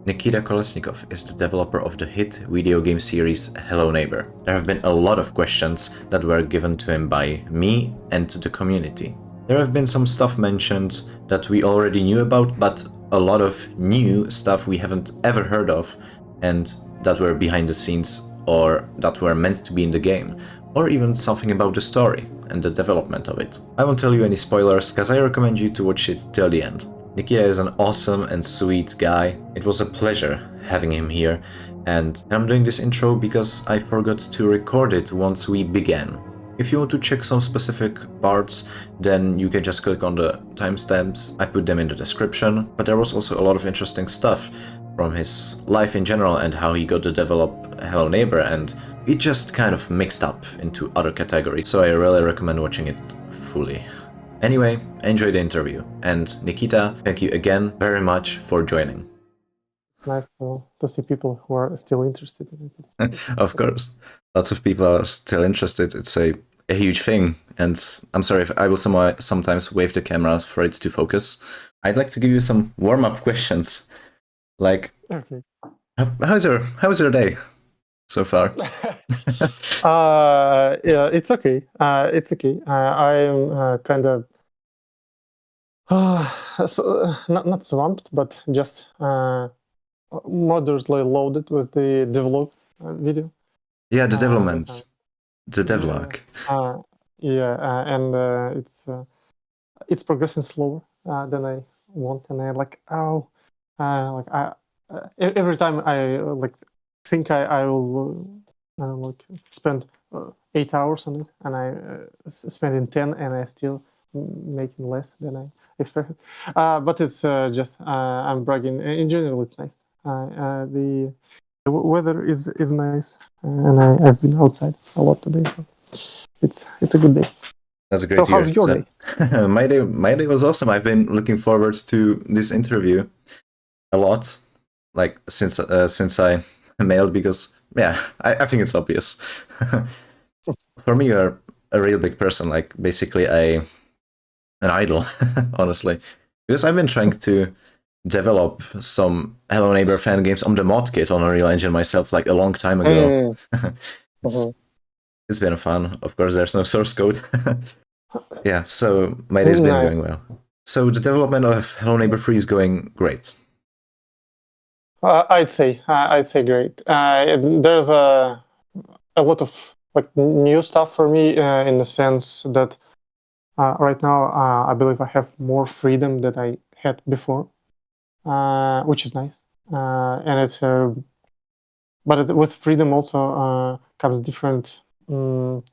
Nikita Kolesnikov is the developer of the hit video game series Hello Neighbor. There have been a lot of questions that were given to him by me and the community. There have been some stuff mentioned that we already knew about, but a lot of new stuff we haven't ever heard of and that were behind the scenes or that were meant to be in the game, or even something about the story and the development of it. I won't tell you any spoilers because I recommend you to watch it till the end. Nikita is an awesome and sweet guy. It was a pleasure having him here, and I'm doing this intro because I forgot to record it once we began. If you want to check some specific parts, then you can just click on the timestamps. I put them in the description, but there was also a lot of interesting stuff from his life in general and how he got to develop Hello Neighbor, and it just kind of mixed up into other categories, so I really recommend watching it fully. Anyway, enjoy the interview, and Nikita, thank you again very much for joining. It's nice to see people who are still interested in it. Of course, lots of people are still interested. It's a huge thing, and I'm sorry if I will sometimes wave the camera for it to focus. I'd like to give you some warm-up questions, like, Okay. how's your day so far? Yeah, it's okay. It's okay. I am kind of not swamped, but just moderately loaded with the devlog video. Yeah, the development, the devlog. And it's progressing slower than I want, and I every time I think I will spend 8 hours on it, and I spending 10, and I still making less than I expected. But it's just I'm bragging. In general, it's nice. The weather is nice, and I've been outside a lot today. So it's a good day. That's great. So how's your day? My day was awesome. I've been looking forward to this interview a lot, like since I mailed, because I think it's obvious. For me, you're a real big person, like basically an idol, honestly, because I've been trying to develop some Hello Neighbor fan games on the mod kit on Unreal Engine myself, like a long time ago. It's been fun. Of course, there's no source code. Yeah, so my day's been going well. So the development of Hello Neighbor 3 is going great. I'd say great. There's a lot of new stuff for me in the sense that right now I believe I have more freedom than I had before, which is nice. And it's but with freedom also comes different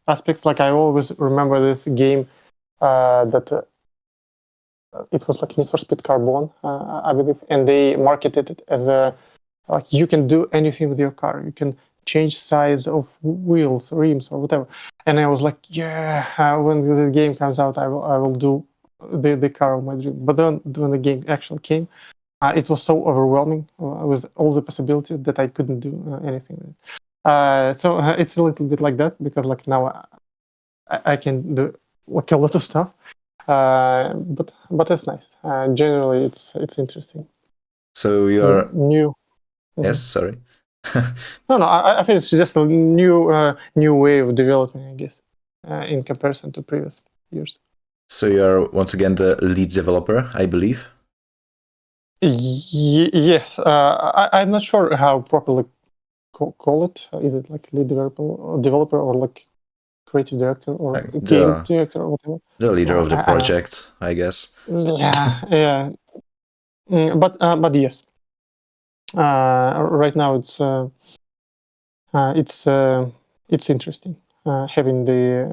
aspects. Like I always remember this game that it was like Need for Speed Carbon, I believe, and they marketed it as a you can do anything with your car. You can change size of wheels, rims, or whatever. And I was like, yeah, when the game comes out, I will do the car of my dream. But then when the game actually came, it was so overwhelming with all the possibilities that I couldn't do anything with it. So it's a little bit like that, because now I can do a lot of stuff. But it's nice. Generally, it's interesting. So you're new. Yes, sorry. No, I think it's just a new way of developing, I guess, in comparison to previous years. So you're once again the lead developer, I believe? Yes. I'm not sure how properly call it. Is it like lead developer or like creative director or game director or whatever? The leader of the project, I guess. Yeah. But yes. Right now it's interesting having the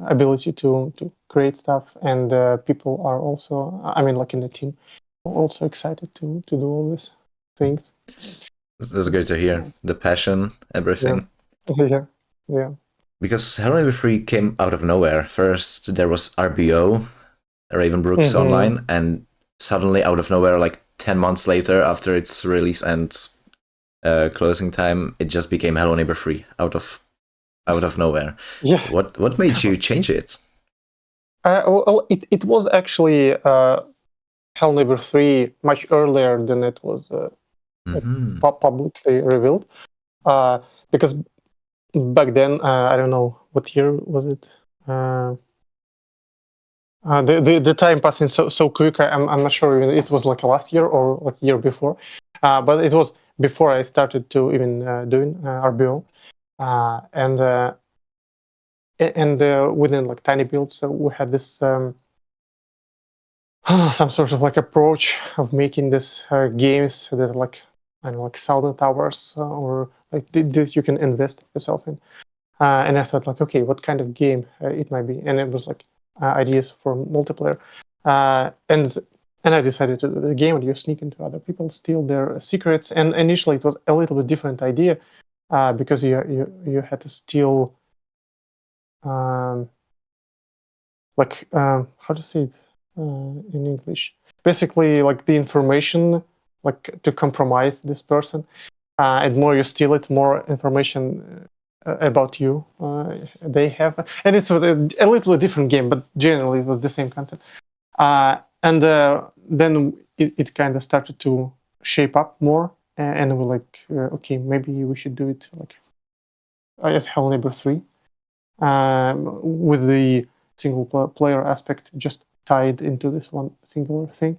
ability to create stuff, and people are also, I mean, like in the team, also excited to do all these things. That's great to hear. The passion, everything. Yeah. Because Hello Neighbor 3 came out of nowhere. First there was RBO, Ravenbrooks Online, and suddenly out of nowhere, like 10 months later after its release and closing time, it just became Hello Neighbor 3 out of nowhere. Yeah. What made you change it? Well, it was actually Hello Neighbor 3 much earlier than it was publicly revealed. Because back then, I don't know what year was it. The time passing so quick. I'm not sure even it was like last year or like year before, but it was before I started to even doing RBO, and within like tiny builds, so we had this some sort of like approach of making this games that are like, I don't know, like 1,000 hours or like that you can invest yourself in. And I thought like, okay, what kind of game it might be, and it was like ideas for multiplayer, and I decided to do the game where you sneak into other people, steal their secrets. And initially it was a little bit different idea because you had to steal how to say it in English. Basically, like the information, like to compromise this person. And more you steal it, more information about you they have. And it's a little different game, but generally it was the same concept. And then it kind of started to shape up more. And we're like, okay, maybe we should do it like as Hell Neighbor 3 with the single player aspect just tied into this one singular thing.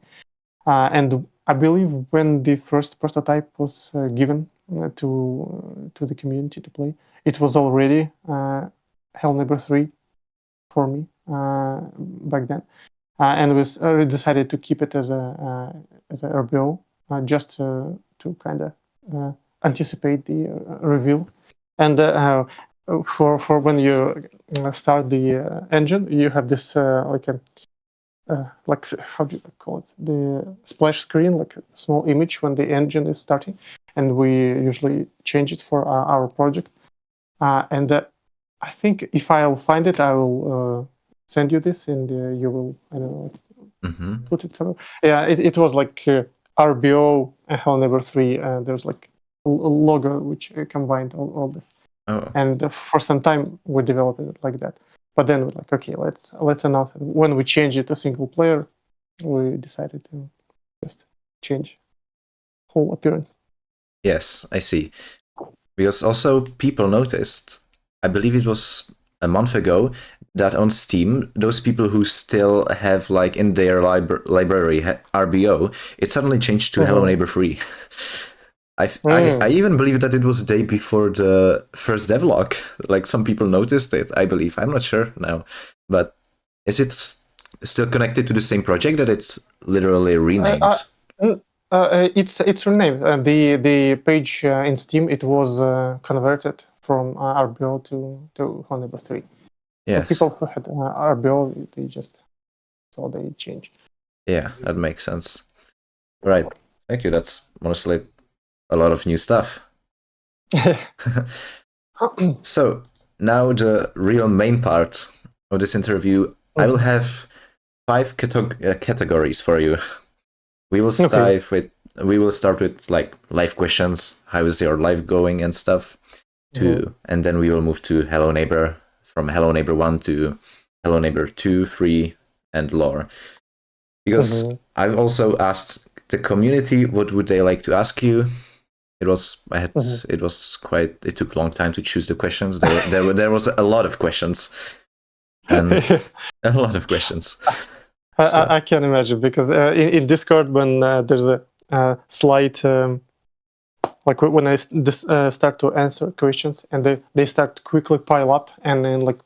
And I believe when the first prototype was given to the community to play, it was already Hell Neighbor 3 for me back then. And we decided to keep it as a RBO just to kind of anticipate the reveal. And for when you start the engine, you have this like how do you call it, the splash screen, like a small image when the engine is starting, and we usually change it for our project. And I think if I'll find it, I will send you this, and you will, I don't know, put it somewhere. Yeah, it was like RBO Hell Neighbor 3. There's like a logo which combined all this. Oh. And for some time we developed it like that. But then we're like, okay, let's announce it. When we changed it to single player, we decided to just change whole appearance. Yes, I see. Because also people noticed, I believe it was a month ago, that on Steam, those people who still have like in their library RBO, it suddenly changed to Hello Neighbor 3. I even believe that it was the day before the first devlog. Like some people noticed it, I believe. I'm not sure now. But is it still connected to the same project that it's literally renamed? It's renamed. The page in Steam, it was converted from RBO to Hell Neighbor 3. Yeah. So people who had RBO, they just saw they change. Yeah, that makes sense. Right. Thank you. That's honestly a lot of new stuff. So now the real main part of this interview, I will have 5 categories for you. We will start with like life questions. How is your life going and stuff. And then we will move to Hello Neighbor, from Hello Neighbor 1 to Hello Neighbor 2, 3, and lore. Because I've also asked the community what would they like to ask you. It took a long time to choose the questions. There was a lot of questions. And a lot of questions. I can imagine, because in Discord, when there's a slight like when I start to answer questions and they start quickly pile up, and then like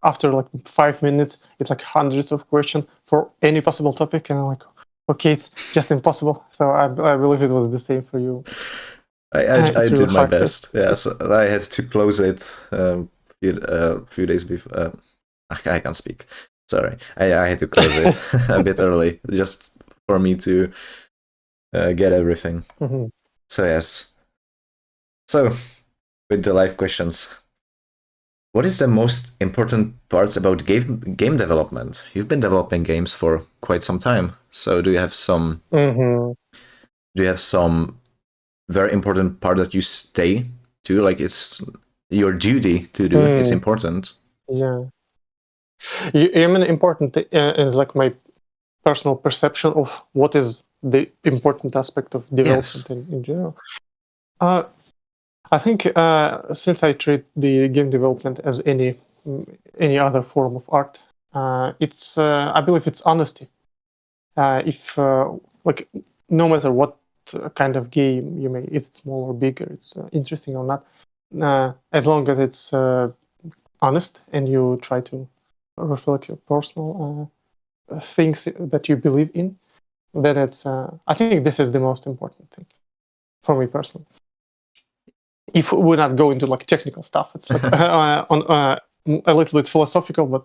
after like 5 minutes it's like hundreds of questions for any possible topic, and I'm like, okay, it's just impossible. So I believe it was the same for you. I did my best. Yeah, so I had to close it a few days before. I can't speak. Sorry, I had to close it a bit early, just for me to get everything. So yes. So with the live questions, what is the most important parts about game development? You've been developing games for quite some time, so do you have some? Do you have some very important part that you stay to? Like it's your duty to do. It's important. Yeah. I mean, important is like my personal perception of what is the important aspect of development in general. I think since I treat the game development as any other form of art, it's I believe it's honesty. If like no matter what kind of game you make, it's small or bigger, it's interesting or not, as long as it's honest and you try to reflect your personal things that you believe in, then it's I think this is the most important thing for me personally. If we're not going to like technical stuff, it's like on a little bit philosophical, but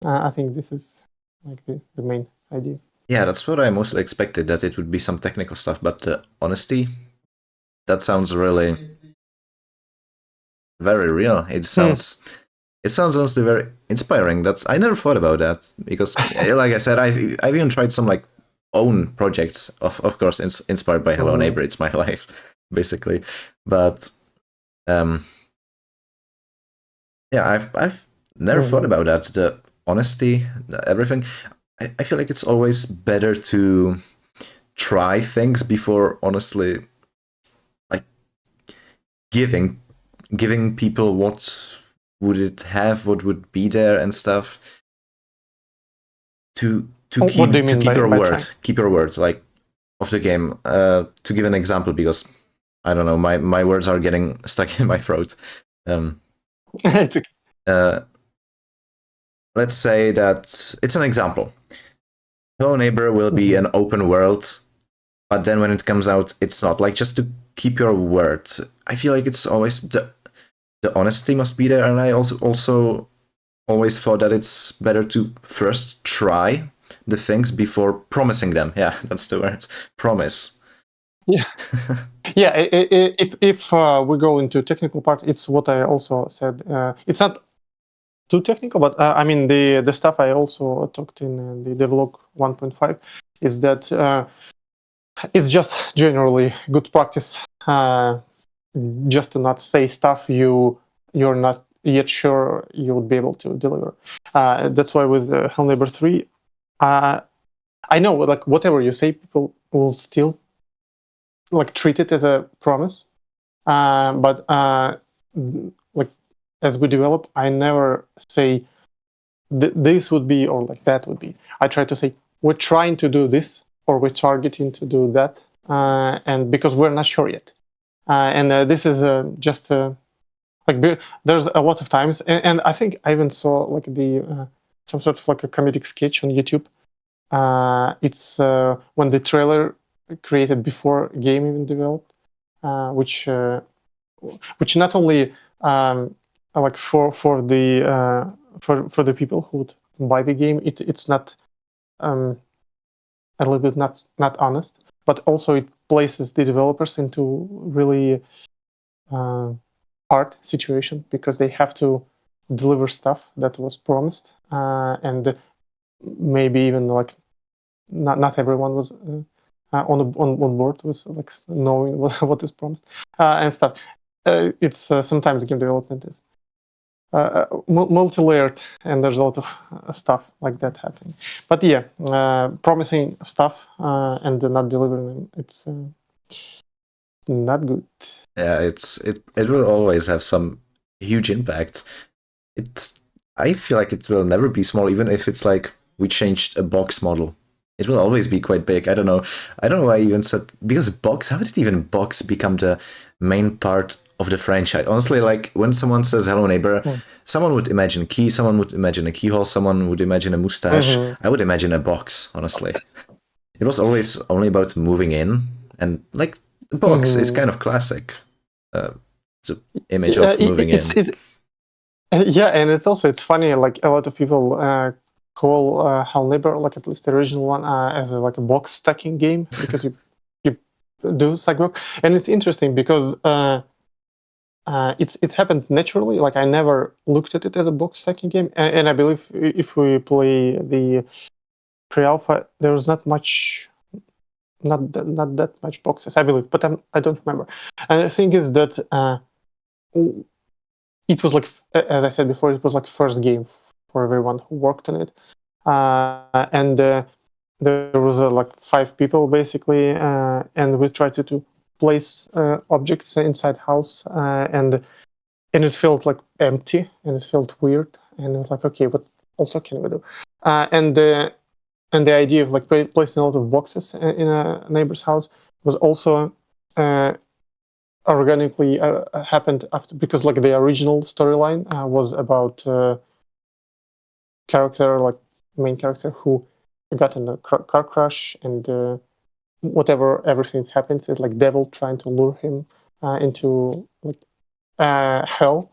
I think this is like the main idea. Yeah, that's what I mostly expected, that it would be some technical stuff, but honesty, that sounds really very real. It sounds honestly very inspiring. I never thought about that, because like I said, I've even tried some like own projects, of course inspired by Hello Neighbor. It's my life basically, but yeah, I've never thought about that, the honesty, everything. I feel like it's always better to try things before honestly like giving people what would it have, what would be there and stuff, to keep your word, keep your word, like, of the game. To give an example, because I don't know, my words are getting stuck in my throat. Let's say that it's an example. Hello Neighbor will be an open world, but then when it comes out, it's not. Like, just to keep your word, I feel like it's always the honesty must be there, and I also always thought that it's better to first try the things before promising them. Yeah, that's the word. Promise. Yeah. Yeah, if we go into technical part, it's what I also said. It's not too technical, but I mean the stuff I also talked in the devlog 1.5 is that it's just generally good practice just to not say stuff you're not yet sure you would be able to deliver. That's why with Hello Neighbor 3, I know like whatever you say, people will still like treat it as a promise. But like as we develop, I never say this would be or like that would be. I try to say we're trying to do this or we're targeting to do that, and because we're not sure yet. And this is just like there's a lot of times, and I think I even saw like the some sort of like a comedic sketch on YouTube. It's when the trailer created before game even developed, which not only like for the people who would buy the game, it's not a little bit not honest, but also it places the developers into really hard situation because they have to deliver stuff that was promised, and maybe even like not everyone was on board with like knowing what is promised and stuff. It's sometimes game development is multi-layered, and there's a lot of stuff like that happening. But yeah, promising stuff and not delivering them, it's not good. Yeah, it will always have some huge impact. I feel like it will never be small, even if it's like we changed a box model. It will always be quite big. I don't know why I even said, because box. How did even box become the main part of the franchise? Honestly, like when someone says Hello Neighbor, someone would imagine a key, someone would imagine a keyhole, someone would imagine a mustache. I would imagine a box, honestly. It was always only about moving in, and like the box is kind of classic. The image of moving in. Yeah, and it's funny. Like a lot of people call Hello Neighbor, like at least the original one, as like a box stacking game because you do stack block, and it's interesting because it happened naturally. Like I never looked at it as a box stacking game, and I believe if we play the pre-alpha, there's not that much boxes, I believe, but I don't remember. And the thing is that it was like, as I said before, it was like first game for everyone who worked on it, and there was like 5 people basically, and we tried to place objects inside house, and it felt like empty and it felt weird, and it was like, okay, what also can we do? And the idea of like placing a lot of boxes in a neighbor's house was also organically happened after, because like the original storyline was about character, like main character, who got in a car crash, and whatever everything that happens is like devil trying to lure him into like hell,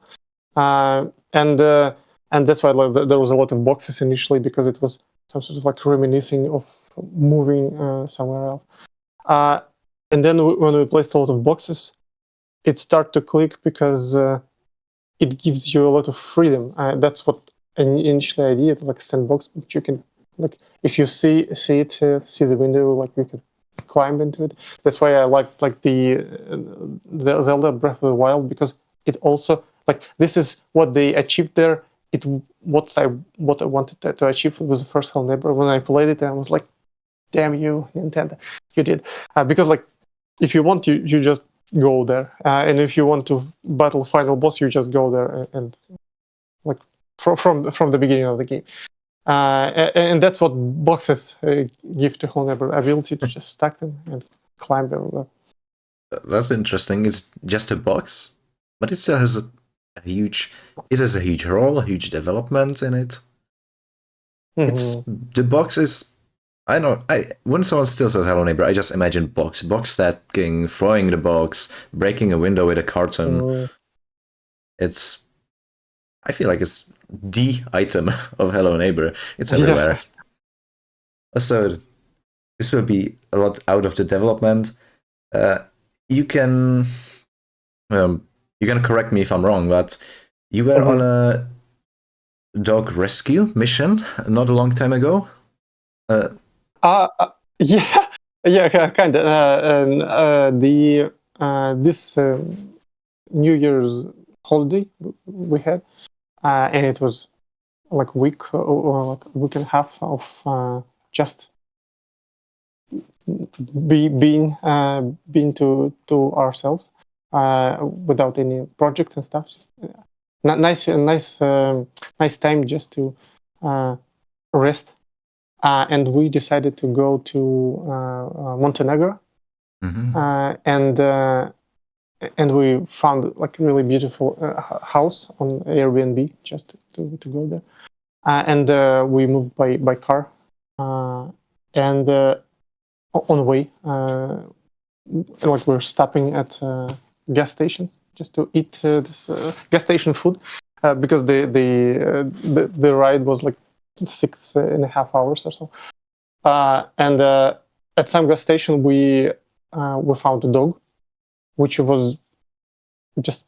uh, and uh, and that's why like, there was a lot of boxes initially, because it was some sort of like reminiscing of moving somewhere else. Uh, and then when we placed a lot of boxes, it started to click, because it gives you a lot of freedom. That's what initially I did, like sandbox, but you can, like, if you see it, see the window, like you can climb into it. That's why I liked like the Zelda Breath of the Wild, because it also, like, this is what they achieved there. It what I wanted to achieve was the first Hell Neighbor. When I played it, I was like, damn you, Nintendo, you did, because like if you want, you just go there, and if you want to battle final boss, you just go there, and like from the beginning of the game, and that's what boxes give to Hell Neighbor, ability to just stack them and climb everywhere. That's interesting. It's just a box, but it still has a huge. It has a huge role, a huge development in it. It's the box is. I know. I when someone still says "Hello Neighbor," I just imagine box stacking, throwing the box, breaking a window with a carton. It's. I feel like it's the item of Hello Neighbor. It's everywhere. Yeah. So this will be a lot out of the development. You can correct me if I'm wrong, but you were on a dog rescue mission not a long time ago. Yeah, yeah, kind of. And the this New Year's holiday we had, and it was like a week, or like a week and a half of just being to ourselves, without any project and stuff. Just, nice time just to rest. And we decided to go to Montenegro, and we found like a really beautiful house on Airbnb just to go there, and we moved by car, and on the way, like we're stopping at gas stations just to eat this gas station food, because the ride was like 6.5 hours or so, and at some gas station we found a dog, which was just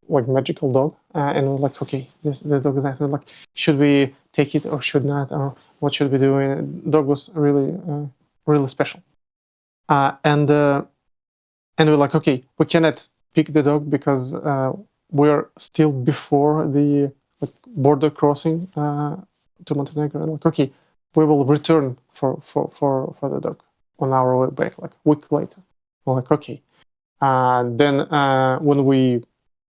like magical dog, and we're like, okay, this dog is nice. And we're like, should we take it or should not, or what should we do? And the dog was really special, and we're like, okay, we cannot pick the dog because we're still before the like border crossing to Montenegro. And like, okay, we will return for the dog on our way back, like a week later. We're like, okay. Then when we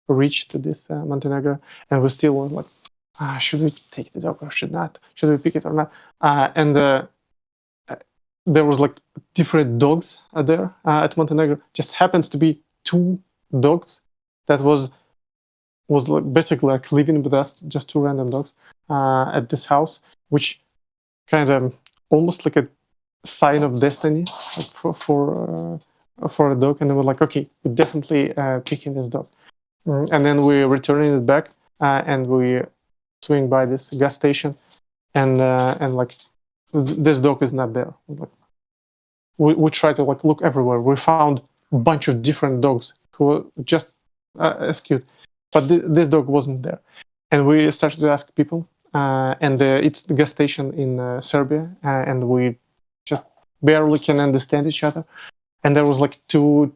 reached this Montenegro, and we still were like, should we take the dog or should not? Should we pick it or not? And there was like different dogs there at Montenegro. Just happens to be 2 dogs that was like basically like living with us, just 2 random dogs at this house, which kind of almost like a sign of destiny, like for a dog. And we were like, okay, we're definitely picking this dog. And then we returning it back, and we swing by this gas station, and like this dog is not there. Like, we try to like look everywhere. We found a bunch of different dogs who were just as cute, but this dog wasn't there. And we started to ask people, and it's the gas station in Serbia, and we just barely can understand each other. And there was like 2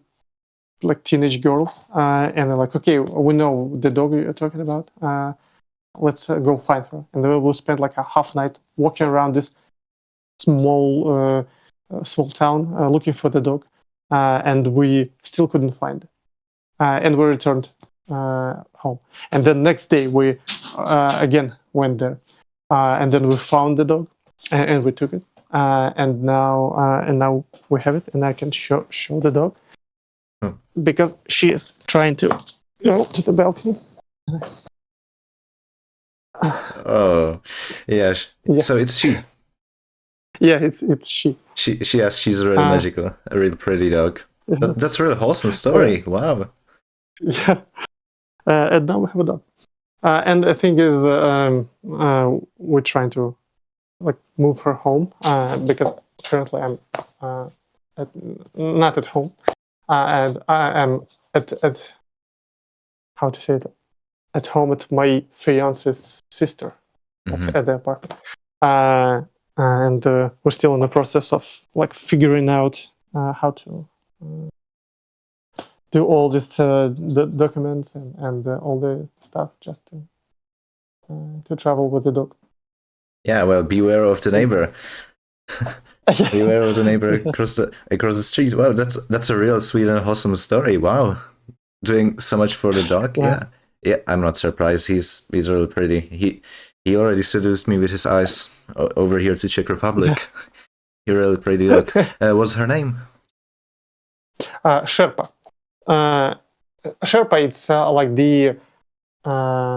like teenage girls, and they're like, okay, we know the dog you're talking about. Let's go find her. And then we'll spend like a half night walking around this small town looking for the dog, and we still couldn't find it. And we returned home. And the next day we again went there, and then we found the dog, and we took it. And now we have it, and I can show the dog because she is trying to go to the balcony. Oh, yeah. So it's she. Yeah, it's she. She's really magical, a really pretty dog. That's a really wholesome story. Wow. Yeah, and now we have a dog. And the thing is, we're trying to like move her home because currently I'm not at home, and I am at how to say it, at home at my fiance's sister, at the apartment, and we're still in the process of like figuring out how to do all this the documents and all the stuff just to travel with the dog. Yeah, well, beware of the neighbor. Beware of the neighbor across the street. Wow, that's a real sweet and wholesome story. Wow, doing so much for the dog. Yeah. I'm not surprised. He's really pretty. He already seduced me with his eyes over here to Czech Republic. You're really pretty dog. What's her name? Sherpa. Sherpa. It's like the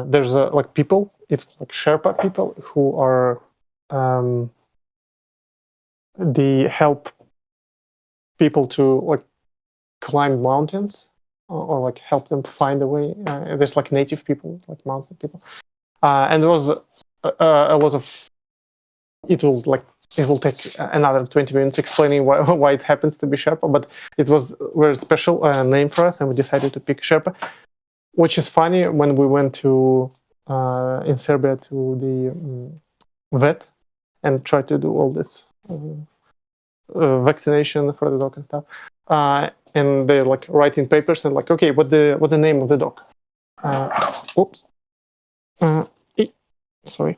there's like people. It's like Sherpa people who are they help people to like climb mountains or like help them find a way. There's like native people, like mountain people, and there was a lot of. It will take another 20 minutes explaining why it happens to be Sherpa, but it was a very special name for us, and we decided to pick Sherpa, which is funny. When we went to in Serbia to the vet and tried to do all this vaccination for the dog and stuff, and they're like writing papers and like, okay, what the name of the dog? Oops, sorry.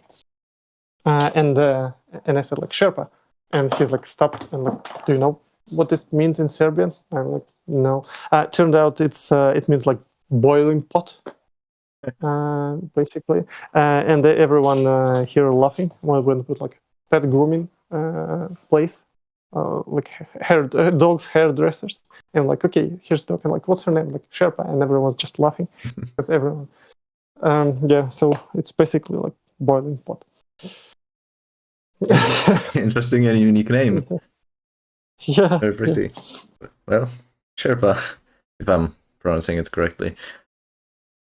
And I said like Sherpa, and he's like stopped and like, do you know what it means in Serbian? I'm like, no. Turned out it means like boiling pot, basically. And everyone here laughing when we put like pet grooming place, like dogs hairdressers, and like, okay, here's the dog, and like, what's her name? Like Sherpa, and everyone's just laughing because everyone. Yeah, so it's basically like boiling pot. Interesting and unique name. Yeah. Very pretty. Yeah. Well, Sherpa, if I'm pronouncing it correctly.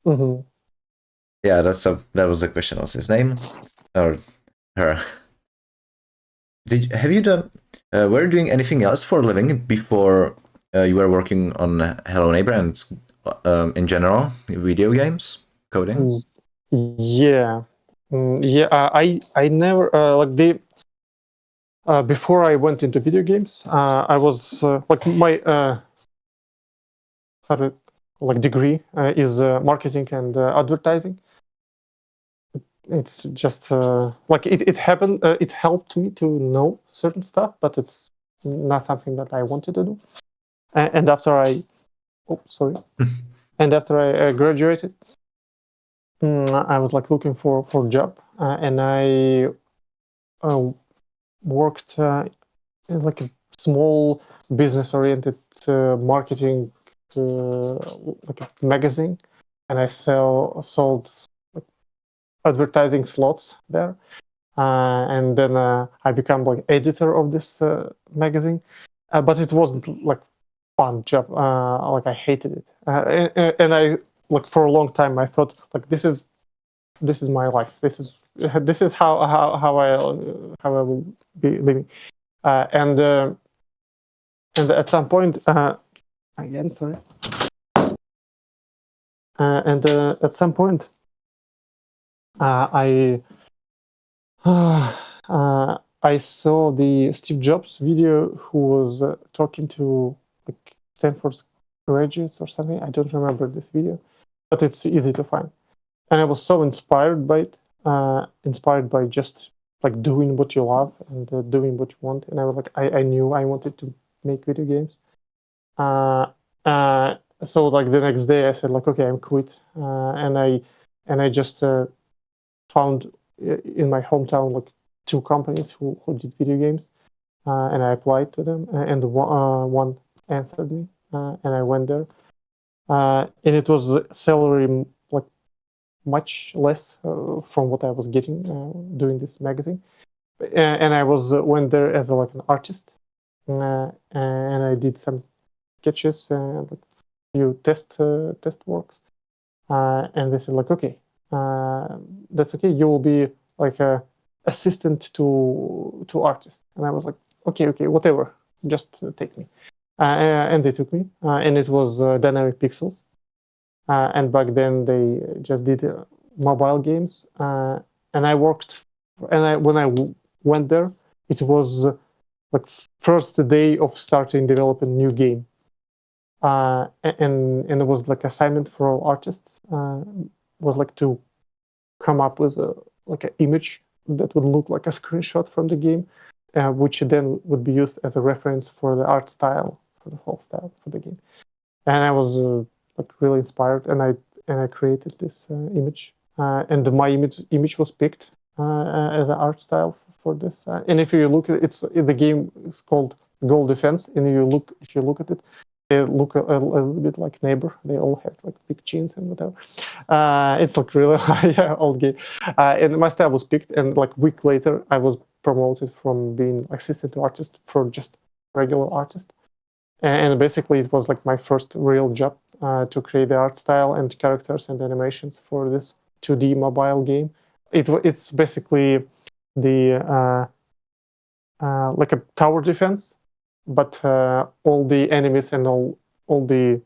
Mm-hmm. Yeah, that was the question. What's his name? Or her? Have you done? Were you doing anything else for a living before you were working on Hello Neighbor and in general video games coding? Yeah. Yeah, I never like the before I went into video games, I was like my degree is marketing and advertising. It's just like it happened. It helped me to know certain stuff, but it's not something that I wanted to do. And after I, and after I graduated, I was like looking for a job, and I worked in like a small business-oriented marketing like a magazine, and I sold like, advertising slots there, and then I became like editor of this magazine, but it wasn't like fun job. Like I hated it, and I like for a long time I thought like this is my life. This is how I will be living. And at some point, again, sorry. And at some point, I saw the Steve Jobs video, who was talking to like Stanford's graduates or something. I don't remember this video, but it's easy to find. And I was so inspired by it, inspired by just like doing what you love and doing what you want. And I was like, I knew I wanted to make video games. So like the next day I said like, okay, I'm quit. And I just found in my hometown like 2 companies who did video games, and I applied to them, and one answered me, and I went there, and it was salary like much less from what I was getting doing this magazine, and I was went there as like an artist, and I did some sketches and like few test works, and they said like, okay, that's okay, you will be like a assistant to artist. And I was like, okay, whatever, just take me. And they took me, and it was dynamic pixels, and back then they just did mobile games, and I worked, and when I went there, it was like first day of starting developing new game, and it was like assignment for all artists, was like to come up with a like an image that would look like a screenshot from the game, which then would be used as a reference for the art style, for the whole style for the game. And I was like really inspired, and I created this image, and my image was picked as an art style for this. And if you look at it, it's the game is called Goal Defense, and if you look at it, they look a little bit like Neighbor. They all have like big chins and whatever. It's like really old game, and my style was picked. And like a week later, I was promoted from being assistant artist for just regular artist. And basically, it was like my first real job to create the art style and characters and animations for this 2D mobile game. It's basically the like a tower defense, but all the enemies and all the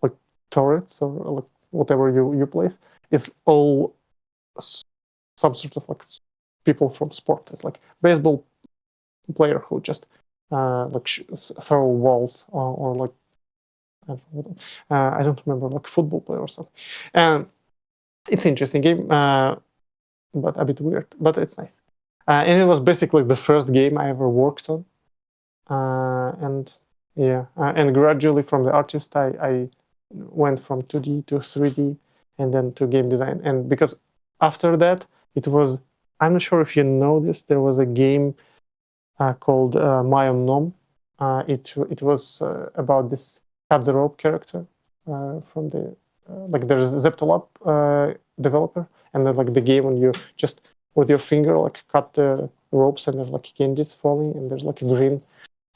like turrets or like whatever you place, it's all some sort of like people from sport. It's like baseball player who just like throw walls, or like I don't remember, like football player or something. And it's interesting game, but a bit weird, but it's nice. And it was basically the first game I ever worked on. And yeah, and gradually from the artist, I went from 2D to 3D and then to game design. And because after that, it was, I'm not sure if you know this, there was a game called Mayom Nom. It was about this cut the rope character from the like there's Zeptolab developer, and then like the game when you just with your finger like cut the ropes and there's like candies falling and there's like a green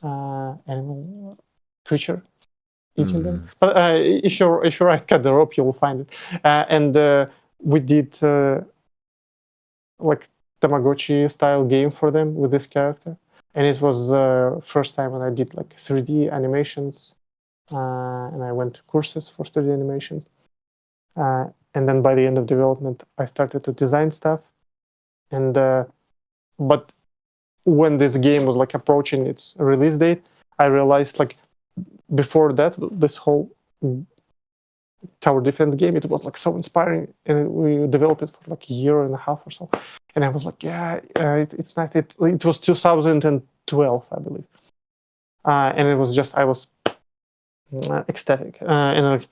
animal creature eating them. But if you right cut the rope, you'll find it. And we did like Tamagotchi style game for them with this character, and it was first time when I did like 3D animations, and I went to courses for 3D animations, and then by the end of development I started to design stuff, and but when this game was like approaching its release date, I realized like before that this whole tower defense game, it was like so inspiring, and we developed it for like a year and a half or so, and I was like, yeah, it's nice. It was 2012, I believe, and it was just I was ecstatic, and like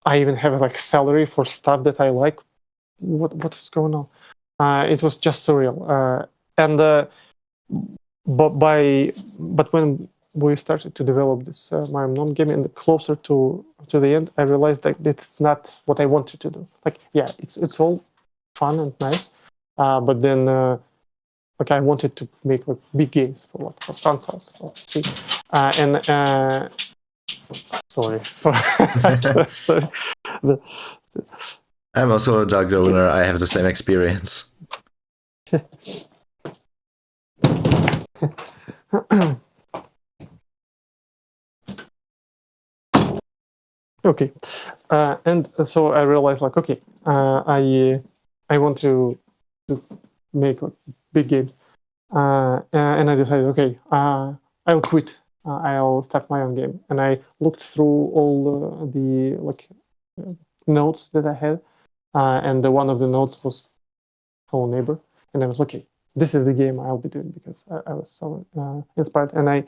I even have like salary for stuff that I like. What is going on? It was just surreal, and but when we started to develop this my non game, and closer to the end, I realized that it's not what I wanted to do. Like, yeah, it's all fun and nice, but then like I wanted to make like big games for like for consoles or PC, and sorry for sorry. I'm also a dog owner. I have the same experience. Okay, and so I realized like, okay, I want to make like big games, and I decided, okay, I'll quit. I'll start my own game, and I looked through all the like notes that I had, and one of the notes was Hello Neighbor, and I was okay. this is the game I'll be doing, because I was so inspired. And I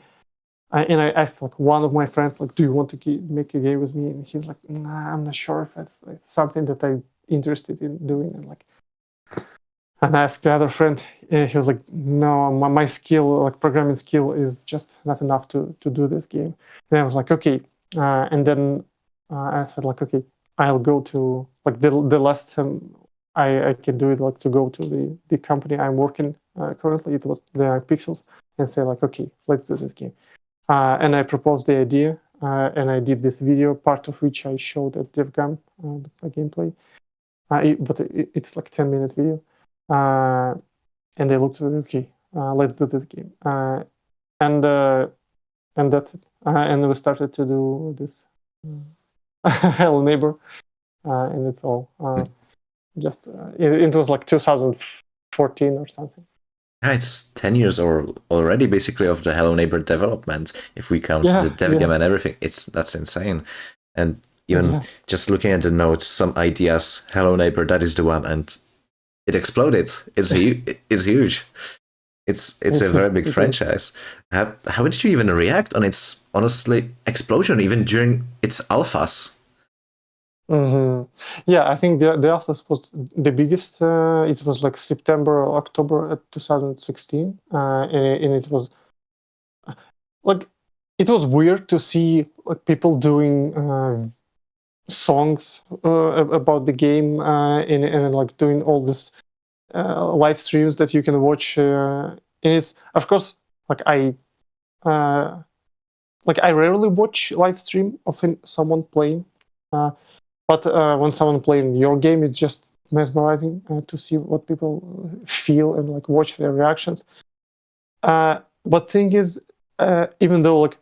asked like one of my friends, like, do you want to make a game with me? And he's like, nah, I'm not sure if it's like something that I'm interested in doing. And I asked the other friend, he was like, no, my skill, like programming skill, is just not enough to do this game. And I was like, okay. And then I said like, okay, I'll go to like the last time I can do it, like to go to the company I'm working currently. It was the Pixels, and say like, okay, let's do this game. And I proposed the idea, and I did this video, part of which I showed at DevGam, the gameplay. But it's like 10-minute video. And they looked at it, okay, let's do this game. And that's it. And we started to do this Hello Neighbor, and it's all just, it was like 2014 or something. Yeah, it's 10 years or already basically of the Hello Neighbor development. If we count the dev game and everything, that's insane. And even just looking at the notes, some ideas, Hello Neighbor, that is the one, and it exploded. It's huge. It's a very big franchise. How did you even react on its honestly explosion, even during its alphas? Yeah, I think the alphas was the biggest. It was like September or October 2016, and it was like, it was weird to see like people doing songs about the game, and like doing all this live streams that you can watch. And it's, of course, like I rarely watch live stream of someone playing, but when someone playing your game, it's just mesmerizing to see what people feel and like watch their reactions. But thing is, even though like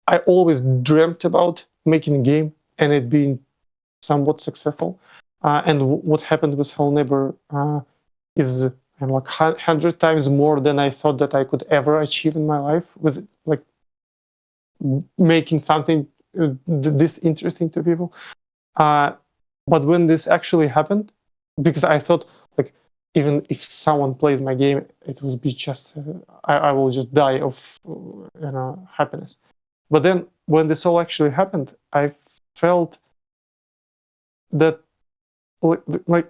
I always dreamt about making a game and it being somewhat successful, and what happened with Hello Neighbor is like 100 times more than I thought that I could ever achieve in my life, with like making something this interesting to people. But when this actually happened, because I thought like, even if someone plays my game, it will be just I will just die of happiness. But then when this all actually happened, I felt that like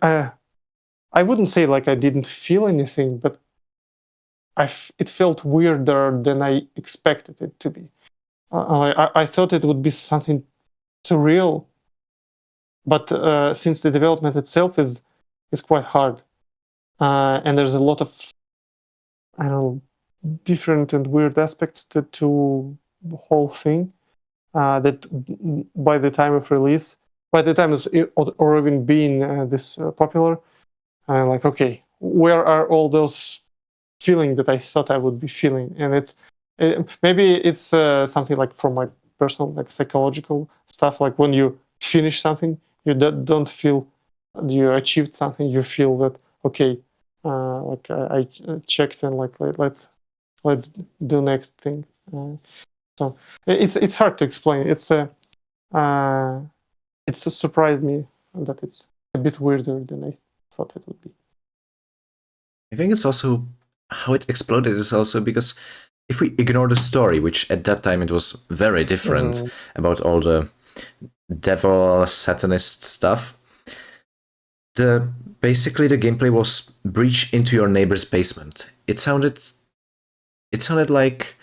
I wouldn't say like I didn't feel anything, but it felt weirder than I expected it to be. I thought it would be something surreal, but since the development itself is quite hard, and there's a lot of, I don't know, different and weird aspects to the whole thing, that by the time of release, by the time it's or even being this popular, I'm like, okay, where are all those feeling that I thought I would be feeling? And maybe it's something like from my personal like psychological stuff. Like when you finish something, you don't feel you achieved something. You feel that, okay, like I checked, and like let's do next thing. So it's hard to explain. It's surprised me that it's a bit weirder than I thought it would be. I think it's also how it exploded is also because if we ignore the story, which at that time it was very different about all the devil satanist stuff, basically the gameplay was breach into your neighbor's basement. It sounded like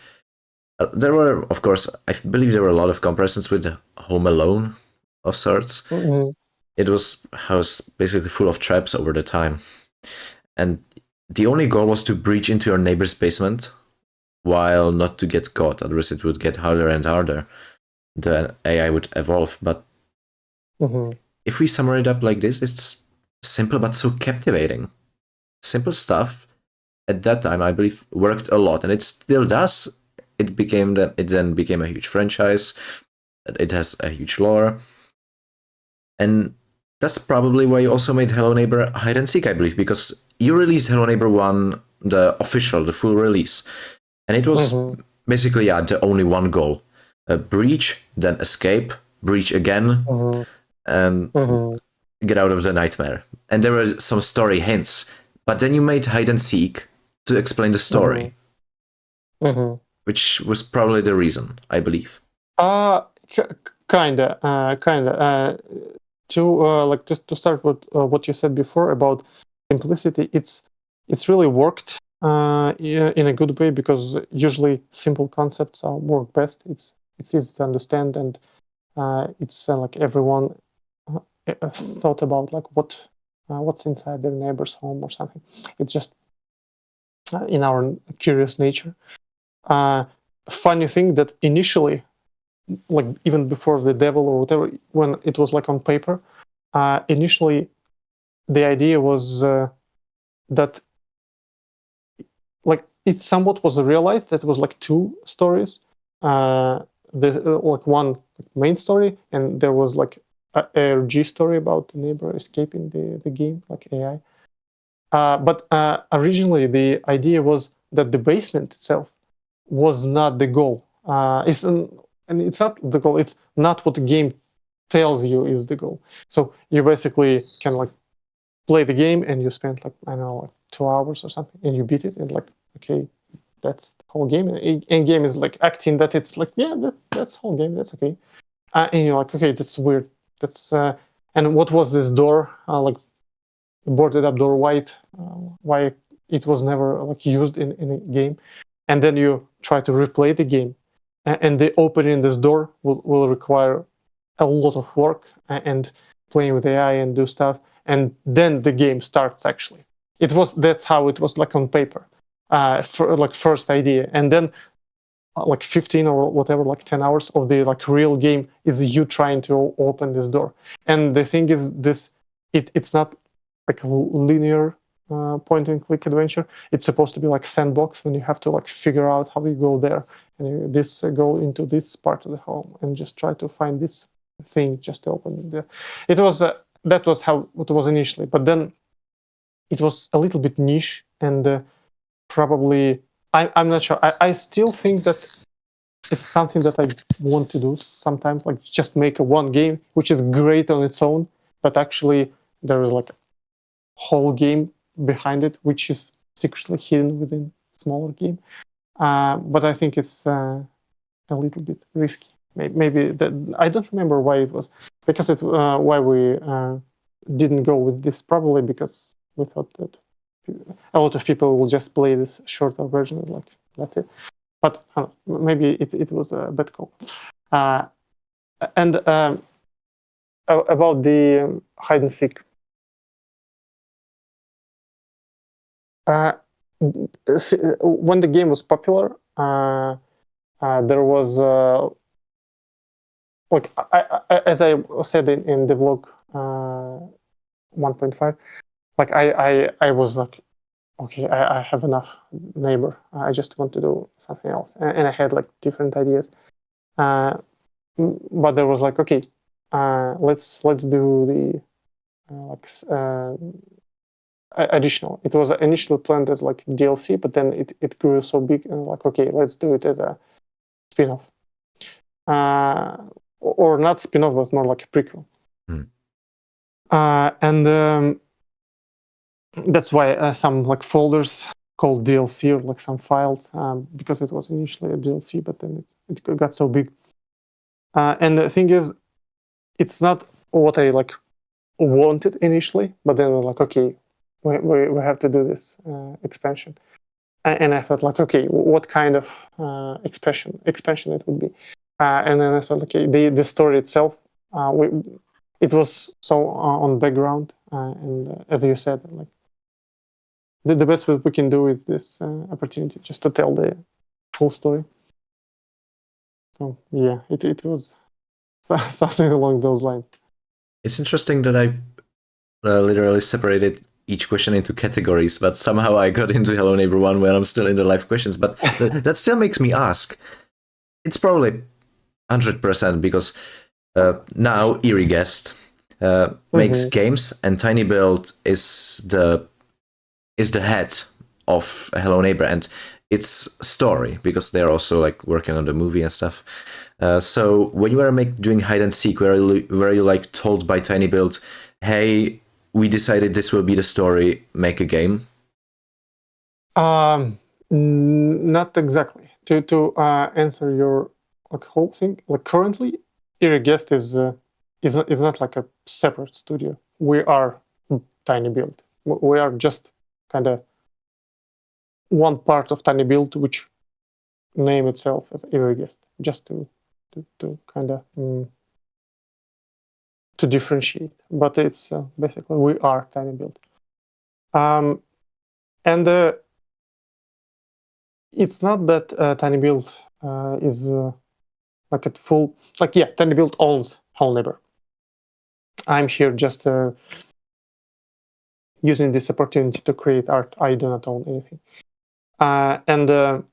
there were, of course, I believe there were a lot of comparisons with Home Alone of sorts. It was house basically full of traps over the time, and the only goal was to breach into your neighbor's basement while not to get caught. Otherwise, it would get harder and harder. The AI would evolve. But if we sum it up like this, it's simple but so captivating. Simple stuff at that time, I believe, worked a lot, and it still does. It then became a huge franchise. It has a huge lore, and that's probably why you also made Hello Neighbor hide and seek, I believe, because you released Hello Neighbor 1, the full release, and it was basically the only one goal: breach, then escape, breach again, and get out of the nightmare. And there were some story hints, but then you made hide and seek, to explain the story, Mm-hmm. which was probably the reason, I believe. Kinda. Like just to start with what you said before about simplicity, it's really worked in a good way, because usually simple concepts work best. It's easy to understand, and it's like everyone thought about like what's inside their neighbor's home or something. It's just in our curious nature. Funny thing that initially, like even before the devil or whatever, when it was like on paper, initially the idea was that like it somewhat was realized that it was like two stories, like one main story, and there was like a ARG story about the neighbor escaping the game, like AI. But originally the idea was that the basement itself was not the goal. And it's not the goal. It's not what the game tells you is the goal. So you basically can like play the game, and you spend like, I don't know, like 2 hours or something, and you beat it, and like, okay, that's the whole game. And game is like acting that it's like, yeah, that's whole game. That's okay. And you're like, okay, that's weird. That's and what was this door? Like boarded up door white? Why it was never like used in a game? And then you try to replay the game, and the opening this door will require a lot of work and playing with AI and do stuff, and then the game starts. Actually, that's how it was like on paper, for like first idea, and then like 15 or whatever, like 10 hours of the like real game is you trying to open this door. And the thing is, it's not like a linear point and click adventure. It's supposed to be like sandbox, when you have to like figure out how you go there, and you go into this part of the home and just try to find this thing just to open the. It was that was how it was initially, but then it was a little bit niche, and probably I'm not sure. I still think that it's something that I want to do sometimes, like just make a one game which is great on its own, but actually there is like a whole game behind it which is secretly hidden within a smaller game. But I think it's a little bit risky. Maybe that I don't remember why it was, because it why we didn't go with this. Probably because we thought that a lot of people will just play this shorter version, like that's it. But maybe it was a bad call. And about the hide and seek. When the game was popular, there was like as I said in the vlog 1.5, like I was like, okay, I have enough neighbor. I just want to do something else, and I had like different ideas. But there was like, okay, let's do the additional. It was initially planned as like DLC, but then it grew so big, and like, okay, let's do it as a spin-off, or not spin-off, but more like a prequel. And that's why some like folders called DLC, or like some files, because it was initially a DLC, but then it got so big. And the thing is, it's not what I like wanted initially, but then we're like, okay, we have to do this expansion. And I thought like, okay, what kind of expansion it would be? And then I thought, okay, the story itself, it was so on background, and as you said, like the best what we can do with this opportunity, just to tell the full story. So yeah, it was something along those lines. It's interesting that I literally separated each question into categories, but somehow I got into Hello Neighbor 1 when I'm still in the live questions. But that still makes me ask. It's probably 100% because now Eerie Guest makes games, and Tiny Build is the head of Hello Neighbor and its story, because they're also like working on the movie and stuff. So when you were doing hide and seek, were you like told by Tiny Build, hey, we decided this will be the story, make a game? Not exactly. To answer your like whole thing, like currently, Irriguest is not like a separate studio. We are Tiny Build. We are just kind of one part of Tiny Build, which name itself as Irriguest, just to kind of to differentiate. But it's basically we are Tiny Build, and it's not that Tiny Build is like at full, like, yeah, Tiny Build owns Whole Neighbor. I'm here just using this opportunity to create art. I do not own anything. And the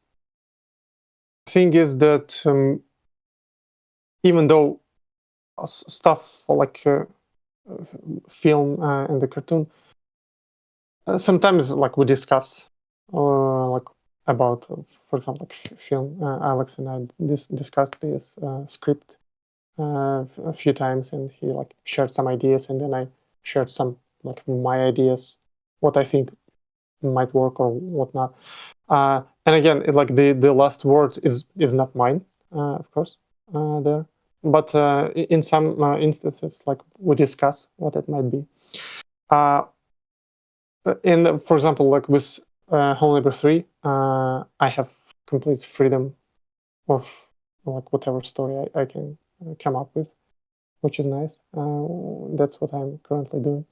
thing is that even though stuff like film and the cartoon, sometimes like we discuss like about, for example, like film. Alex and I discussed this script a few times, and he like shared some ideas, and then I shared some like my ideas, what I think might work or whatnot. And again, like the last word is not mine, of course, there. But in some instances, like we discuss what it might be. And for example, like with Whole Neighbor 3, I have complete freedom of like whatever story I can come up with, which is nice. That's what I'm currently doing.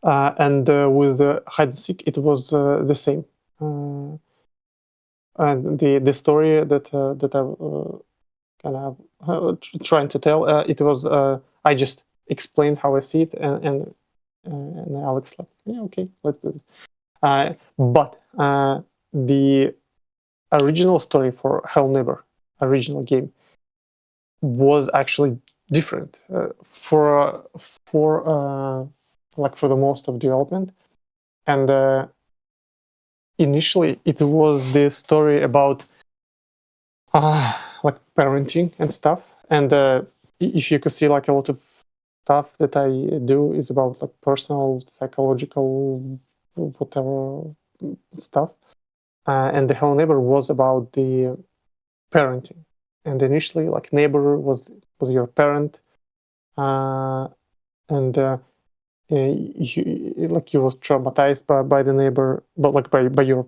And with hide and seek, it was the same. And the story that I kind of trying to tell, it was I just explained how I see it, and Alex like, yeah, okay, let's do this. But the original story for Hell Neighbor, original game, was actually different for like for the most of development. And initially it was the story about like parenting and stuff. And if you could see, like a lot of stuff that I do is about like personal, psychological, whatever stuff. And the Hello Neighbor was about the parenting. And initially, like neighbor was your parent, and you was traumatized by the neighbor, but like by your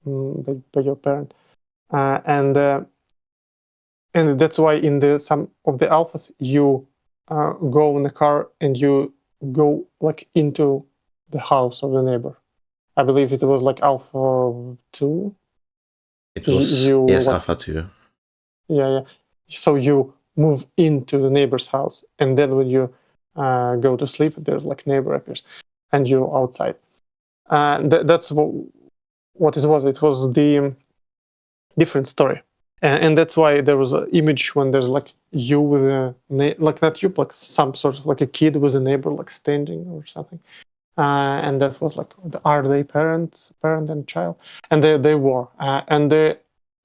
by your parent, and that's why in the some of the alphas you go in the car and you go like into the house of the neighbor. I believe it was like Alpha 2. It was, yes, like, Alpha 2. yeah. So you move into the neighbor's house, and then when you go to sleep, there's like neighbor appears, and you're outside. That's what it was. It was the different story, and that's why there was an image when there's like you with a like not you, but some sort of like a kid with a neighbor like standing or something. And that was like, are they parent and child? And they were, and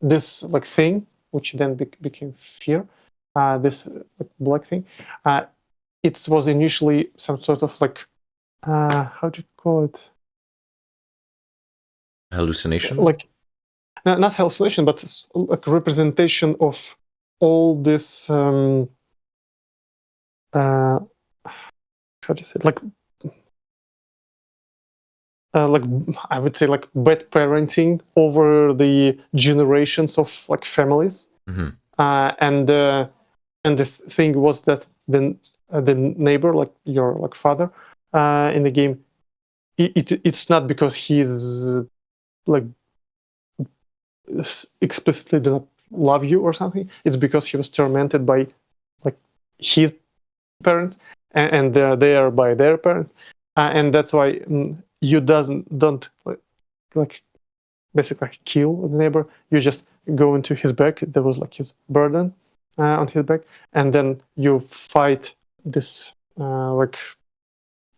this like thing, which then became fear, this like black thing, it was initially some sort of like, how do you call it? Hallucination? Like, not hallucination, but like representation of all this, how do you say it? Like I would say like bad parenting over the generations of like families. Mm-hmm. And the thing was that the neighbor, like your like father in the game, it's not because he's like explicitly do not love you or something. It's because he was tormented by like his parents, and they are by their parents, and that's why you don't like basically like kill the neighbor. You just go into his back. There was like his burden on his back, and then you fight this like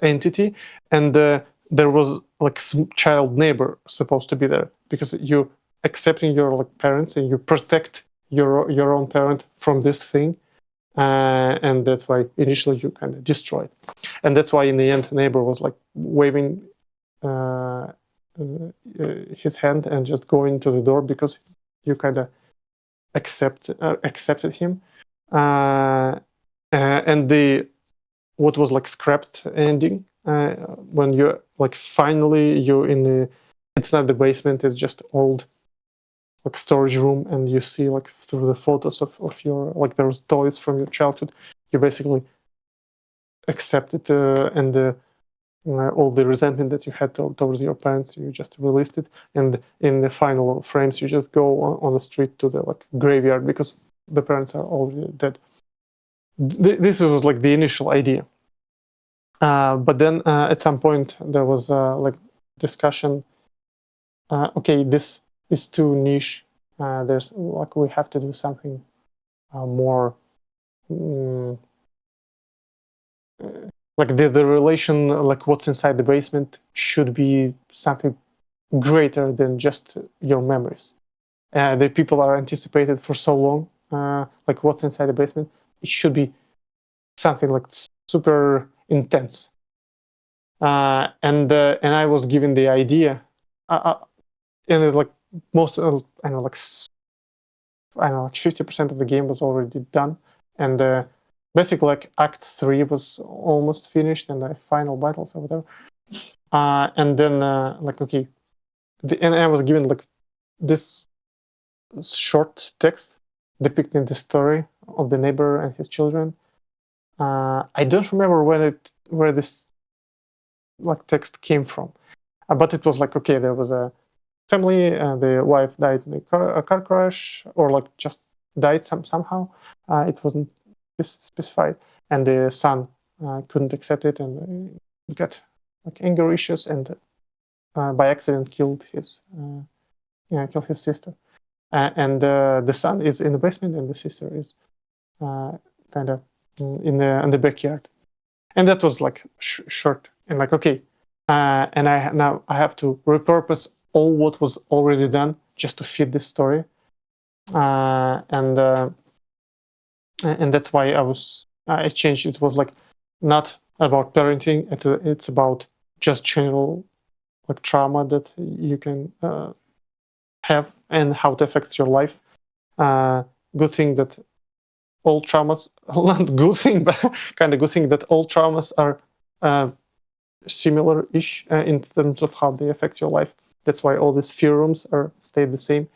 entity, and there was like some child neighbor supposed to be there, because you accepting your like parents and you protect your own parent from this thing, and that's why initially you kind of destroyed, and that's why in the end neighbor was like waving his hand and just go into the door because you kind of accepted him. And the what was like scrapped ending, when you like finally you're in the, it's not the basement, it's just old like storage room, and you see like through the photos of your, like those toys from your childhood, you basically accept it, and all the resentment that you had towards your parents, you just released it, and in the final frames you just go on the street to the like graveyard because the parents are already dead. This was like the initial idea, but then at some point there was like discussion, okay, this is too niche, there's like we have to do something more like the relation, like what's inside the basement should be something greater than just your memories. The people are anticipated for so long, like what's inside the basement, it should be something like super intense. And I was given the idea, and like most, I don't know, like 50% of the game was already done, and basically like Act 3 was almost finished, and the final battles or whatever. And then like okay, and I was given like this short text depicting the story of the neighbor and his children. I don't remember where this like text came from, but it was like okay, there was a family, the wife died in a car crash, or like just died somehow. It wasn't specified, and the son couldn't accept it and got like anger issues, and by accident killed his sister. And the son is in the basement, and the sister is kind of in the backyard. And that was like short, and like okay, and now I have to repurpose all what was already done just to fit this story, and that's why I changed. It was like not about parenting; it's about just general like trauma that you can have and how it affects your life. Good thing that all traumas, not good thing, but kind of good thing that all traumas are similar-ish in terms of how they affect your life. That's why all these fear rooms are stayed the same,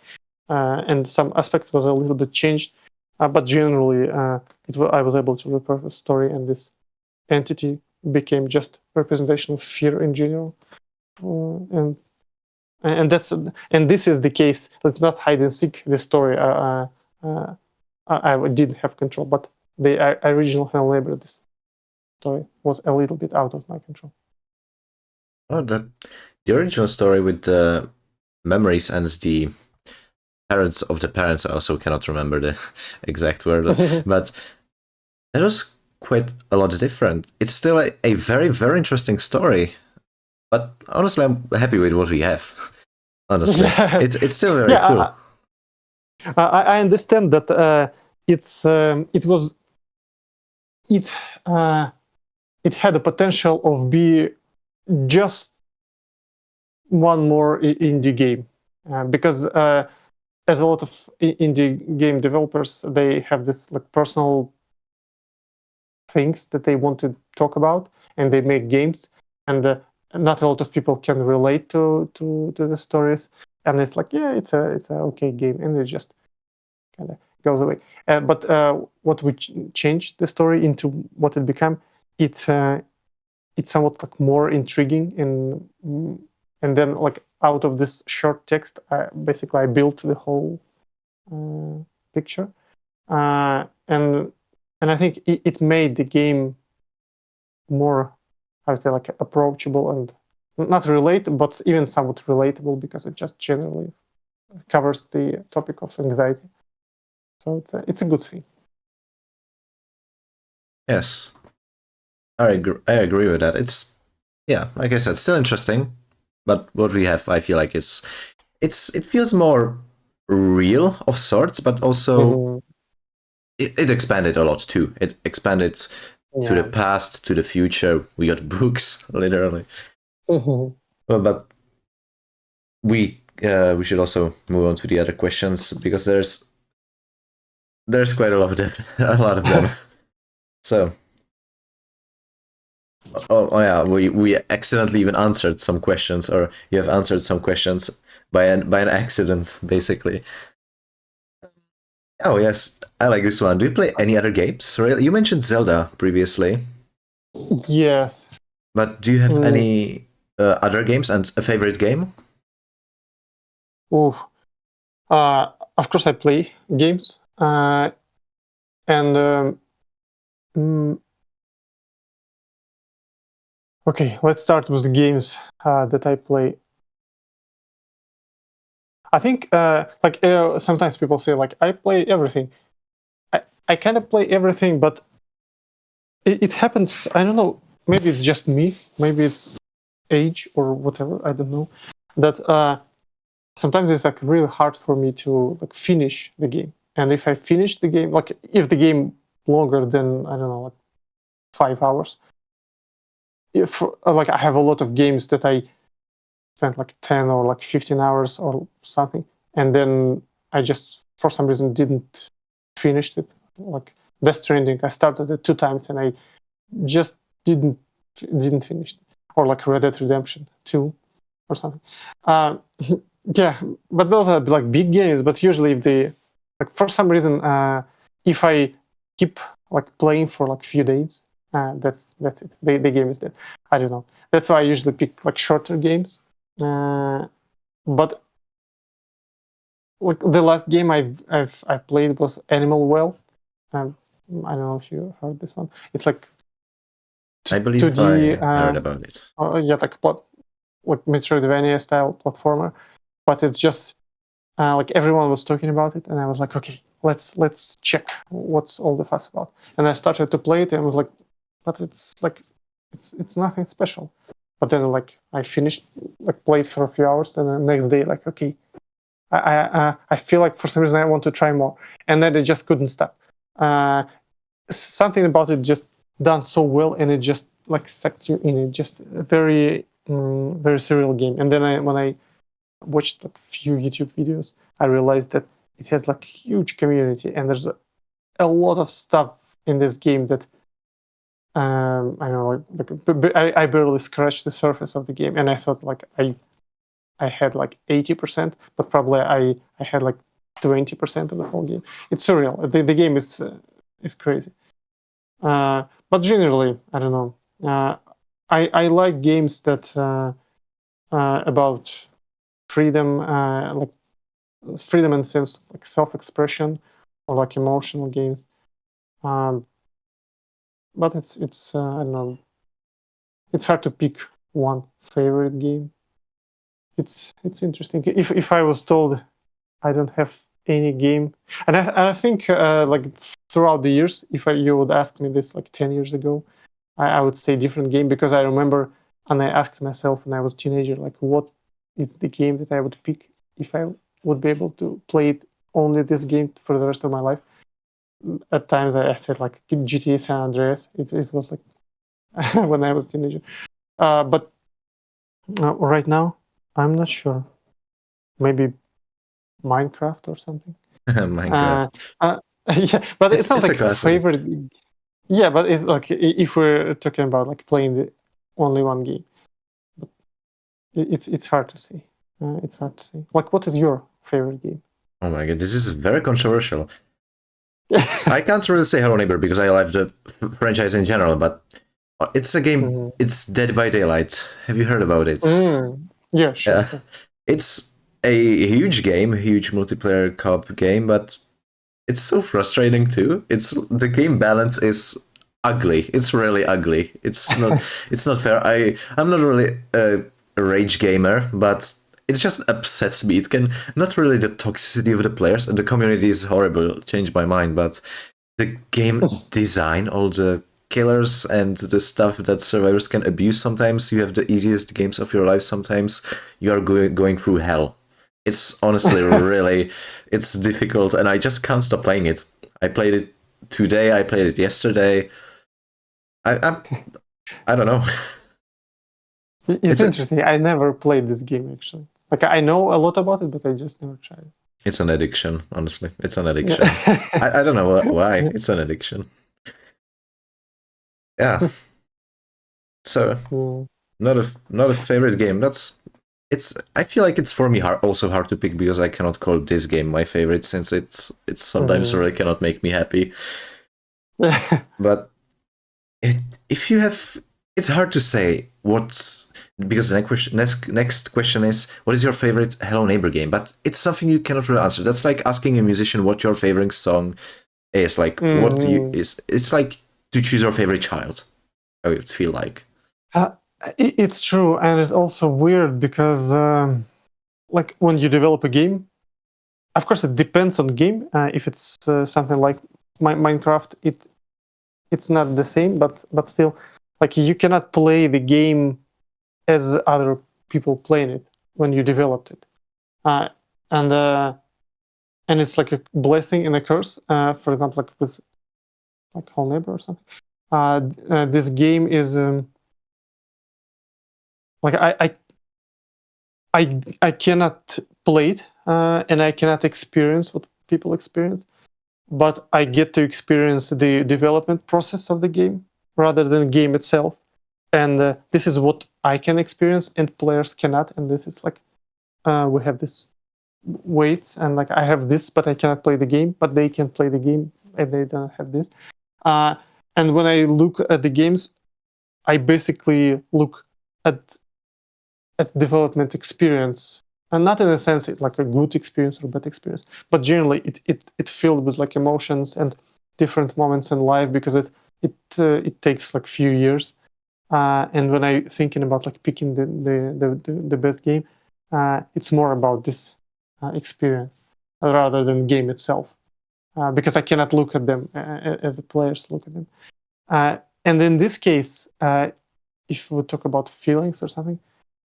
and some aspects was a little bit changed, but generally I was able to repurpose story, and this entity became just representation of fear in general, and that's, and this is the case. Let's not hide and seek the story. I didn't have control, but the original Hell Neighbor, this story was a little bit out of my control. Oh, the original story with the memories and the parents of the parents, I also cannot remember the exact word, but that was quite a lot different. It's still a very, very interesting story, but honestly, I'm happy with what we have. Honestly, Yeah. it's still very cool. I understand that it had the potential of be just one more indie game, because as a lot of indie game developers, they have this like personal things that they want to talk about, and they make games, and not a lot of people can relate to the stories, and it's like yeah, it's a okay game, and it just kind of goes away. But what we changed the story into what it became, it's somewhat like more intriguing, and then like out of this short text, basically I built the whole picture, and I think it made the game more, I would say, like approachable and not relate, but even somewhat relatable, because it just generally covers the topic of anxiety. So it's a good thing. Yes, I agree with that. It's, yeah, like I said, still interesting, but what we have, I feel like it feels more real of sorts, but also it expanded a lot too. It expanded to the past, to the future. We got books, literally. But we should also move on to the other questions because there's quite a lot of them. A lot of them. So, oh yeah, we accidentally even answered some questions, or you have answered some questions by an accident, basically. Oh yes, I like this one. Do you play any other games? Really? You mentioned Zelda previously, Yes. but do you have any other games and a favorite game? Ooh. Of course, I play games, and mm, okay, let's start with the games that I play. I think sometimes people say like I play everything. I kind of play everything, but it happens. I don't know. Maybe it's just me. Maybe it's age or whatever. I don't know. That sometimes it's like really hard for me to like finish the game. And if I finish the game, like if the game longer than I don't know, like 5 hours, if like I have a lot of games that I spent like 10 or like 15 hours or something, and then I just for some reason didn't finish it. Like Death Stranding, I started it 2 times and I just didn't finish it. Or like Red Dead Redemption 2 or something. Uh, yeah, but those are like big games. But usually, if they like for some reason, if I keep like playing for like few days, that's it. The game is dead. I don't know. That's why I usually pick like shorter games. But like the last game I played was Animal Well. I don't know if you heard this one. It's like I believe 2D, I heard about it. yeah, like Metroidvania style platformer. But it's just like everyone was talking about it, and I was like, okay, let's check what's all the fuss about. And I started to play it, and I was like, but it's like it's nothing special. But then like I finished like played for a few hours, and the next day like okay, I feel like for some reason I want to try more, and then it just couldn't stop. Something about it just done so well, and it just like sucks you in. It just a very serial game. And then when I watched a few YouTube videos, I realized that it has like huge community, and there's a lot of stuff in this game that I know like I barely scratched the surface of the game, and I thought like I had like 80%, but probably I had like 20% of the whole game. It's surreal. The game is crazy. But generally, I don't know. I like games that about freedom, like freedom and sense, like self-expression, or like emotional games. Um, but it's I don't know. It's hard to pick one favorite game. It's interesting. If I was told I don't have any game, and I think like throughout the years, if you would ask me this like 10 years ago, I would say different game, because I remember and I asked myself when I was a teenager, like what is the game that I would pick if I would be able to play it only this game for the rest of my life. At times I said like GTA San Andreas. It was like when I was a teenager. But right now, I'm not sure. Maybe Minecraft or something. Minecraft. Yeah, but it's not It's a like classic. favorite. Yeah, but it's like if we're talking about like playing the only one game, but it's hard to say. It's hard to say. Like, what is your favorite game? Oh my god, this is very controversial. I can't really say Hello Neighbor because I love the franchise in general, but it's a game. Mhm. It's Dead by Daylight. Have you heard about it? Yeah, sure, Yeah, sure. it's a huge game, huge multiplayer co-op game, but it's so frustrating too. It's the game balance is ugly. It's really ugly. It's not fair. I'm not really a rage gamer, but it just upsets me. It can not really the toxicity of the players, and the community is horrible. Changed my mind, but the game design, all the killers and the stuff that survivors can abuse. Sometimes you have the easiest games of your life. Sometimes you are going through hell. It's honestly really, it's difficult, and I just can't stop playing it. I played it today. I played it yesterday. I I don't know. It's It's a interesting. I never played this game actually. Like I know a lot about it, but I just never tried. It's an addiction, honestly. It's an addiction. I don't know why. It's an addiction. Yeah. So not a favorite game. I feel like it's for me also hard to pick because I cannot call this game my favorite since it's sometimes really cannot make me happy. But if you have, it's hard to say because the next question is what is your favorite Hello Neighbor game? But it's something you cannot really answer. That's like asking a musician what your favorite song is. Like what do you is. It's like to choose your favorite child. I would feel like. It's true, and it's also weird because, like, when you develop a game, of course, it depends on the game. If it's something like Minecraft, it's not the same, but still, like, you cannot play the game as other people playing it when you developed it, and it's like a blessing and a curse. For example, like with like Whole Neighbor or something. This game is. Like I cannot play it, and I cannot experience what people experience, but I get to experience the development process of the game rather than the game itself. And this is what I can experience, and players cannot. And this is like we have this weights, and like I have this, but I cannot play the game, but they can play the game, and they don't have this. And when I look at the games, I basically look at development experience, and not in a sense it's like a good experience or bad experience, but generally it filled with like emotions and different moments in life because it takes like few years. And when I thinking about like picking the best game, it's more about this experience rather than game itself, because I cannot look at them as the players look at them. And in this case, if we talk about feelings or something,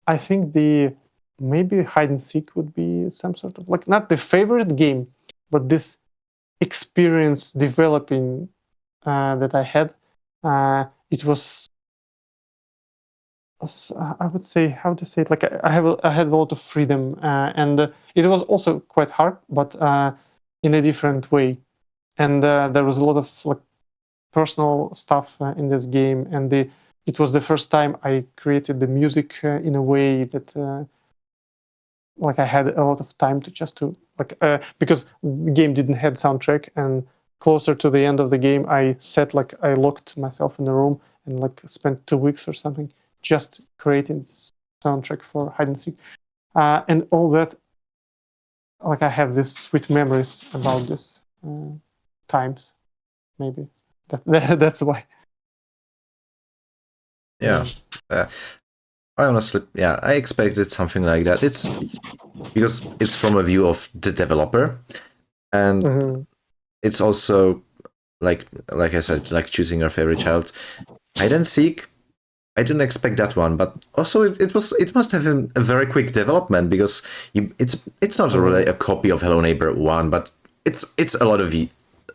I think maybe hide and seek would be some sort of like not the favorite game, but this experience developing that I had. It was, I would say, how to say it, like I had a lot of freedom, and it was also quite hard, but in a different way. And there was a lot of like personal stuff in this game, and it was the first time I created the music in a way that like I had a lot of time to just to like because the game didn't have soundtrack, and closer to the end of the game I said like I locked myself in the room and like spent 2 weeks or something just creating soundtrack for hide and seek, and all that. Like I have these sweet memories about this times. Maybe that's why. Yeah. I honestly, yeah, I expected something like that. It's because it's from a view of the developer, and it's also like I said, like choosing your favorite child. Hide and seek. I didn't expect that one, but also it must have been a very quick development because it's not really a copy of Hello Neighbor 1, but it's a lot of the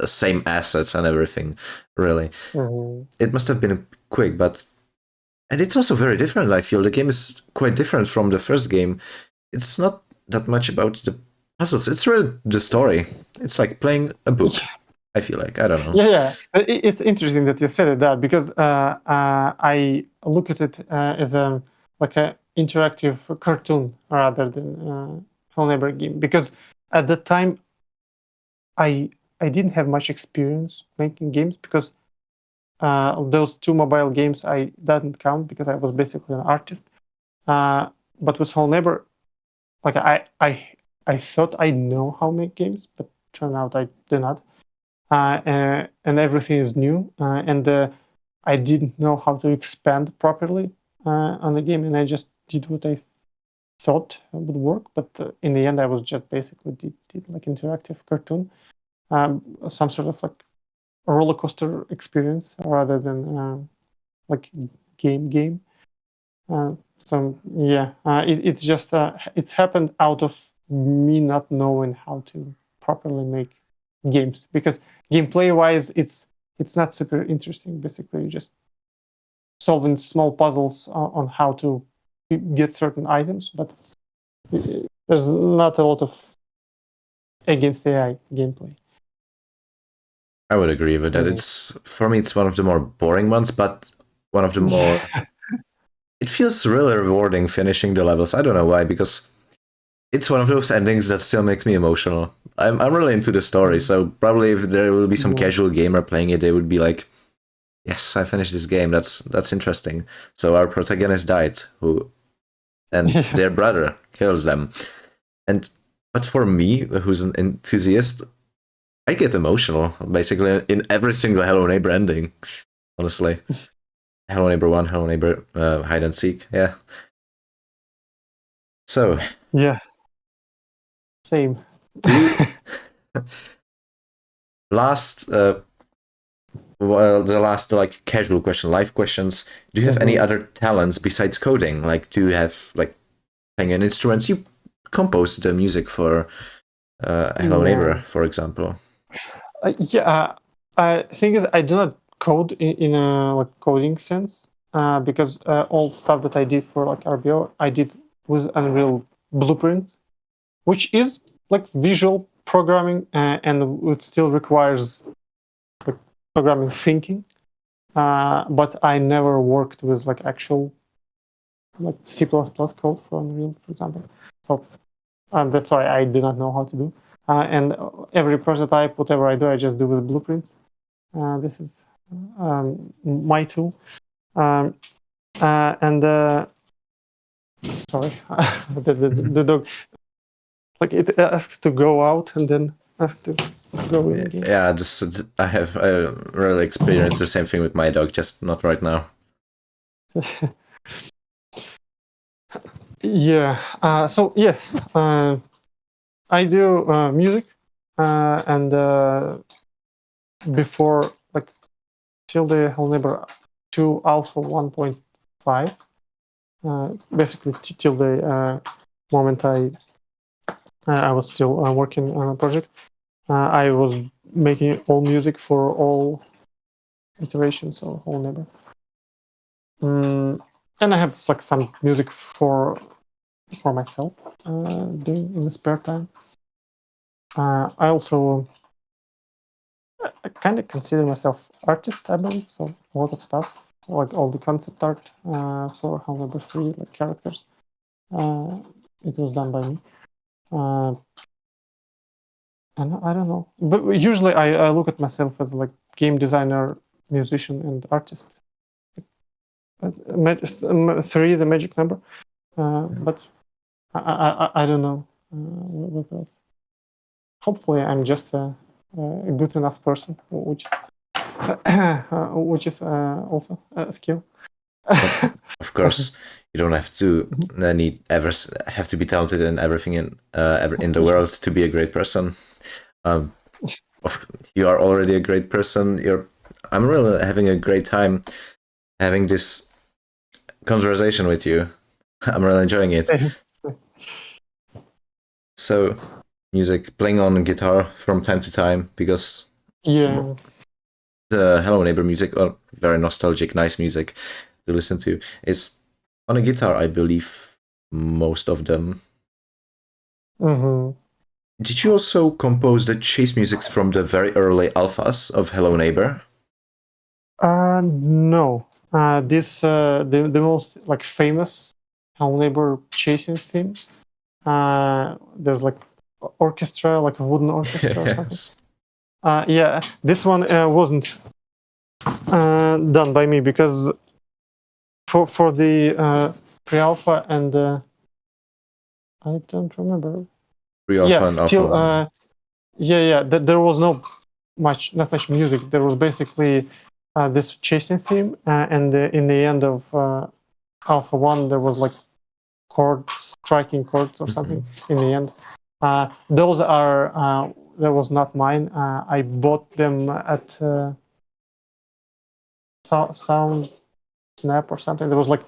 same assets and everything. Really, it must have been quick, and it's also very different. I feel the game is quite different from the first game. It's not that much about the puzzles. It's really the story. It's like playing a book. I feel like I don't know. Yeah. It's interesting that you said that because I look at it as a like an interactive cartoon rather than whole neighbor game. Because at the time, I didn't have much experience making games because those two mobile games I didn't count because I was basically an artist. But with whole neighbor, like I thought I know how to make games, but turned out I did not. And everything is new, and I didn't know how to expand properly on the game, and I just did what I thought would work. But in the end, I was just basically did like interactive cartoon, some sort of like a roller coaster experience rather than like game. So yeah, it's just it's happened out of me not knowing how to properly make games because gameplay wise it's not super interesting. Basically, you're just solving small puzzles on how to get certain items, but there's not a lot of against AI gameplay. I would agree with that. Yeah. It's for me, it's one of the more boring ones, but one of the more. It feels really rewarding finishing the levels. I don't know why, because it's one of those endings that still makes me emotional. I'm really into the story, so probably if there will be some casual gamer playing it, they would be like, "Yes, I finished this game. That's interesting." So our protagonist died, and their brother kills them, but for me, who's an enthusiast, I get emotional basically in every single Hello Neighbor ending. Honestly, Hello Neighbor 1, Hello Neighbor Hide and Seek, yeah. So yeah, same. do you last well, the last like casual question, life questions. Do you have any other talents besides coding? Like, do you have like playing an instrument? You composed the music for Hello Neighbor, for example. I think is I do not code in a like coding sense because all stuff that I did for like RBO I did with Unreal blueprints, which is like visual programming and it still requires like, programming thinking. But I never worked with like actual like C++ code for Unreal, for example. So that's why I do not know how to do. And every prototype, whatever I do, I just do with blueprints. This is my tool. Um, and sorry, the dog, like it asks to go out and then asks to go in again. Yeah, just I have really experienced the same thing with my dog, just not right now. Yeah. So yeah, I do music, and before like till the Hello Neighbor 2 Alpha 1.5, basically till the moment I was still working on a project. I was making all music for all iterations of Hello Neighbor. And I have like some music for myself doing in the spare time. I also I kind of consider myself artist, I believe. So a lot of stuff, like all the concept art for Hello Neighbor 3, like characters, it was done by me. And I don't know, but usually I look at myself as like game designer, musician, and artist. 3, the magic number, but I don't know what else. Hopefully, I'm just a good enough person, which which is also a skill. Of course, you don't have to have to be talented in everything in the world to be a great person. Um, you are already a great person. I'm really having a great time having this conversation with you. I'm really enjoying it. So, music, playing on guitar from time to time, because Yeah. the Hello Neighbor music, or very nostalgic, nice music to listen to, is on a guitar, I believe, most of them. Mm-hmm. Did you also compose the chase musics from the very early alphas of Hello Neighbor? No. This the most like famous Hello Neighbor chasing theme. There's like orchestra, like a wooden orchestra or something. Yes. Yeah, this one wasn't done by me because for the pre-alpha and I don't remember. Pre-alpha Yeah, and alpha till 1. yeah. There was not much music. There was basically this chasing theme, and in the end of Alpha 1, there was like chords, striking chords or something in the end. Those are that was not mine. I bought them at Sound Snap or something. There was like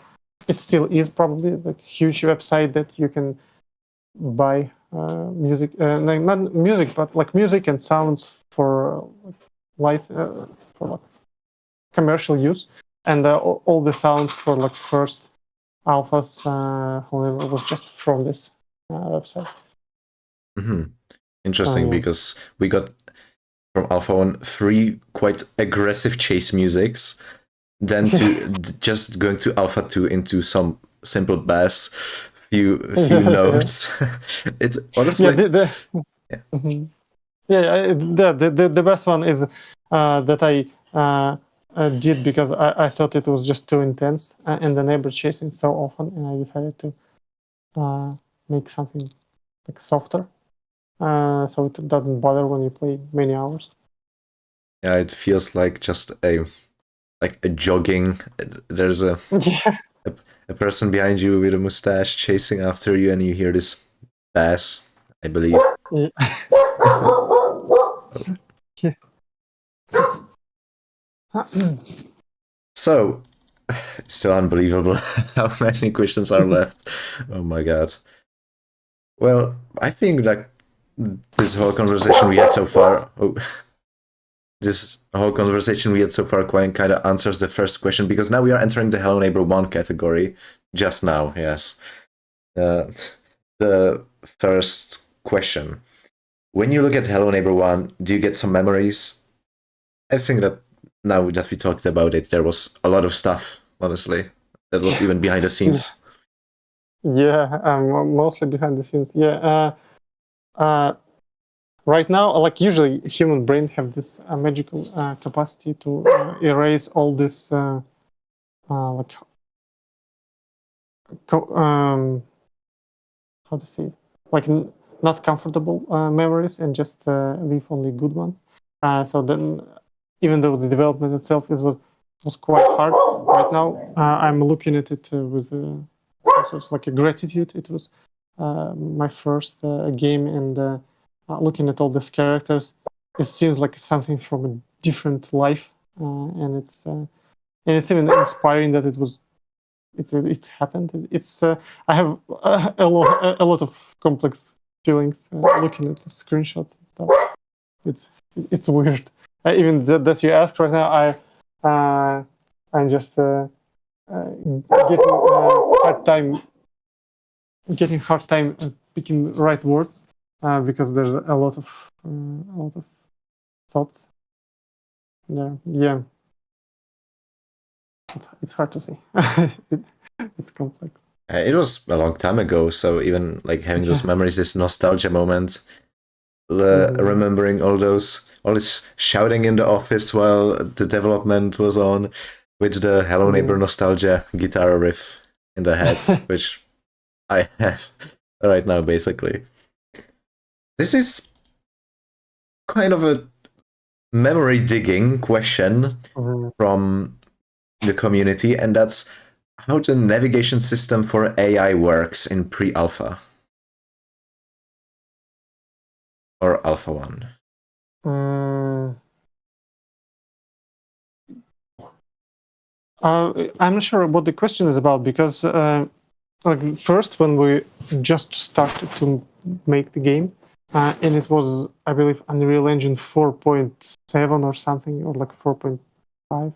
it still is probably like huge website that you can buy music, not music, but like music and sounds for lights for like commercial use, and all the sounds for like first alphas, however, was just from this website. Interesting, because we got from Alpha 1 3 quite aggressive chase musics, then to just going to Alpha 2 into some simple bass, few notes. It's honestly the best one is that I did because I thought it was just too intense, and the neighbor chasing so often, and I decided to make something like softer, so it doesn't bother when you play many hours. Yeah, it feels like just a jogging. There's a person behind you with a mustache chasing after you, and you hear this bass, I believe. So, still unbelievable how many questions are left. Oh my god. Well, I think that this whole conversation we had so far. Quite kind of answers the first question, because now we are entering the Hello Neighbor 1 category. Just now, yes. The first question. When you look at Hello Neighbor 1, do you get some memories? I think that now that we talked about it, there was a lot of stuff, honestly, that was even behind the scenes. Yeah, mostly behind the scenes. Yeah. Right now, like usually, human brain have this magical capacity to erase all this like how to say it? Like not comfortable memories, and just leave only good ones. So then, even though the development itself was quite hard, right now I'm looking at it with sort of like a gratitude. It was my first game, and looking at all these characters, it seems like something from a different life, and it's even inspiring that it happened. It's I have a lot of complex feelings looking at the screenshots and stuff. It's weird. Even that you ask right now, I'm just getting hard time picking right words because there's a lot of thoughts. Yeah. It's hard to say. It's complex. It was a long time ago, so even like having those memories, this nostalgia moment, remembering all this shouting in the office while the development was on, with the Hello Neighbor nostalgia guitar riff in the head, which I have right now, basically. This is kind of a memory digging question from the community, and that's how the navigation system for AI works in pre-alpha or alpha 1. I'm not sure what the question is about, because like first, when we just started to make the game, and it was, I believe, Unreal Engine 4.7 or something, or like 4.5.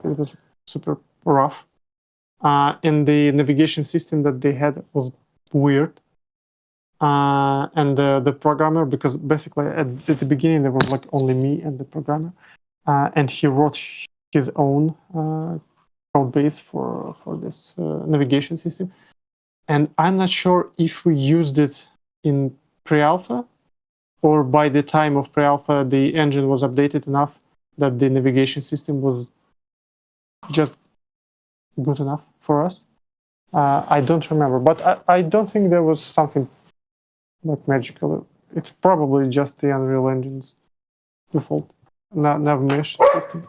It was super rough, and the navigation system that they had was weird. And the programmer, because basically at the beginning there was like only me and the programmer, and he wrote his own code base for this navigation system. And I'm not sure if we used it in pre-alpha, or by the time of pre-alpha the engine was updated enough that the navigation system was just good enough for us. I don't remember, but I don't think there was something like magical. It's probably just the Unreal Engine's default nav mesh system.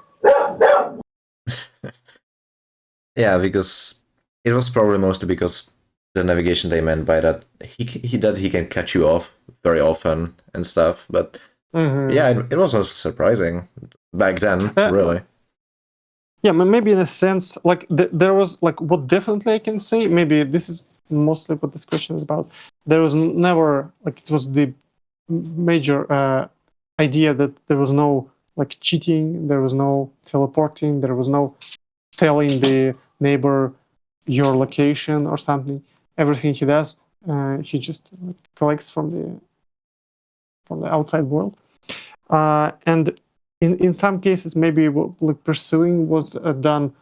Yeah, because it was probably mostly because the navigation they meant by that he can catch you off very often and stuff. But yeah, it was also surprising back then, really. Yeah, maybe in a sense, like there was like what definitely I can say. Maybe this is mostly what this question is about. There was never like it was the major idea that there was no like cheating, there was no teleporting, there was no telling the neighbor your location or something. Everything he does he just collects from the outside world. And in some cases, maybe like pursuing was done,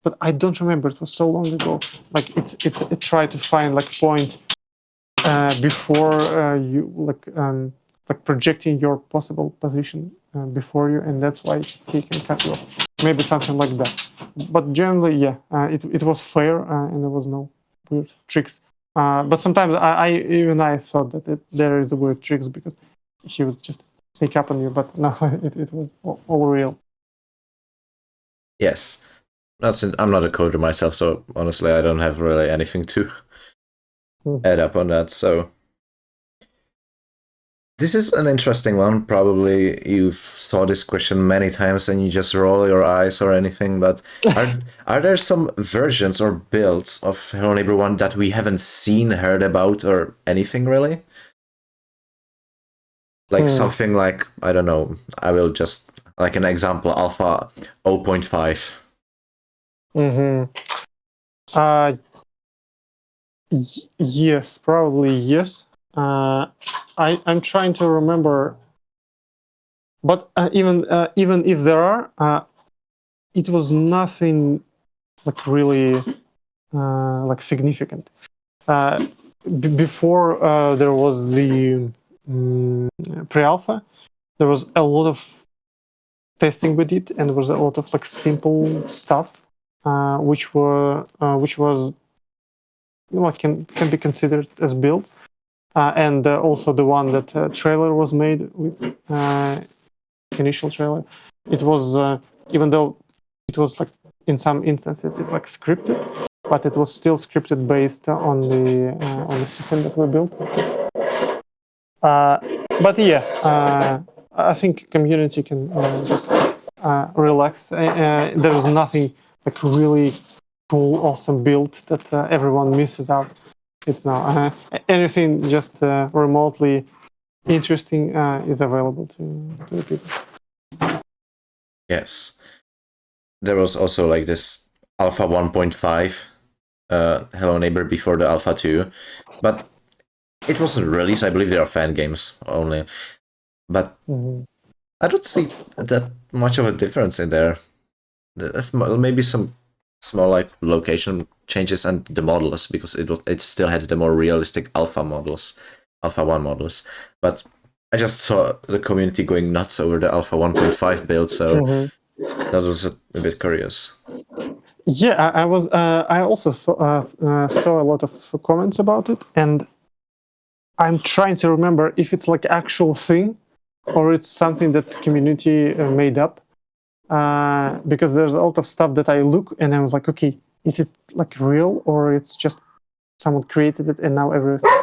but I don't remember. It was so long ago. Like it tried to find like point before you like projecting your possible position before you, and that's why he can cut you off. Maybe something like that. But generally, yeah, it was fair, and there was no weird tricks. But sometimes I thought that there is weird tricks because he would just sneak up on you, but no, it was all real. Yes. I'm not a coder myself, so honestly, I don't have really anything to add up on that. So this is an interesting one. Probably you've saw this question many times and you just roll your eyes or anything, but are there some versions or builds of Hello Neighbor 1 that we haven't seen, heard about, or anything really? Like something like, I don't know, I will just, like an example, Alpha 0.5. Yes, probably yes. I'm trying to remember, but even if there are, it was nothing like really like significant. Before there was the pre-alpha, there was a lot of testing we did, and there was a lot of like simple stuff, which was can be considered as builds. And also the one that trailer was made with initial trailer. It was even though it was like in some instances it like scripted, but it was still scripted based on the system that we built. But yeah, I think community can just relax. There is nothing like really cool, awesome build that everyone misses out. It's now anything just remotely interesting is available to the people. Yes. There was also like this Alpha 1.5 Hello Neighbor before the Alpha 2, but it wasn't released. I believe they are fan games only. But I don't see that much of a difference in there. Maybe some small like location changes and the models, because it still had the more realistic Alpha 1 models. But I just saw the community going nuts over the Alpha 1.5 build, so that was a bit curious. Yeah, I was. I also saw a lot of comments about it, and I'm trying to remember if it's like actual thing or it's something that the community made up. Because there's a lot of stuff that I look and I'm like, okay, is it like real or it's just someone created it and now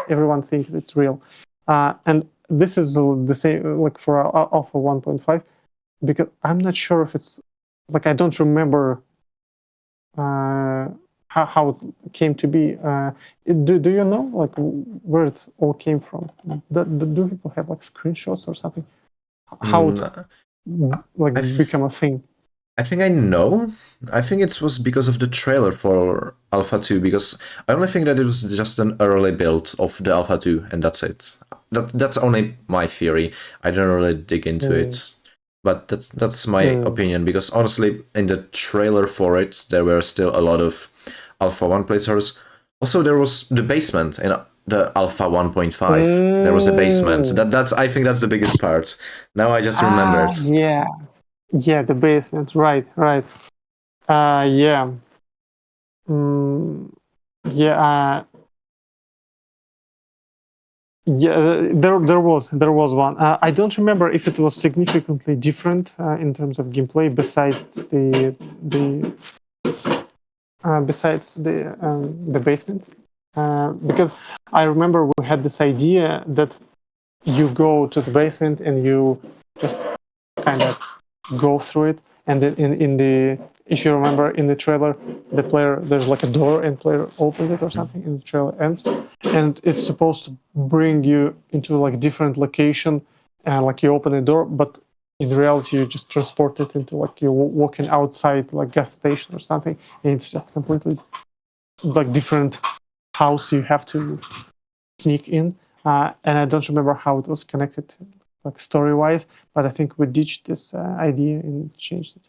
everyone thinks it's real. And this is the same like for Alpha 1.5, because I'm not sure if it's like I don't remember how it came to be. Do you know like where it all came from? Do people have like screenshots or something? How it like become a thing? I think I know. I think it was because of the trailer for Alpha 2, because I only think that it was just an early build of the Alpha 2, and that's it. That's only my theory. I don't really dig into it. But that's my opinion, because honestly, in the trailer for it, there were still a lot of Alpha 1 playthroughs. Also, there was the basement in the Alpha 1.5. There was the basement. I think that's the biggest part. Now I just remembered. Yeah, the basement. Right. Yeah. Yeah. Yeah, there was one. I don't remember if it was significantly different in terms of gameplay besides the basement, because I remember we had this idea that you go to the basement and you just kind of go through it, and then in the if you remember in the trailer, the player there's like a door and player opens it or something, and the trailer ends, and it's supposed to bring you into like different location, and like you open the door, but in reality you just transport it into like you're walking outside like gas station or something, and it's just completely like different house you have to sneak in, and I don't remember how it was connected, like story-wise, but I think we ditched this idea and changed it.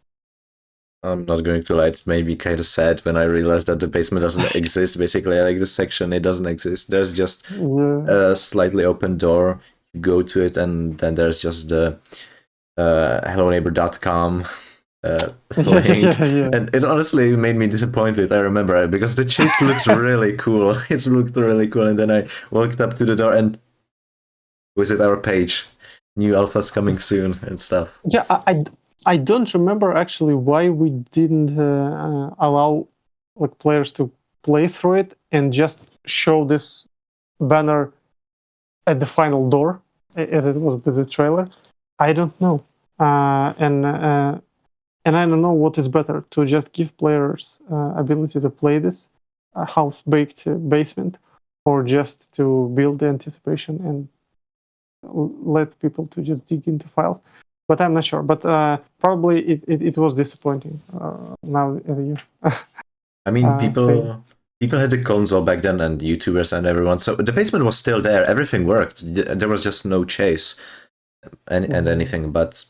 I'm not going to lie, it made me kind of sad when I realized that the basement doesn't exist. Basically, like this section, it doesn't exist. There's just a slightly open door. You go to it, and then there's just the helloneighbor.com link. And it honestly made me disappointed, I remember, because the chase looked really cool. It looked really cool, and then I walked up to the door and visit our page. New alphas coming soon and stuff. Yeah, I don't remember actually why we didn't allow like players to play through it and just show this banner at the final door as it was with the trailer. I don't know, and I don't know what is better, to just give players ability to play this half-baked basement, or just to build the anticipation and let people to just dig into files. But I'm not sure. But probably it was disappointing now as a year. I mean, people had the console back then, and YouTubers and everyone. So the basement was still there. Everything worked. There was just no chase and anything. But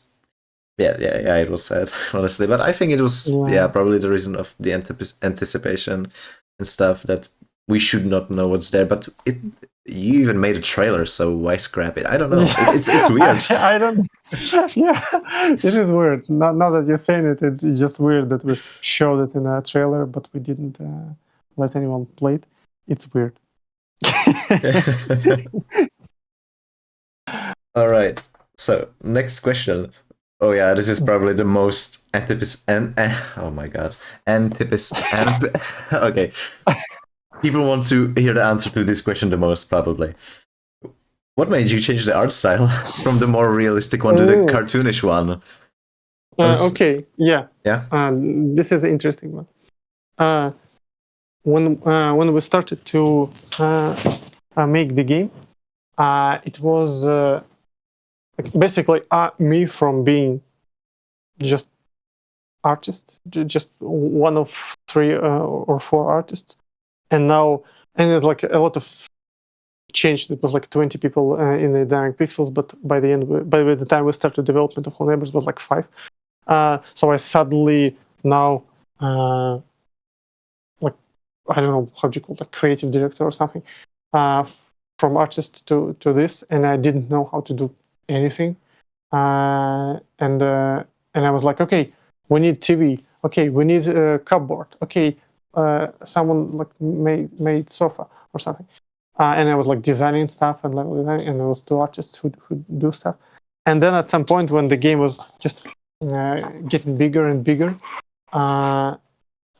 yeah, it was sad, honestly. But I think it was probably the reason of the anticipation and stuff, that we should not know what's there. But you even made a trailer, so why scrap it? I don't know. It's weird. I don't. Yeah, it is weird. Now that you're saying it, it's just weird that we showed it in a trailer, but we didn't let anyone play it. It's weird. All right. So next question. Oh yeah, this is probably the most oh my god, okay. People want to hear the answer to this question the most, probably. What made you change the art style from the more realistic one to the cartoonish one? Okay, yeah. This is an interesting one. When we started to make the game, it was basically me from being just artist, just one of 3 or 4 artists, and it's like a lot of change. It was like 20 people in the dynamic pixels, but by the time we started development of Hello Neighbors, it was like 5. So I suddenly now like, I don't know how do you call it, like creative director or something, from artist to this, and I didn't know how to do anything, and I was like, okay, we need TV, okay, we need a cupboard, okay, someone like made sofa or something, and I was like designing stuff and level design, and there was 2 artists who do stuff, and then at some point when the game was just getting bigger and bigger, I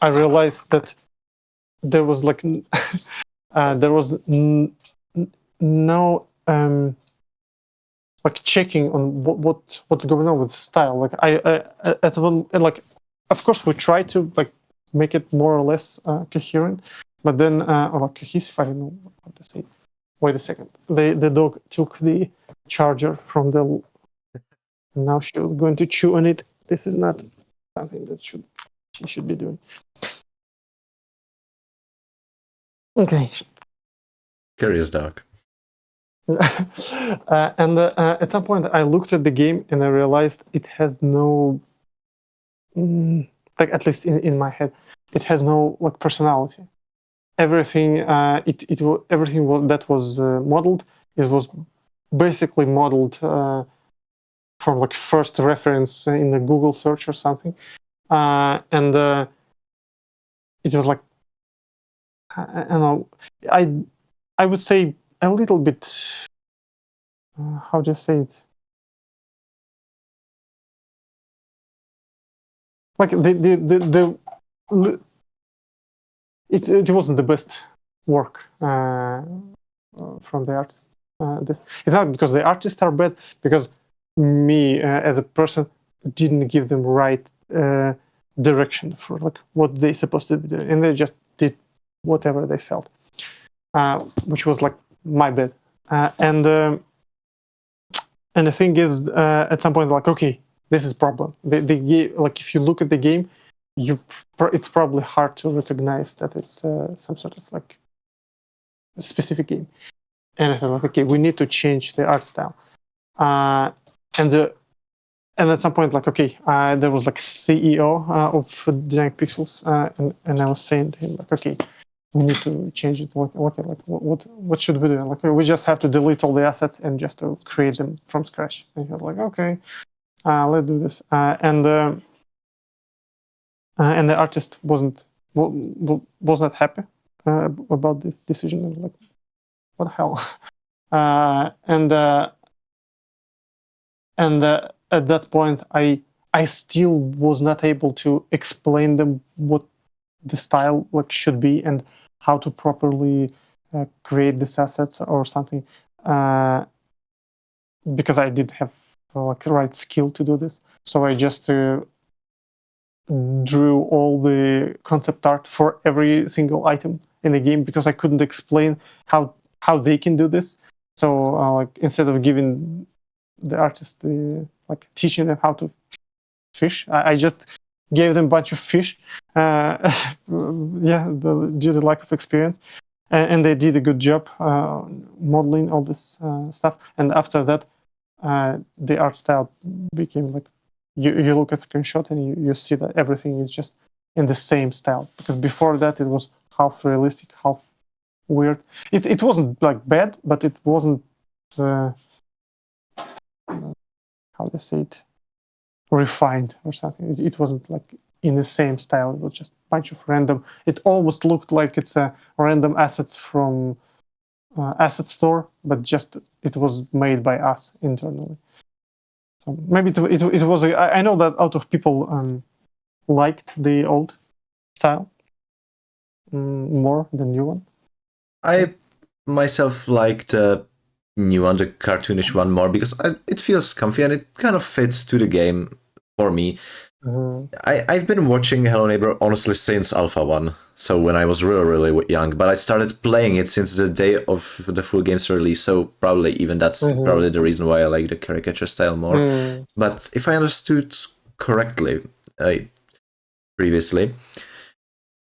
realized that there was like there was no like checking on what's going on with style. Like I at one, like, of course we try to like make it more or less coherent, but then or like cohesive. I don't know how to say. Wait a second. The dog took the charger from the. Now she's going to chew on it. This is not something that she should be doing. Okay. Curious dog. And at some point I looked at the game and I realized it has no, like, at least in my head, it has no like personality. Everything everything that was modeled, it was basically modeled from like first reference in the Google search or something, and it was like, I don't know, I would say a little bit, how do you say it? Like it wasn't the best work from the artists. This it's not because the artists are bad, because me as a person didn't give them right direction for like what they're supposed to be doing, and they just did whatever they felt, which was like my bad. And the thing is, at some point, like, okay, this is problem. The game, like, if you look at the game, it's probably hard to recognize that it's some sort of like a specific game. And I thought, like, okay, we need to change the art style. And at some point, like, okay, there was like CEO of Dynamic Pixels, and I was saying to him, like, okay, we need to change it. What should we do? Like, we just have to delete all the assets and just to create them from scratch. And he was like, okay, let's do this. And the artist was not happy about this decision. And like, what the hell? And at that point, I still was not able to explain them what the style like should be and how to properly create these assets or something, because I didn't have like the right skill to do this. So I just drew all the concept art for every single item in the game because I couldn't explain how they can do this. So like instead of giving the artist like teaching them how to fish, I just gave them a bunch of fish. Yeah, due to lack of experience, and they did a good job modeling all this stuff. And after that, the art style became like you look at the screenshot and you see that everything is just in the same style. Because before that, it was half realistic, half weird. It wasn't like bad, but it wasn't how they say it, refined or something. It wasn't like in the same style. It was just a bunch of random. It almost looked like it's a random assets from asset store, but just it was made by us internally. So maybe it was. I know that a lot of people liked the old style more than new one. I myself like the new one, the cartoonish one, more because it feels comfy and it kind of fits to the game for me. I've been watching Hello Neighbor honestly since Alpha 1, so when I was really young, but I started playing it since the day of the full game's release, so probably even that's probably the reason why I like the caricature style more. But if I understood correctly previously,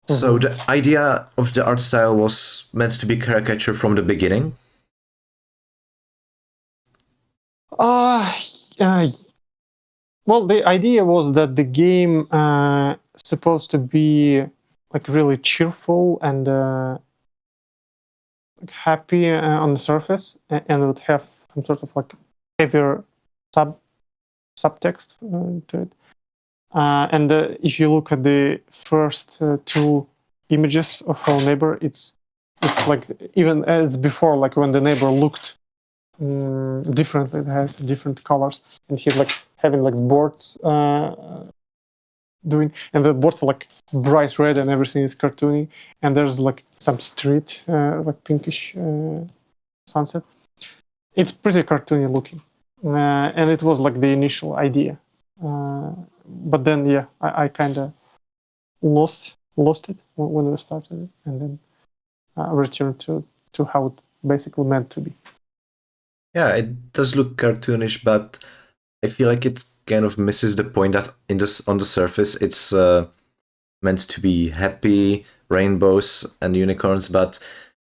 so the idea of the art style was meant to be caricature from the beginning? Well, the idea was that the game supposed to be like really cheerful and happy on the surface, and would have some sort of like heavier subtext to it. And if you look at the first two images of Hello Neighbor, it's like even as before, like when the neighbor looked differently, they have different colors, and he's like having like boards doing, and the boards are like bright red and everything is cartoony, and there's like some street like pinkish sunset. It's pretty cartoony looking, and it was like the initial idea, but then yeah, I kind of lost it when we started it, and then returned to how it basically meant to be. Yeah, it does look cartoonish, but I feel like it kind of misses the point that on the surface it's meant to be happy, rainbows and unicorns, but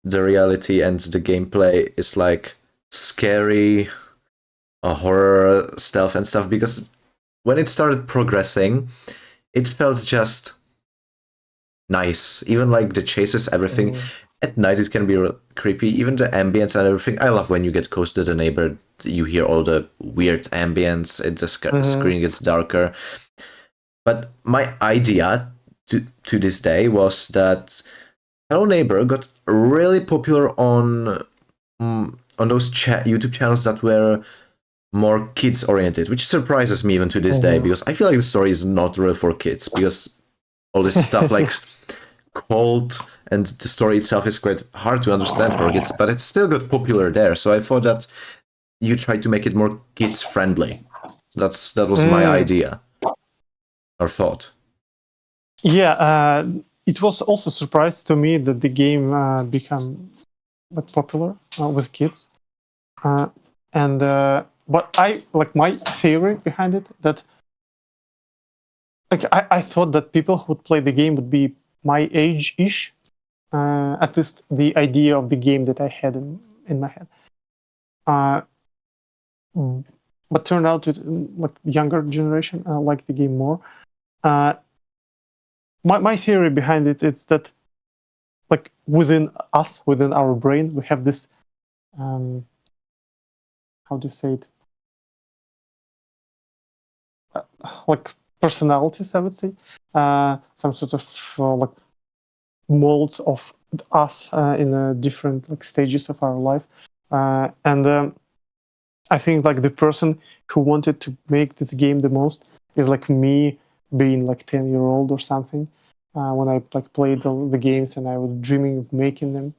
the reality and the gameplay is like scary, horror stealth and stuff, because when it started progressing, it felt just nice. Even like the chases, everything. At night it can be creepy. Even the ambience and everything. I love when you get close to the neighbor, you hear all the weird ambience, the screen gets darker. But my idea to this day was that Hello Neighbor got really popular on those YouTube channels that were more kids oriented, which surprises me even to this day, because I feel like the story is not real for kids, because all this stuff like cold and the story itself is quite hard to understand for kids, but it's still got popular there. So I thought that you tried to make it more kids friendly. That was my idea or thought. Yeah, it was also a surprise to me that the game became like popular with kids, and but I like my theory behind it that like I thought that people who would play the game would be my age-ish, at least the idea of the game that I had in in my head. But turned out that like younger generation like the game more. My theory behind it is that like within us, within our brain, we have this how do you say it? Like personalities, I would say, some sort of like molds of us in different like stages of our life, and I think like the person who wanted to make this game the most is like me being like 10-year-old or something, when I like played the games and I was dreaming of making them,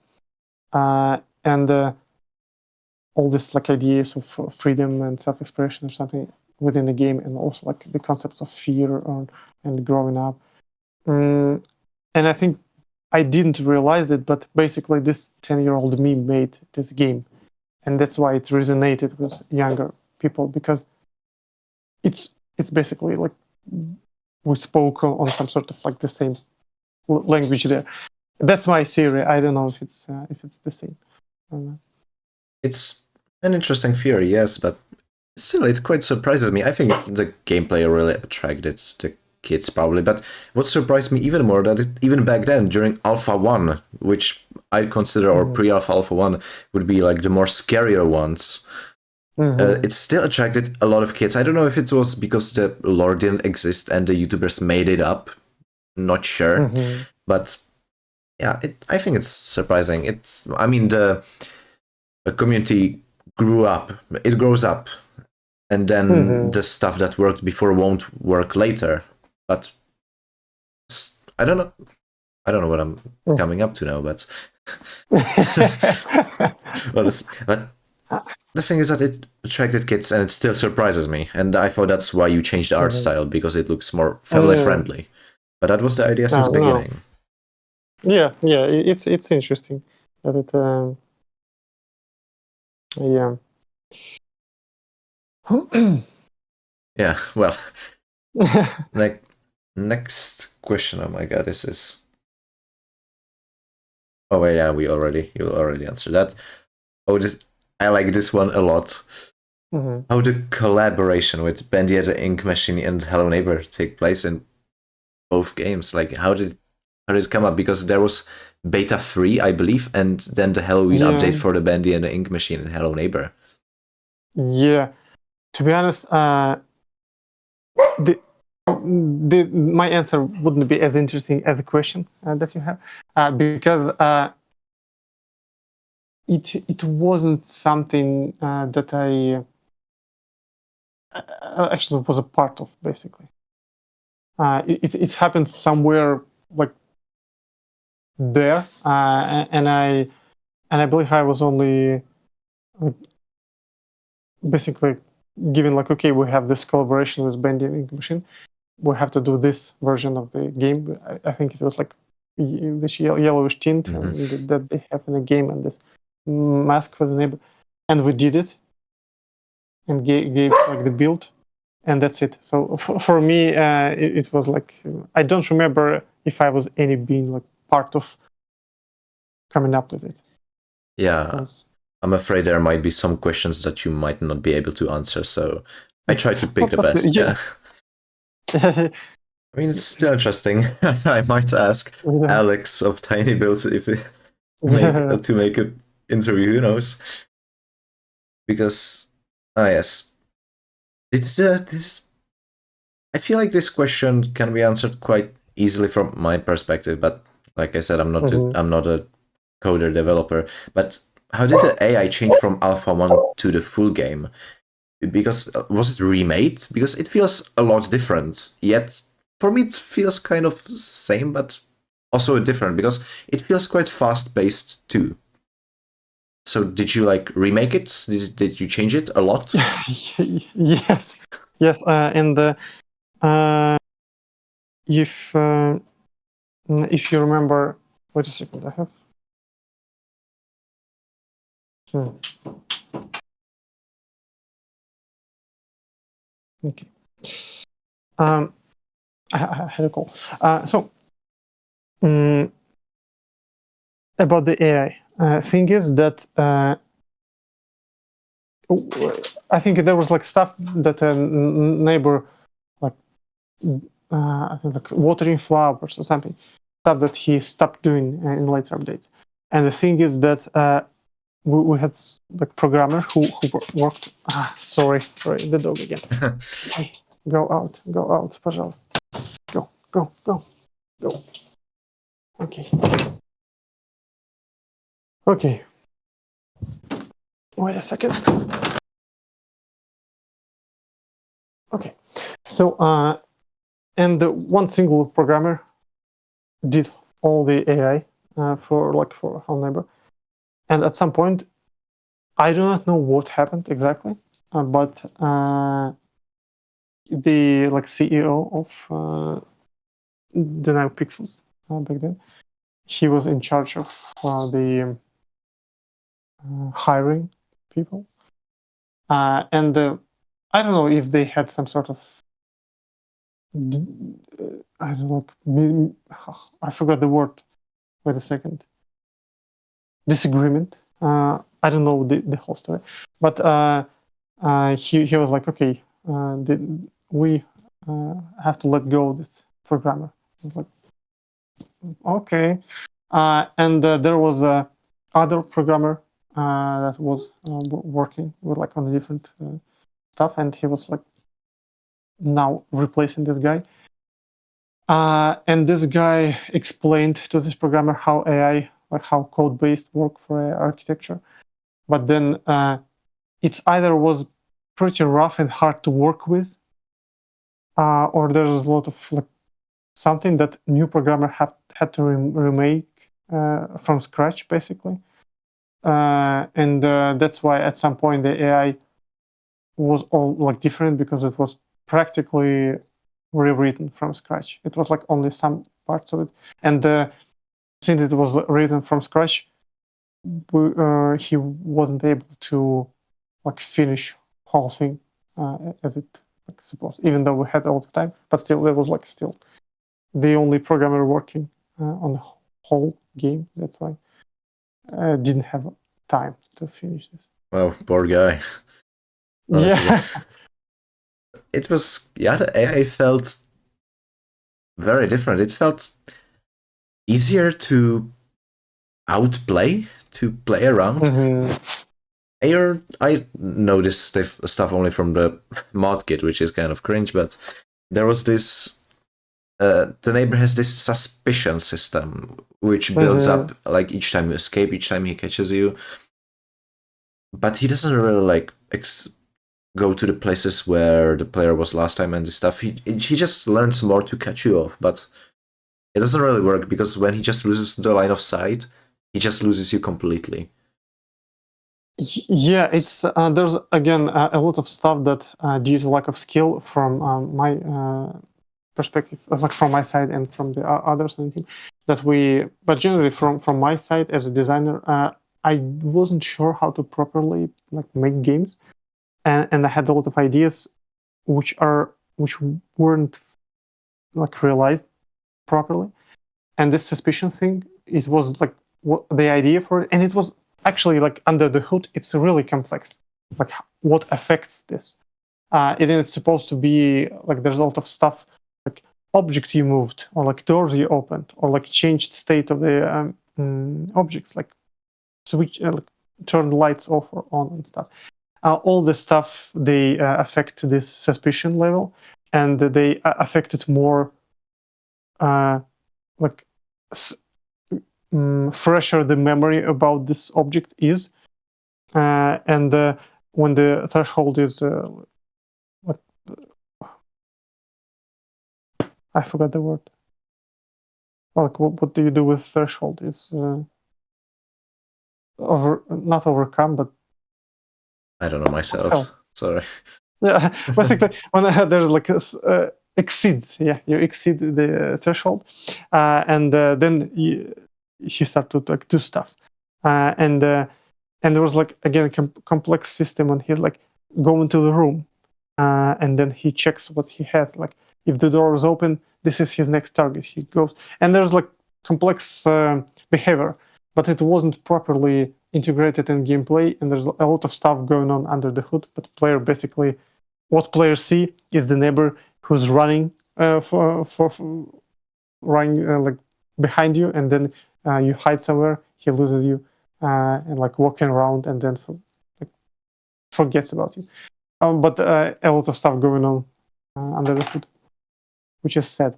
and all this like ideas of freedom and self-expression or something within the game, and also like the concepts of fear and growing up. And I think I didn't realize it, but basically this 10-year-old me made this game, and that's why it resonated with younger people, because it's basically like we spoke on some sort of like the same language there. That's my theory. I don't know if it's the same. It's an interesting theory, yes, but still, it quite surprises me. I think the gameplay really attracted the kids, probably. But what surprised me even more that even back then, during Alpha 1, which I consider, or pre-Alpha 1, would be like the more scarier ones, it still attracted a lot of kids. I don't know if it was because the lore didn't exist and the YouTubers made it up. Not sure. But yeah, I think it's surprising. I mean, the community grew up. It grows up. And then the stuff that worked before won't work later. But I don't know. I don't know what I'm coming up to now, but but the thing is that it attracted kids, and it still surprises me. And I thought that's why you changed the art style, because it looks more family friendly. But that was the idea since the beginning. Yeah, it's interesting that it. Yeah. Yeah. Well. Next question. Oh my god, this is. Oh wait, yeah, you already answered that. Oh, I like this one a lot. How the collaboration with Bendy the Ink Machine and Hello Neighbor take place in both games? Like, how did it come up? Because there was beta 3, I believe, and then the Halloween update for the Bendy and the Ink Machine and Hello Neighbor. Yeah, to be honest, my answer wouldn't be as interesting as a question that you have, because it wasn't something that I actually was a part of. Basically, it happened somewhere like there, and I believe I was only basically given like, okay, we have this collaboration with Bendy and Ink Machine, we have to do this version of the game. I think it was like this yellowish tint that they have in the game, and this mask for the neighbor, and we did it and gave like the build, and that's it. So for me, it was like, I don't remember if I was being like part of coming up with it. Yeah, I'm afraid there might be some questions that you might not be able to answer, so I try to pick the best. Yeah. I mean, it's still interesting. I might ask Alex of Tiny Builds if to make an interview. Who knows? Because yes, this. I feel like this question can be answered quite easily from my perspective, but like I said, I'm not a coder developer. But how did the AI change from Alpha 1 to the full game? Because was it remade? Because it feels a lot different. Yet for me, it feels kind of same, but also different, because it feels quite fast-paced too. So did you like remake it? Did you change it a lot? Yes, and if you remember, wait a second, I have. Okay. I had a call. So about the AI, thing is that I think there was like stuff that a neighbor, like I think like watering flowers or something, stuff that he stopped doing in later updates. And the thing is that we had like programmer who worked. Sorry, the dog again. Hey, go out, пожалуйста. Go. Okay. Wait a second. Okay. So, and one single programmer did all the AI for whole neighbor. And at some point, I do not know what happened exactly, but the CEO of Dynamic Pixels back then, he was in charge of the hiring people, and I don't know if they had some sort of I don't know. I forgot the word. Wait a second. Disagreement. I don't know the whole story, but he was like, okay, we have to let go of this programmer. I was like, okay, and there was a other programmer that was working with like on different stuff, and he was like now replacing this guy. And this guy explained to this programmer how AI, like how code-based work for AI architecture, but then it's either was pretty rough and hard to work with, or there's a lot of like something that new programmer had to remake from scratch, basically. And that's why at some point the AI was all like different because it was practically rewritten from scratch. It was like only some parts of it, and since it was written from scratch, he wasn't able to like finish whole thing as it like supposed. Even though we had a lot of time, but still there was like still the only programmer working on the whole game. That's why I didn't have time to finish this. Well, poor guy. Honestly. Yeah. It was, yeah, the AI felt very different. It felt easier to outplay, to play around. I know this stuff only from the mod kit, which is kind of cringe, but there was this. The neighbor has this suspicion system, which builds up like each time you escape, each time he catches you. But he doesn't really like go to the places where the player was last time and this stuff. He just learns more to catch you off, but it doesn't really work because when he just loses the line of sight, he just loses you completely. Yeah, it's there's again a lot of stuff that due to lack of skill from my perspective, like from my side and from the others and team, that we, but generally from my side as a designer, I wasn't sure how to properly like make games, and I had a lot of ideas which weren't like realized properly, and this suspicion thing, it was like what the idea for it, and it was actually like under the hood, it's really complex, like what affects this. It's supposed to be like there's a lot of stuff like object you moved or like doors you opened or like changed state of the objects, like switch like turn lights off or on and stuff. All the stuff they affect this suspicion level, and they affect it more like fresher the memory about this object is, and when the threshold is what I forgot the word. Like what do you do with threshold? It's not overcome, but I don't know myself. Sorry. Yeah, basically when there's like exceeds, yeah, you exceed the threshold, and then he start to like do stuff, and there was like again a complex system on he like go into the room, and then he checks what he has, like if the door is open, this is his next target, he goes, and there's like complex behavior, but it wasn't properly integrated in gameplay, and there's a lot of stuff going on under the hood. But what players see is the neighbor who's running for running like behind you, and then you hide somewhere, he loses you, and like walking around, and then like, forgets about you. But a lot of stuff going on under the hood, which is sad.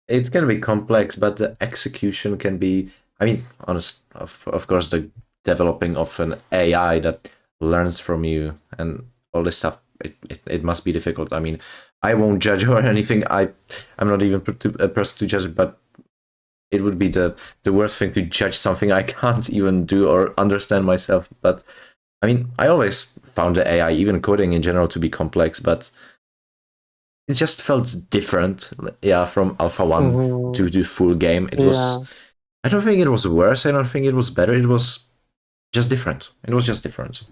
It's gonna be complex, but the execution can be. I mean, of course, the developing of an AI that learns from you and all this stuff. It must be difficult. I mean, I won't judge or anything. I'm not even a person to judge it, but it would be the worst thing to judge something I can't even do or understand myself. But I mean, I always found the AI, even coding in general, to be complex, but it just felt different. Yeah, from Alpha 1 to the full game. It was. I don't think it was worse. I don't think it was better. It was just different. It was just different.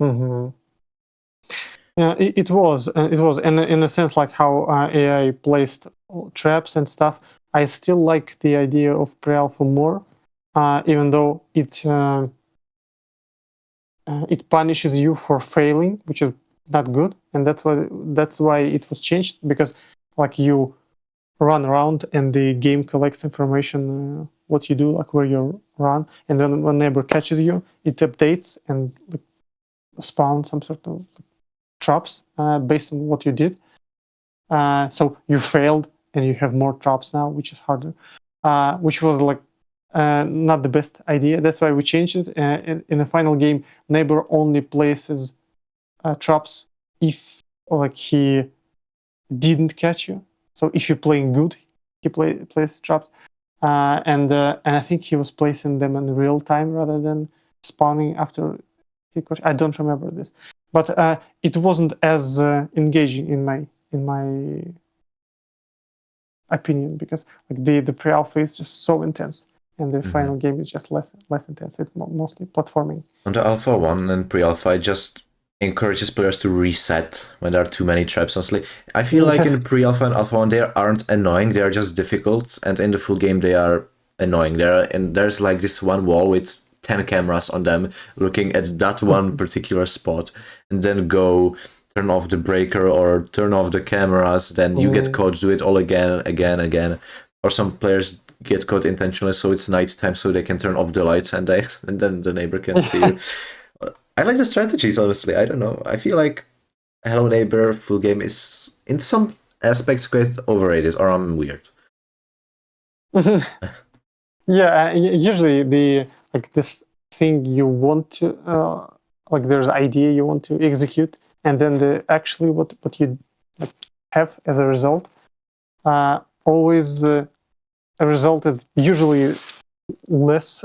Yeah, it was, and in a sense, like how AI placed traps and stuff. I still like the idea of pre-alpha more, even though it punishes you for failing, which is not good, and that's why it was changed, because like you run around and the game collects information what you do, like where you run, and then when neighbor catches you, it updates and like, spawns some sort of traps based on what you did. So you failed and you have more traps now, which is harder, which was like not the best idea. That's why we changed it. In the final game, neighbor only places traps if like he didn't catch you. So if you're playing good, he places traps, and I think he was placing them in real time rather than spawning after he caught. I don't remember this, but it wasn't as engaging in my opinion, because like the pre-alpha is just so intense, and the final game is just less intense. It's mostly platforming. On the Alpha 1 and pre-alpha, it just encourages players to reset when there are too many traps. Honestly, I feel like in pre-alpha and Alpha 1 they aren't annoying, they are just difficult, and in the full game they are annoying. There's like this one wall with 10 cameras on them looking at that one particular spot, and then go turn off the breaker or turn off the cameras, then you get caught, do it all again. Or some players get caught intentionally, so it's nighttime, so they can turn off the lights, and then the neighbor can see you. I like the strategies, honestly. I don't know. I feel like Hello Neighbor full game is in some aspects quite overrated, or I'm weird. Yeah, usually the like this thing you want to like there's idea you want to execute, and then the actually what you like, have as a result always a result is usually less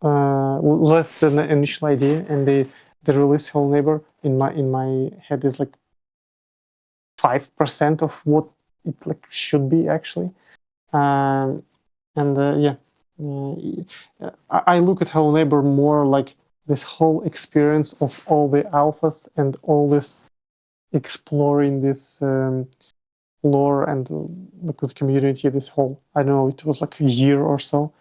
less than the initial idea, and the release Hello Neighbor in my head is like 5% of what it like should be actually. And yeah, I look at Hello Neighbor more like this whole experience of all the alphas and all this exploring this lore and like with community. This whole, I don't know, it was like a year or so.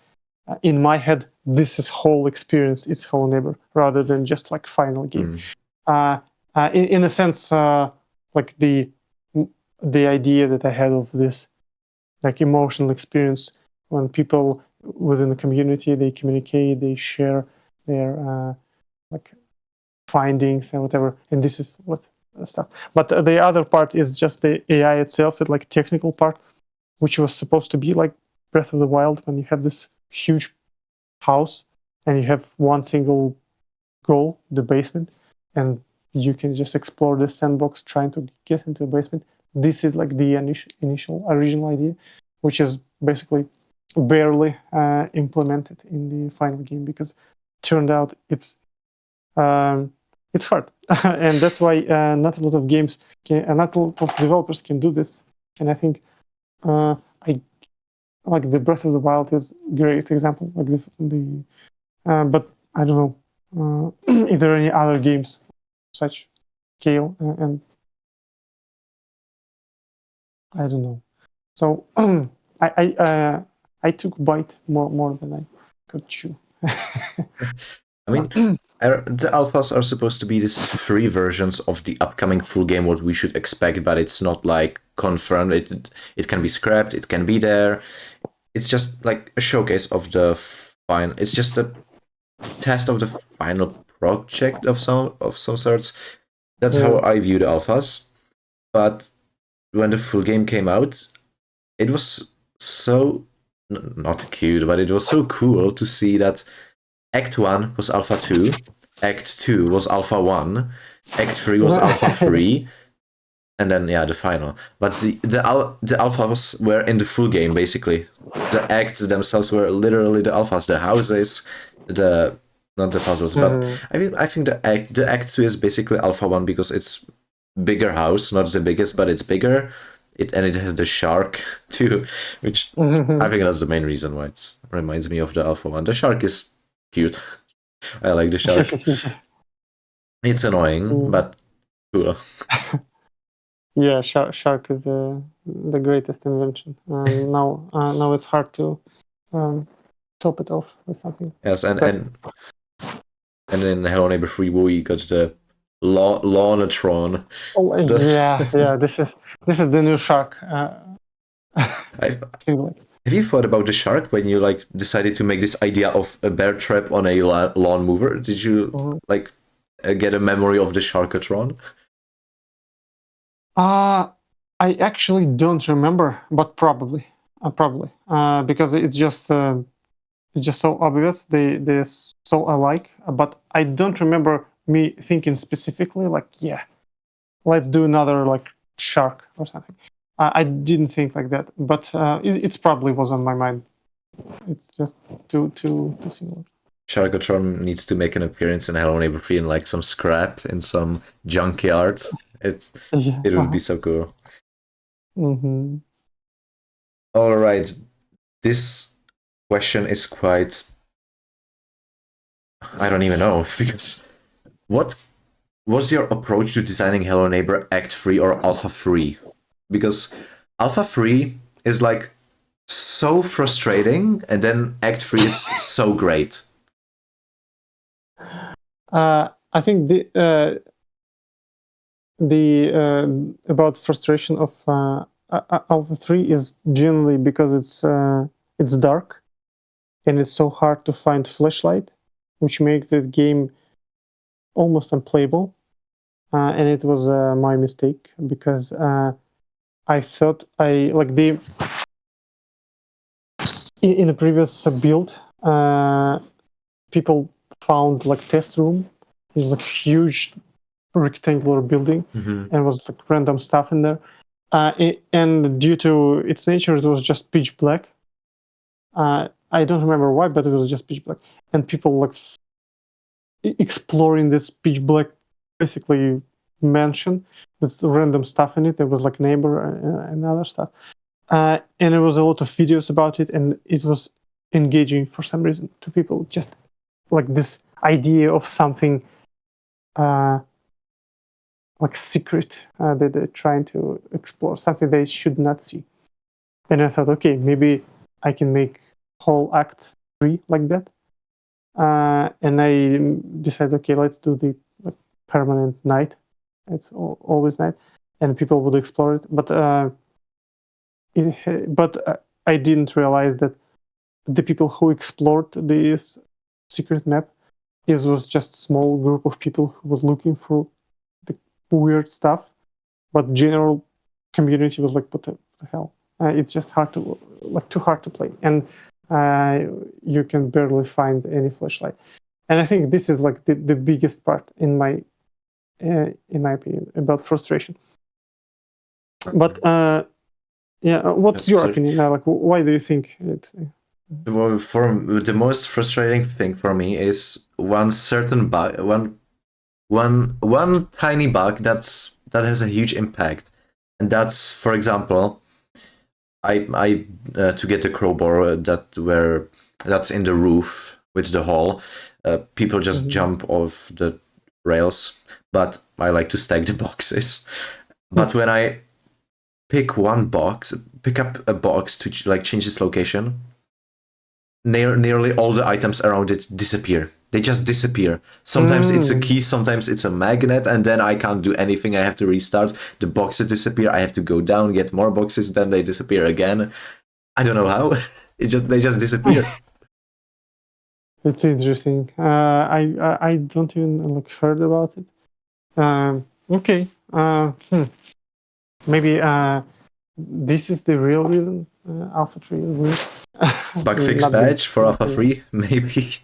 In my head, this is whole experience. It's Hello Neighbor rather than just like final game. In a sense, like the idea that I had of this like emotional experience when people within the community, they communicate, they share their like findings and whatever, and this is what stuff. But the other part is just the AI itself, the like technical part, which was supposed to be like Breath of the Wild, when you have this huge house and you have one single goal, the basement, and you can just explore the sandbox trying to get into the basement. This is like the initial original idea, which is basically barely implemented in the final game, because turned out it's hard. And that's why not a lot of games not a lot of developers can do this. And I think I like the Breath of the Wild is a great example, like the but I don't know is there any other games such scale and I don't know. So I took bite more than I could chew. I mean, the alphas are supposed to be these free versions of the upcoming full game, what we should expect, but it's not like confirmed. It can be scrapped, it can be there. It's just like a showcase of the final. It's just a test of the final project of some sorts. That's how I view the alphas. But when the full game came out, it was so not cute, but it was so cool to see that Act 1 was Alpha 2, Act 2 was Alpha 1, Act 3 was Alpha 3, and then, yeah, the final. But the alphas were in the full game, basically. The acts themselves were literally the alphas, the houses, not the puzzles, but I think the act 2 is basically Alpha 1 because it's bigger house, not the biggest, but it's bigger. And it has the shark too, which I think that's the main reason why it reminds me of the Alpha 1. The shark is cute. I like the shark. It's annoying, but cool. Yeah, shark is the greatest invention. Now it's hard to top it off with something. Yes, and in Hello Neighbor 3 we got the Lawnatron. Oh yeah. This is the new shark. Have you thought about the shark when you like decided to make this idea of a bear trap on a lawn mover? Did you like get a memory of the Sharkatron? I actually don't remember, but probably because it's just so obvious. They're so alike, but I don't remember me thinking specifically like, yeah, let's do another like shark or something. I didn't think like that, but it probably was on my mind. It's just too similar. Sharkatron needs to make an appearance in Hello Neighbor 3 in like some scrap in some junkyard. It would be so cool. All right, this question is quite, I don't even know, because what was your approach to designing Hello Neighbor Act 3 or Alpha 3? Because Alpha 3 is like so frustrating, and then Act 3 is so great. I think the about frustration of Alpha 3 is generally because it's dark and it's so hard to find flashlight, which makes this game almost unplayable. And it was my mistake because I thought in the previous build, people found like test room. It was like huge rectangular building, and was like random stuff in there. And due to its nature, it was just pitch black. I don't remember why, but it was just pitch black, and people like exploring this pitch black basically mansion with random stuff in it. There was like neighbor and other stuff, and there was a lot of videos about it, and it was engaging for some reason to people. Just like this idea of something like secret that they're trying to explore, something they should not see. And I thought, okay, maybe I can make whole Act 3 like that. And I decided, okay, let's do the permanent night. It's always night, and people would explore it. But I didn't realize that the people who explored this secret map was just a small group of people who was looking for the weird stuff. But general community was like, what the hell? It's just too hard to play, and you can barely find any flashlight. And I think this is like the biggest part in my opinion about frustration. But what's your opinion? Like, why do you think it? Well, the most frustrating thing for me is one certain bug, one tiny bug that has a huge impact, and that's, for example, I to get the crowbar that's in the roof with the hole, people just jump off the rails, but I like to stack the boxes. But when I pick up a box to like change its location, nearly all the items around it disappear. They just disappear. Sometimes it's a key, sometimes it's a magnet, and then I can't do anything. I have to restart. The boxes disappear. I have to go down, get more boxes, then they disappear again. I don't know how. They just disappear. It's interesting. I don't even like heard about it. Okay. Maybe this is the real reason Alpha 3 is Bug fix patch for Alpha 3, maybe.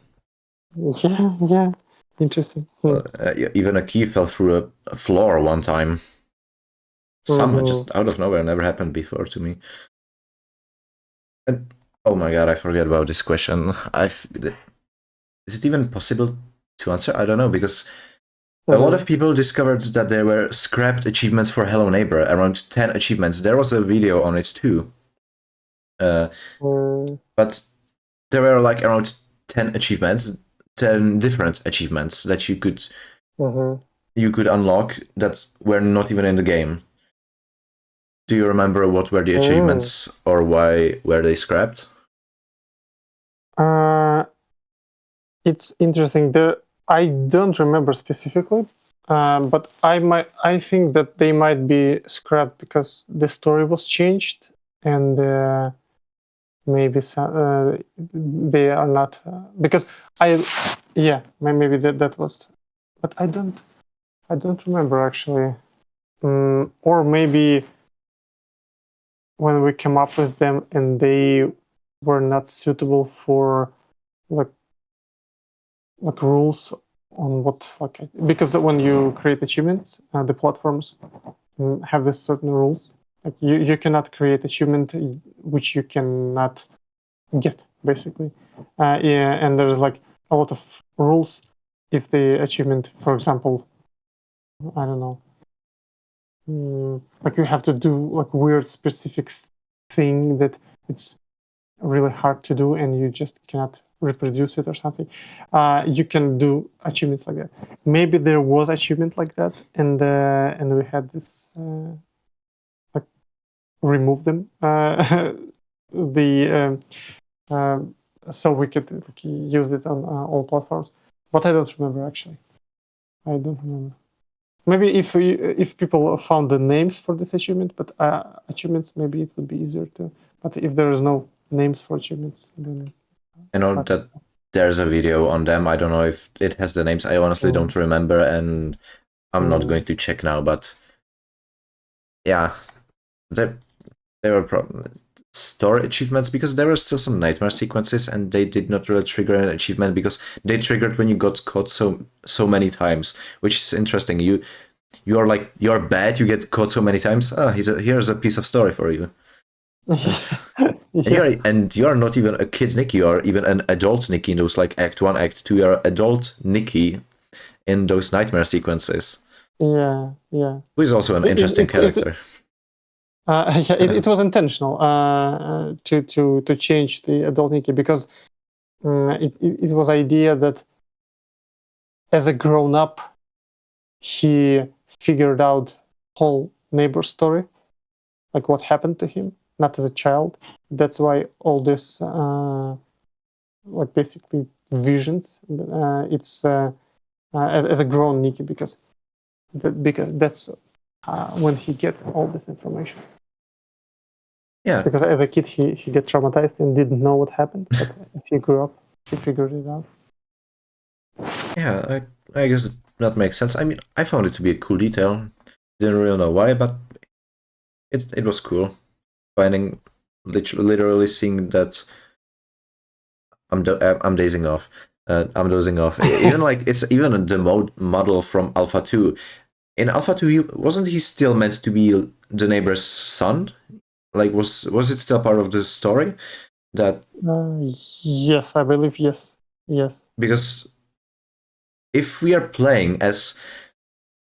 Yeah. Interesting. Even a key fell through a floor one time. Just out of nowhere, never happened before to me. And, oh my god, I forget about this question. Is it even possible to answer? I don't know, because a lot of people discovered that there were scrapped achievements for Hello Neighbor, around 10 achievements. There was a video on it too. But there were like around 10 achievements, 10 different achievements that you could unlock that were not even in the game. Do you remember what were the achievements or why were they scrapped? It's interesting. I don't remember specifically, but I think that they might be scrapped because the story was changed, and maybe they are not because maybe that was, but I don't remember actually, or maybe when we came up with them and they were not suitable for like rules on what because when you create achievements, the platforms have this certain rules. Like you cannot create achievement which you cannot get, basically. And there's like a lot of rules. If the achievement, for example, I don't know, like you have to do like weird specific thing that it's really hard to do and you just cannot reproduce it or something, you can do achievements like that. Maybe there was achievement like that, and we had this like remove them so we could like, use it on all platforms. But I don't remember actually. I don't remember. Maybe if people found the names for this achievement, but achievements, maybe it would be easier to. But if there is no names for achievements, then I know that there's a video on them. I don't know if it has the names. I honestly don't remember, and I'm not going to check now. But yeah, there were story achievements because there were still some nightmare sequences, and they did not really trigger an achievement because they triggered when you got caught so many times, which is interesting. You're bad. You get caught so many times. Here's a piece of story for you. And you're not even a kid Nikki, you are even an adult Nikki in those like Act 1, Act 2, you're adult Nikki in those nightmare sequences. Yeah. Who is also an interesting character. It was intentional to change the adult Nikki because it was idea that as a grown-up he figured out whole neighbor story, like what happened to him, not as a child. That's why all this like basically visions it's as a grown Nikki because that's when he get all this information. Yeah, because as a kid he get traumatized and didn't know what happened, but as he grew up he figured it out. Yeah, I guess that makes sense. I mean, I found it to be a cool detail. Didn't really know why, but it was cool. Finding literally seeing that I'm dazing off. I'm dozing off. Even like it's even the model from Alpha 2. In Alpha 2, wasn't he still meant to be the neighbor's son? Like, was it still part of the story? That yes, I believe yes. Because if we are playing as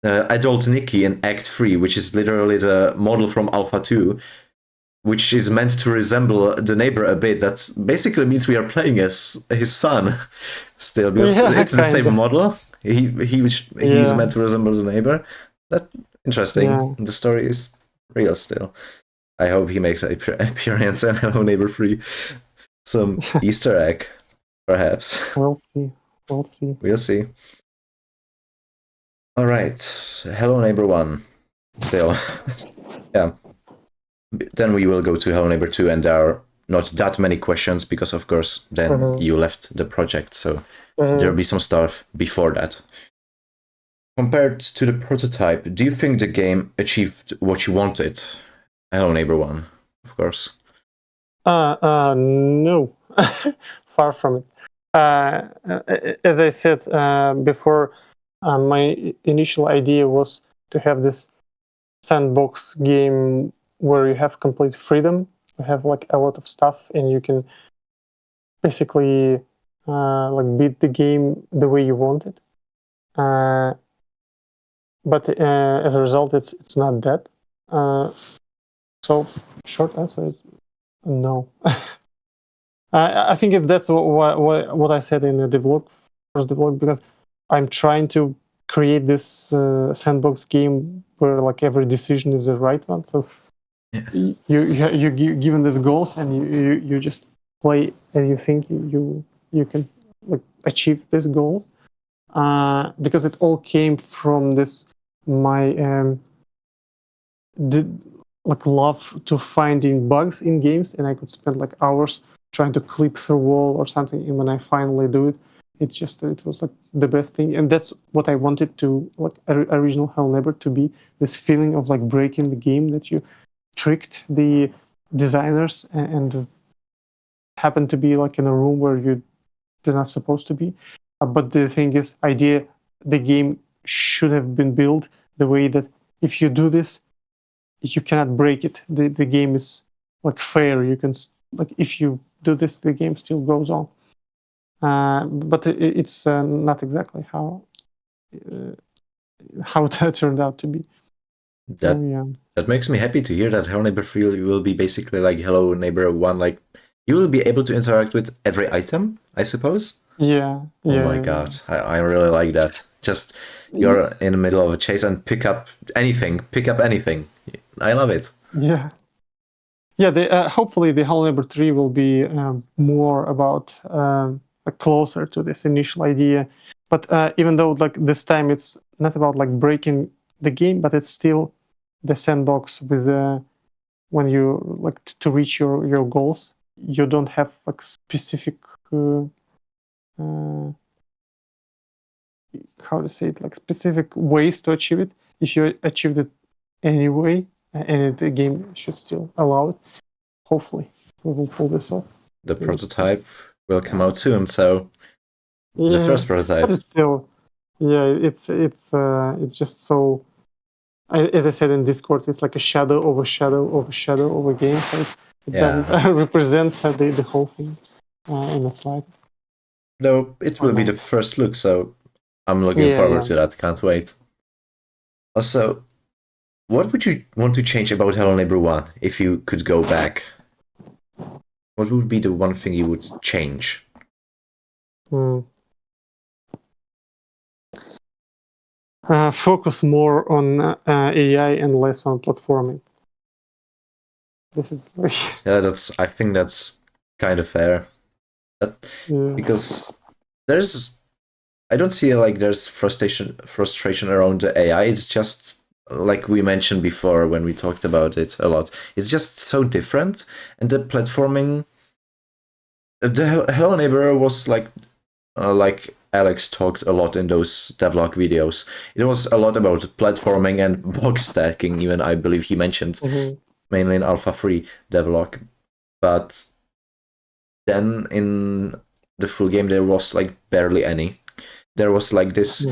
adult Nikki in Act 3, which is literally the model from Alpha 2, which is meant to resemble the neighbor a bit, that basically means we are playing as his son still, because it's the same model. He's meant to resemble the neighbor. That's interesting. Yeah. The story is real still. I hope he makes an appearance in Hello Neighbor 3. Some Easter egg, perhaps. We'll see. We'll see. We'll see. All right. Hello Neighbor 1. Still. Yeah. Then we will go to Hello Neighbor 2, and there are not that many questions because, of course, then you left the project. So there'll be some stuff before that. Compared to the prototype, do you think the game achieved what you wanted? Hello Neighbor 1, of course. No, far from it. As I said before, my initial idea was to have this sandbox game where you have complete freedom. You have like a lot of stuff, and you can basically like beat the game the way you want it. But as a result, it's not that. So short answer is no. I think if that's what I said in the first develop, because I'm trying to create this sandbox game where like every decision is the right one. So you're given these goals, and you just play and you think you can like achieve these goals, because it all came from this my like love to finding bugs in games, and I could spend like hours trying to clip through wall or something, and when I finally do it, it was like the best thing. And that's what I wanted to like original Hell Never to be, this feeling of like breaking the game, that you tricked the designers and happened to be like in a room where you're not supposed to be. But the thing is, the game should have been built the way that if you do this, you cannot break it. The game is like fair. You can like if you do this, the game still goes on. But it's not exactly how it turned out to be. That makes me happy to hear that Hello Neighbor 3 will be basically like Hello Neighbor 1. Like you will be able to interact with every item, I suppose. Yeah. Oh my god, I really like that. Just you're in the middle of a chase and pick up anything. I love it. Yeah. Hopefully the Hello Neighbor 3 will be more about closer to this initial idea. But even though like this time it's not about like breaking the game, but it's still the sandbox with when you like to reach your goals, you don't have like specific how to say it, like specific ways to achieve it. If you achieved it anyway, and the game should still allow it, hopefully we will pull this off. The prototype will come out soon, so the first prototype. But it's still, it's just so. As I said in Discord, it's like a shadow over shadow over shadow over game, so it doesn't represent the whole thing in the slide. Though it will be the first look, so I'm looking forward to that. Can't wait. Also, what would you want to change about Hello Neighbor 1 if you could go back? What would be the one thing you would change? Focus more on AI and less on platforming. This is like I think that's kind of fair. Because I don't see like there's frustration around the AI. It's just like we mentioned before when we talked about it a lot. It's just so different, and the platforming. The Hello Neighbor was like Alex talked a lot in those devlog videos. It was a lot about platforming and box stacking. Even I believe he mentioned mainly in Alpha 3 devlog, but then in the full game there was like barely any. There was like this.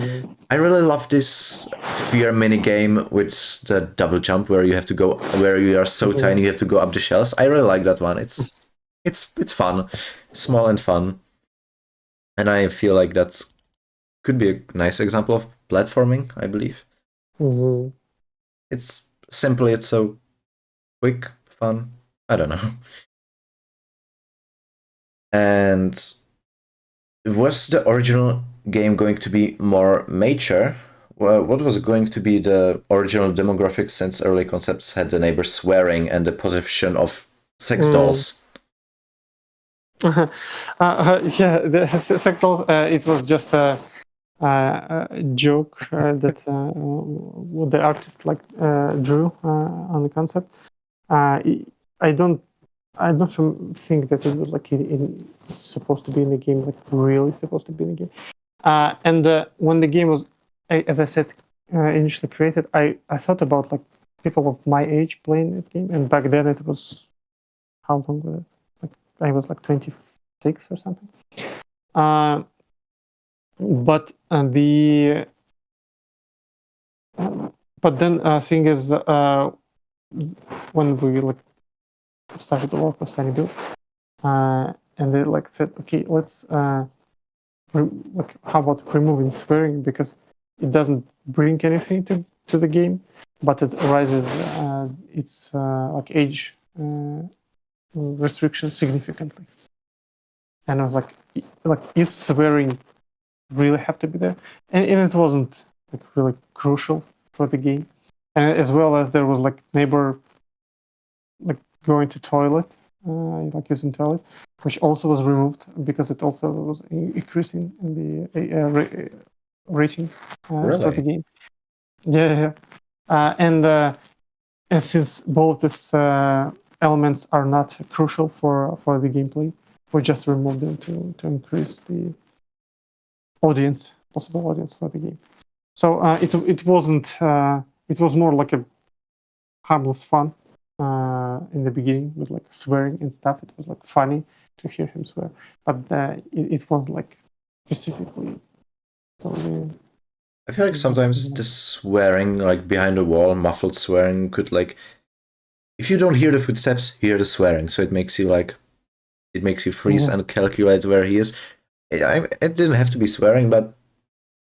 I really love this fear mini game with the double jump where you have to go where you are so tiny you have to go up the shelves. I really like that one. It's fun, small and fun, and I feel like that could be a nice example of platforming. I believe it's simply it's so quick, fun. I don't know. And was the original game going to be more mature? Well, what was going to be the original demographics since early concepts had the neighbors swearing and the possession of sex dolls? Yeah, the second, it was just a joke that what the artist like drew on the concept. I don't think that it was like supposed to be in the game, like really supposed to be in the game. And when the game was, as I said, initially created, I thought about like people of my age playing that game, and back then it was how long was it? Like I was like 26 or something. Uh, but but then thing is when we like started to work with Tiny Build, and they like said, okay, let's like how about removing swearing because it doesn't bring anything to the game, but it arises its like age restriction significantly. And I was like, is swearing really have to be there? And it wasn't like really crucial for the game. And as well as there was like neighbor like going to toilet, like using toilet, which also was removed because it also was increasing in the rating for the Really? game. Yeah. And since both these elements are not crucial for the gameplay, we just removed them to increase the possible audience for the game. So it wasn't. It was more like a harmless fun in the beginning with like swearing and stuff. It was like funny to hear him swear, but it wasn't like specifically. So I feel like sometimes the swearing, like behind a wall, muffled swearing, could like, if you don't hear the footsteps, hear the swearing. So it makes you like, it makes you freeze and calculate where he is. It didn't have to be swearing, but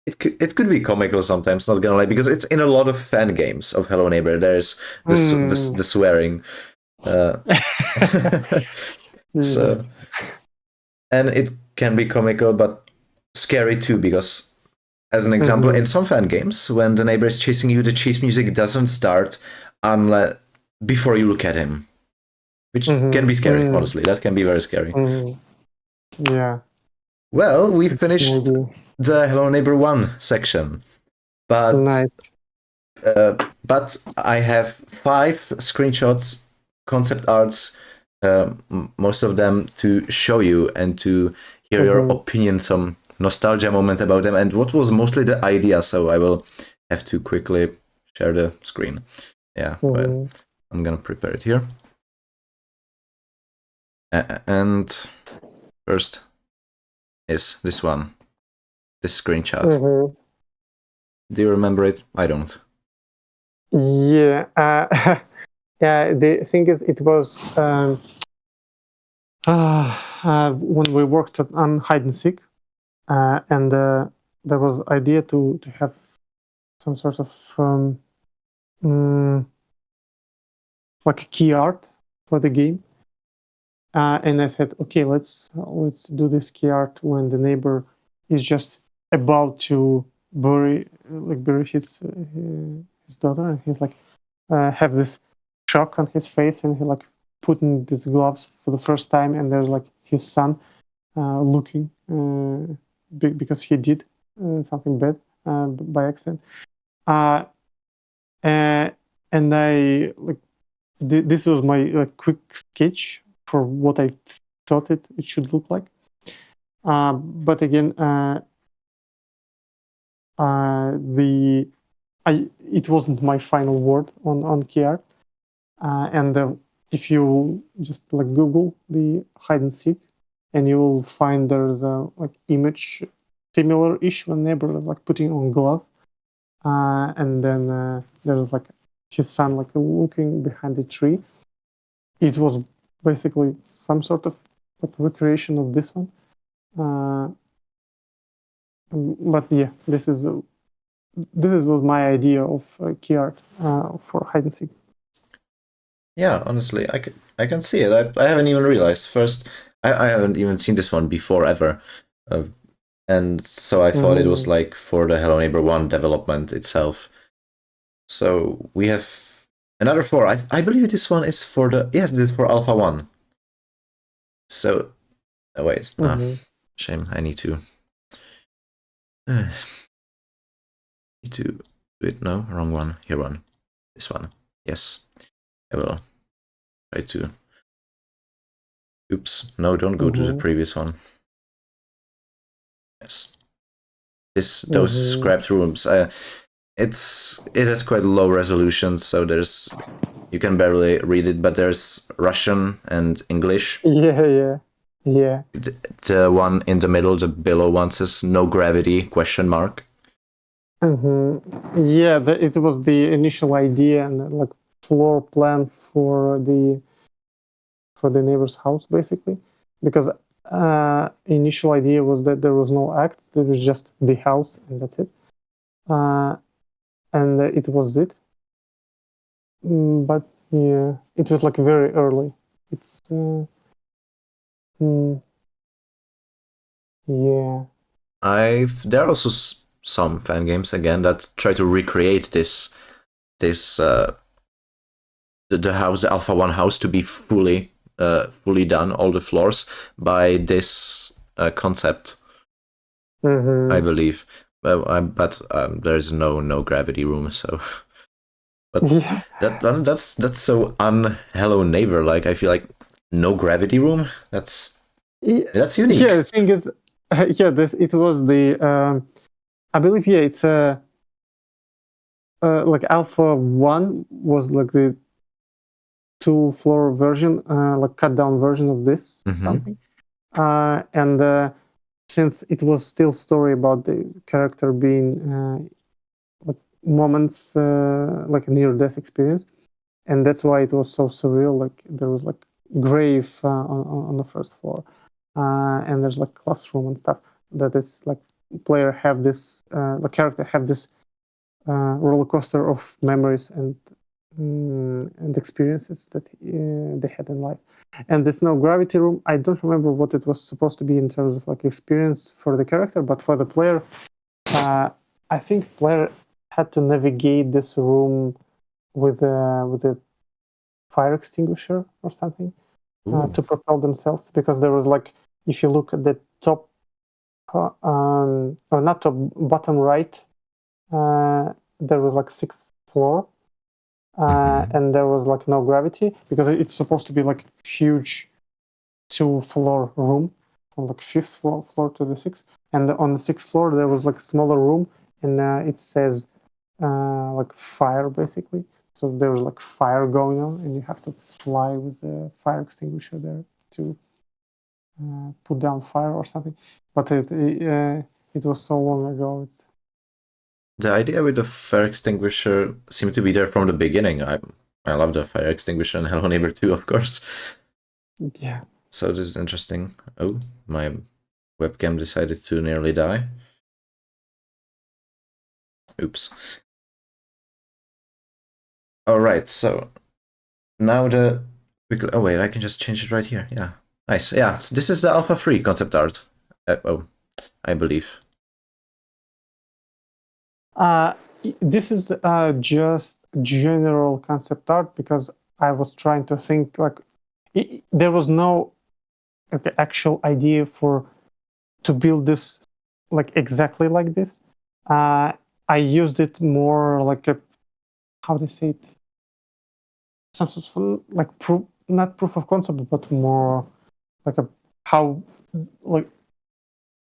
it could be comical sometimes. Not gonna lie, because it's in a lot of fan games of Hello Neighbor. There's the swearing. So, and it can be comical, but scary too, because as an example, in some fan games, when the neighbor is chasing you, the chase music doesn't start unless before you look at him, which can be scary. Honestly, that can be very scary. Yeah. Well, we finished the Hello Neighbor 1 section, but nice. But I have 5 screenshots, concept arts, most of them to show you and to hear your opinion, some nostalgia moment about them, and what was mostly the idea. So I will have to quickly share the screen. Yeah, but I'm gonna prepare it here. And first is this one, this screenshot. Do you remember it? I don't. Yeah. Yeah. The thing is, it was when we worked on hide and seek, and there was idea to have some sort of like a key art for the game. And I said, okay, let's do this key art when the neighbor is just about to bury his daughter, and he's like have this shock on his face, and he like putting these gloves for the first time, and there's like his son looking because he did something bad by accident. And I like this was my quick sketch for what I thought it should look like. But again, it wasn't my final word on key art. And if you just like Google the hide and seek, and you will find there's a like image similar-ish when neighbor like putting on glove, and then there's like his son like looking behind the tree. It was basically some sort of like recreation of this one. But yeah, this was my idea of key art for hide and seek. Yeah, honestly, I can see it. I haven't even realized. First, I haven't even seen this one before ever. And so I thought it was like for the Hello Neighbor 1 development itself. So we have another 4. I believe this one is for the... Yes, this is for Alpha 1. So Oh, wait. Shame. I need to. Need to do it. No, wrong one. Here one. This one. Yes. I will try to. Oops. No, don't go to the previous one. Yes. Those scrapped rooms. It has quite low resolution, so you can barely read it, but there's Russian and English. Yeah. The one in the middle, the below one says "no gravity?" ? Yeah, it was the initial idea and like floor plan for the neighbor's house, basically, because initial idea was that there was no acts, there was just the house and that's it, and it was it. But yeah, it was like very early. It's yeah. There are also some fan games again that try to recreate this the house, the Alpha 1 house, to be fully done, all the floors, by this concept. I believe, but there is no gravity room, so. But yeah. that's so Hello Neighbor like. I feel like no gravity room. That's unique. Yeah, the thing is, it was the I believe it's like Alpha 1 was like the 2-floor version, like cut down version of this something, and since it was still story about the character being like moments like a near death experience, and that's why it was so surreal. Like there was like grave on the first floor, and there's like classroom and stuff. That it's like player have this the character have this roller coaster of memories and experiences that they had in life. And there's no gravity room. I don't remember what it was supposed to be in terms of like experience for the character, but for the player, I think player had to navigate this room with a fire extinguisher or something to propel themselves, because there was like, if you look at the top or not top, bottom right, there was like 6th floor, and there was like no gravity because it's supposed to be like huge 2-floor room from like 5th floor to the 6th, and on the 6th floor there was like a smaller room, and it says like fire basically. So there was like fire going on, and you have to fly with the fire extinguisher there to put down fire or something. But it was so long ago. The idea with the fire extinguisher seemed to be there from the beginning. I love the fire extinguisher in Hello Neighbor 2, of course. Yeah. So this is interesting. Oh, my webcam decided to nearly die. Oops. Alright, so now oh wait, I can just change it right here. Yeah, nice. Yeah, so this is the Alpha 3 concept art. I believe. This is just general concept art, because I was trying to think like there was no actual idea to build this like exactly like this. I used it more like a, how do you say it, some sort of like not proof of concept, but more like a how like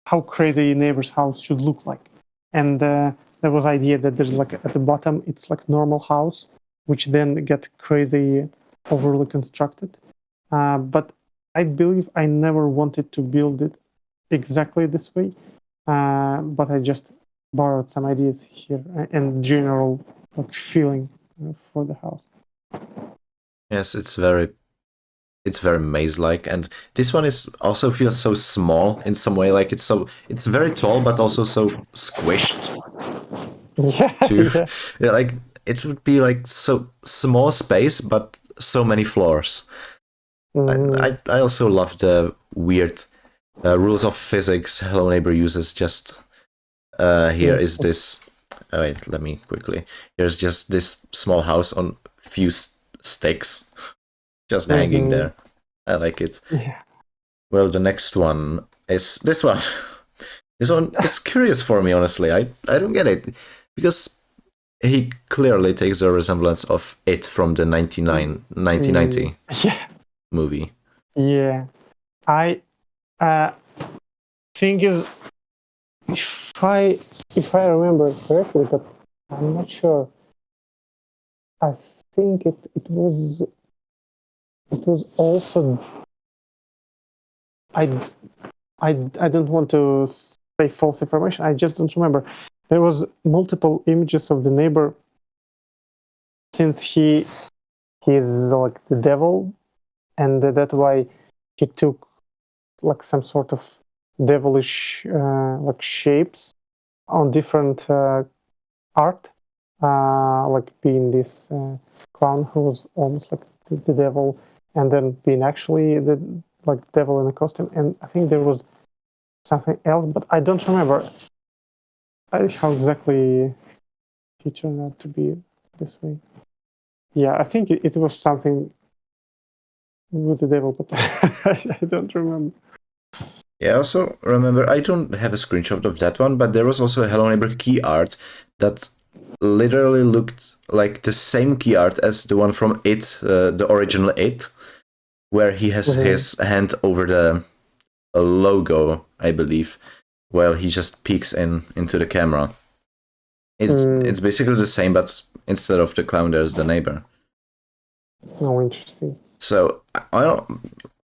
how crazy neighbor's house should look like. And there was idea that there's like at the bottom it's like normal house, which then get crazy overly constructed. But I believe I never wanted to build it exactly this way, but I just borrowed some ideas here and general like feeling for the house. Yes, it's very maze-like, and this one is also feels so small in some way. Like it's very tall, but also so squished. Yeah, yeah. Yeah, like it would be like so small space, but so many floors. I also love the weird rules of physics Hello Neighbor uses. Just here is this. Oh, wait, let me quickly. Here's just this small house on few stakes, just hanging there. I like it. Yeah. Well, the next one is this one. This one is curious for me, honestly. I don't get it. Because he clearly takes a resemblance of it from the 1990 Yeah. movie. Yeah. I think is if I remember correctly, but I'm not sure. I think it was also I I don't want to say false information. I just don't remember. There was multiple images of the neighbor since he is like the devil, and that's why he took like some sort of devilish like shapes on different art, like being this clown who was almost like the devil, and then being actually the like devil in a costume. And I think there was something else, but I don't remember how exactly he turned out to be this way. Yeah, I think it was something with the devil, but I don't remember. Yeah, I also remember, I don't have a screenshot of that one, but there was also a Hello Neighbor key art that literally looked like the same key art as the one from It, the original It, where he has his hand over the logo, I believe, while he just peeks into the camera. It's basically the same, but instead of the clown, there's the neighbor. Oh, interesting. So I don't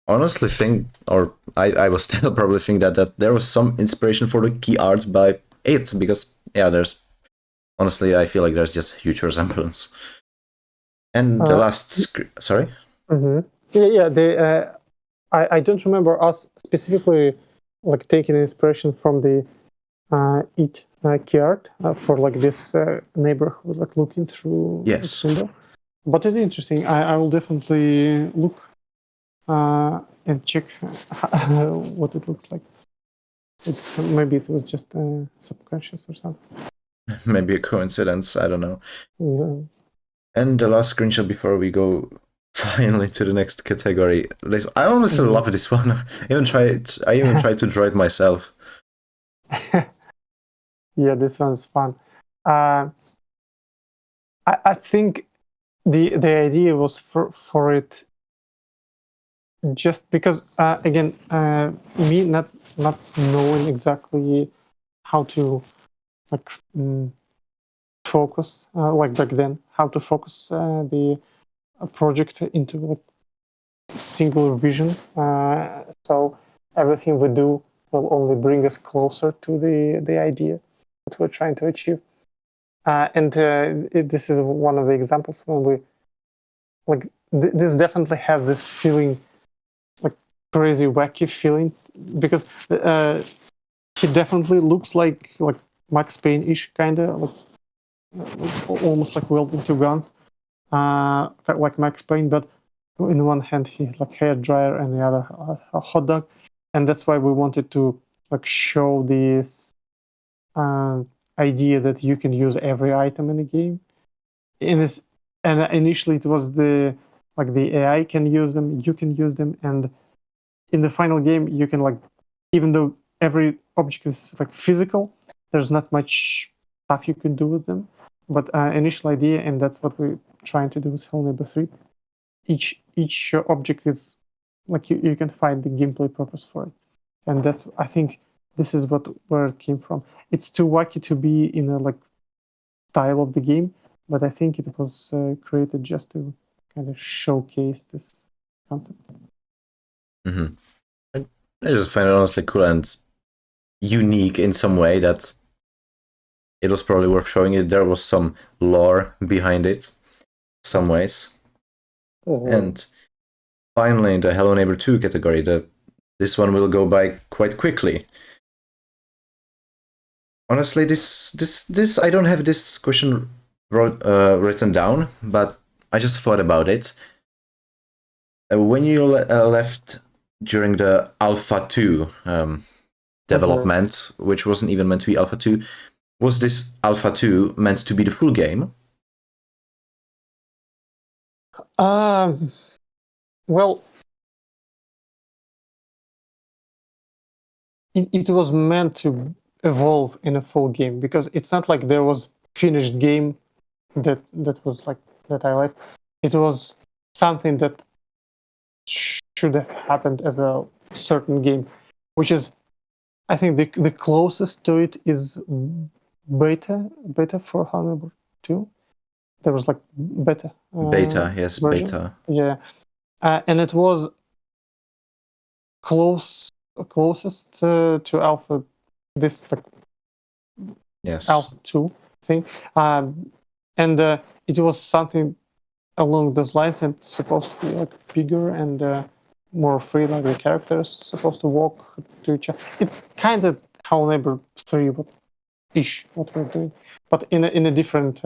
honestly think, or I will still probably think that there was some inspiration for the key art by It, because yeah, there's honestly I feel like there's just huge resemblance. And the last sorry. Yeah. I don't remember us specifically like taking inspiration from the It key art for like this neighborhood, like looking through its window. But it's interesting. I will definitely look and check what it looks like. It's maybe it was just subconscious or something. Maybe a coincidence. I don't know. Yeah. And the last screenshot before we go finally to the next category. I honestly love this one. I even tried to draw it myself. Yeah, this one's fun. I think the idea was for it just because again me not knowing exactly how to like focus like back then how to focus the project into like singular vision, so everything we do will only bring us closer to the idea that we're trying to achieve, and this is one of the examples when we like this definitely has this feeling like crazy wacky feeling because he definitely looks like Max Payne-ish kind of like almost like wielding two guns, like Max Payne, but in one hand he has like hair dryer and the other a hot dog, and that's why we wanted to like show this idea that you can use every item in the game. In this, and initially it was the like the AI can use them, you can use them, and in the final game you can like even though every object is like physical, there's not much stuff you can do with them. But initial idea, and that's what we're trying to do with Hello Neighbor 3. Each object is like you can find the gameplay purpose for it, and that's I think this is where it came from. It's too wacky to be in a like style of the game, but I think it was created just to kind of showcase this concept. Mm-hmm. I just find it honestly cool and unique in some way that it was probably worth showing it. There was some lore behind it, some ways. And finally, the Hello Neighbor 2 category. This one will go by quite quickly. Honestly, this I don't have this question written down, but I just thought about it. When you left during the Alpha 2 development, which wasn't even meant to be Alpha 2, was this Alpha 2 meant to be the full game? Well, it was meant to evolve in a full game, because it's not like there was finished game that was like that I liked. It was something that should have happened as a certain game, which is, I think, the closest to it is beta for Hannibal 2. There was like beta Beta, yes, version. beta. Yeah, and it was closest to alpha, this like Yes. alpha 2 thing, and it was something along those lines, and it's supposed to be like bigger and more free, like the characters supposed to walk to each other. It's kind of Hello Neighbor 3, but ish what we're doing, but in a different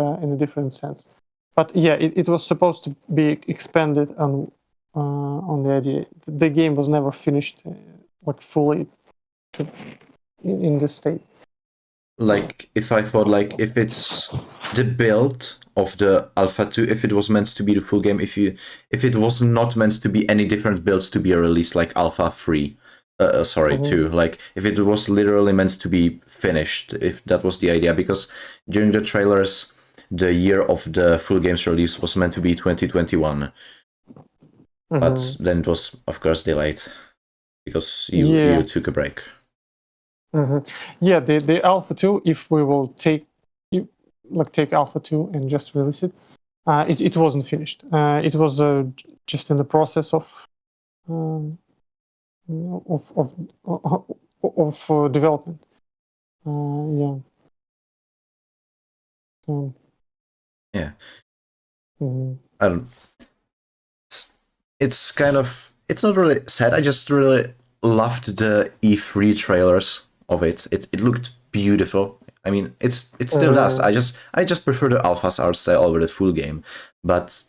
sense. But yeah, it was supposed to be expanded on the idea. The game was never finished like fully in this state. Like, if I thought, like, if it's the build of the Alpha 2, if it was meant to be the full game, if it was not meant to be any different builds to be a release like Alpha 3, sorry, 2, like, if it was literally meant to be finished, if that was the idea, because during the trailers, the year of the full game's release was meant to be 2021, but then it was, of course, delayed, because you took a break. Yeah, the Alpha 2, if we will take Alpha 2 and just release it, it wasn't finished. It was just in the process of development. Yeah. Yeah. Mhm. I don't. It's kind of, it's not really sad. I just really loved the E3 trailers of it. It looked beautiful. I mean, it still does. I just prefer the alphas art style over the full game, but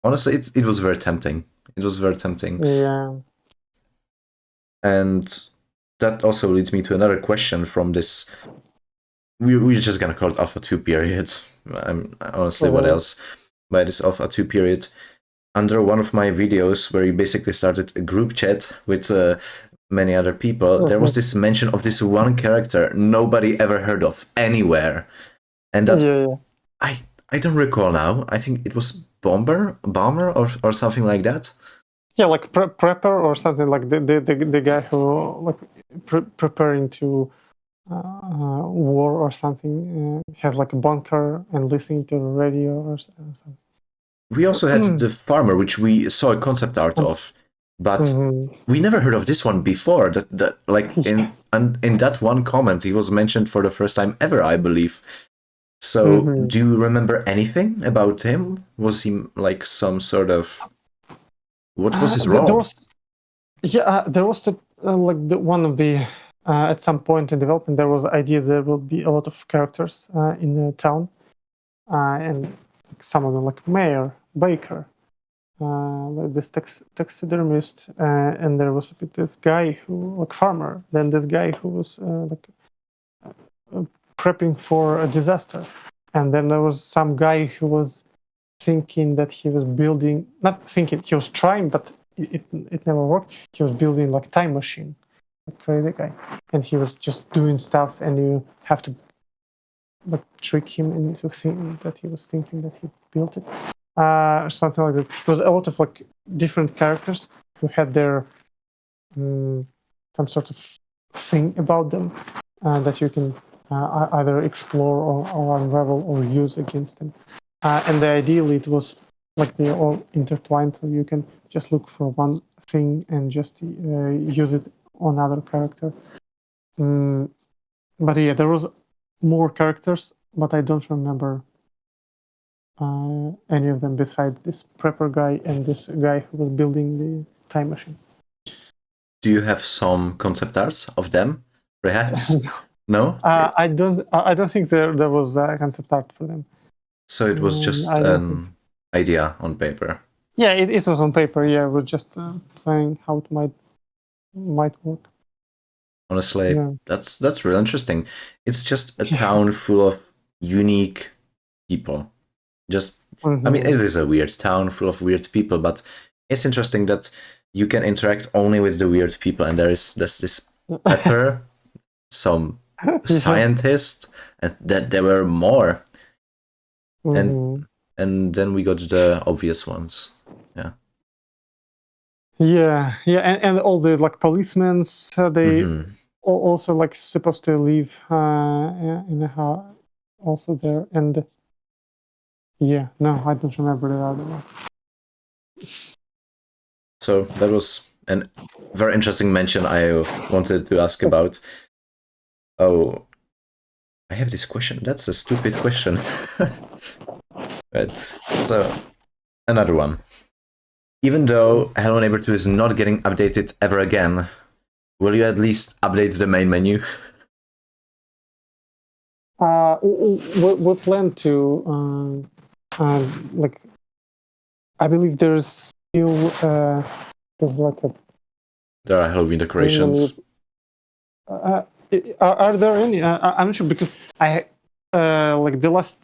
honestly, it was very tempting. It was very tempting. Yeah. And that also leads me to another question from this. We're just gonna call it Alpha 2 period. Honestly, what else? By this Alpha 2 period, under one of my videos where you basically started a group chat with many other people, there was this mention of this one character nobody ever heard of anywhere, and that I don't recall now. I think it was Bomber or something like that. Yeah, like prepper or something, like the guy who like preparing to war or something, has like a bunker and listening to the radio or something. We also had the farmer, which we saw a concept art of, but we never heard of this one before. That like in that one comment, he was mentioned for the first time ever, I believe. So, do you remember anything about him? Was he like some sort of, what was his role? There was one of the at some point in development, there was the idea there will be a lot of characters in the town, and some of them like mayor, baker, this taxidermist, and there was this guy who like farmer, then this guy who was prepping for a disaster, and then there was some guy who was thinking that he was building, not thinking, he was trying, but it never worked. He was building like time machine, a crazy guy, and he was just doing stuff, and you have to like trick him into thinking that he was thinking that he built it, something like that. There was a lot of like different characters who had their some sort of thing about them that you can either explore or unravel or use against them. And ideally, it was like they're all intertwined, so you can just look for one thing and just use it on other character. But yeah, there was more characters, but I don't remember any of them besides this prepper guy and this guy who was building the time machine. Do you have some concept arts of them, perhaps? No? I don't think there was a concept art for them. So it was just an idea on paper. Yeah, it was on paper. Yeah, it was just playing how it might work. Honestly, that's really interesting. It's just a town full of unique people. Just, I mean, it is a weird town full of weird people, but it's interesting that you can interact only with the weird people, and there's this Pepper, some scientist, and that there were more, Mhm. and then we got the obvious ones. Yeah. Yeah, and all the like policemen, they Mhm. also like supposed to live in the house also there, and yeah, no, I don't remember the other one. So that was an very interesting mention I wanted to ask about. Oh, I have this question. That's a stupid question. Right. So another one. Even though Hello Neighbor 2 is not getting updated ever again, will you at least update the main menu? We plan to like I believe there's still there's like a There are Halloween decorations. uh, are there any? I'm not sure because I like the last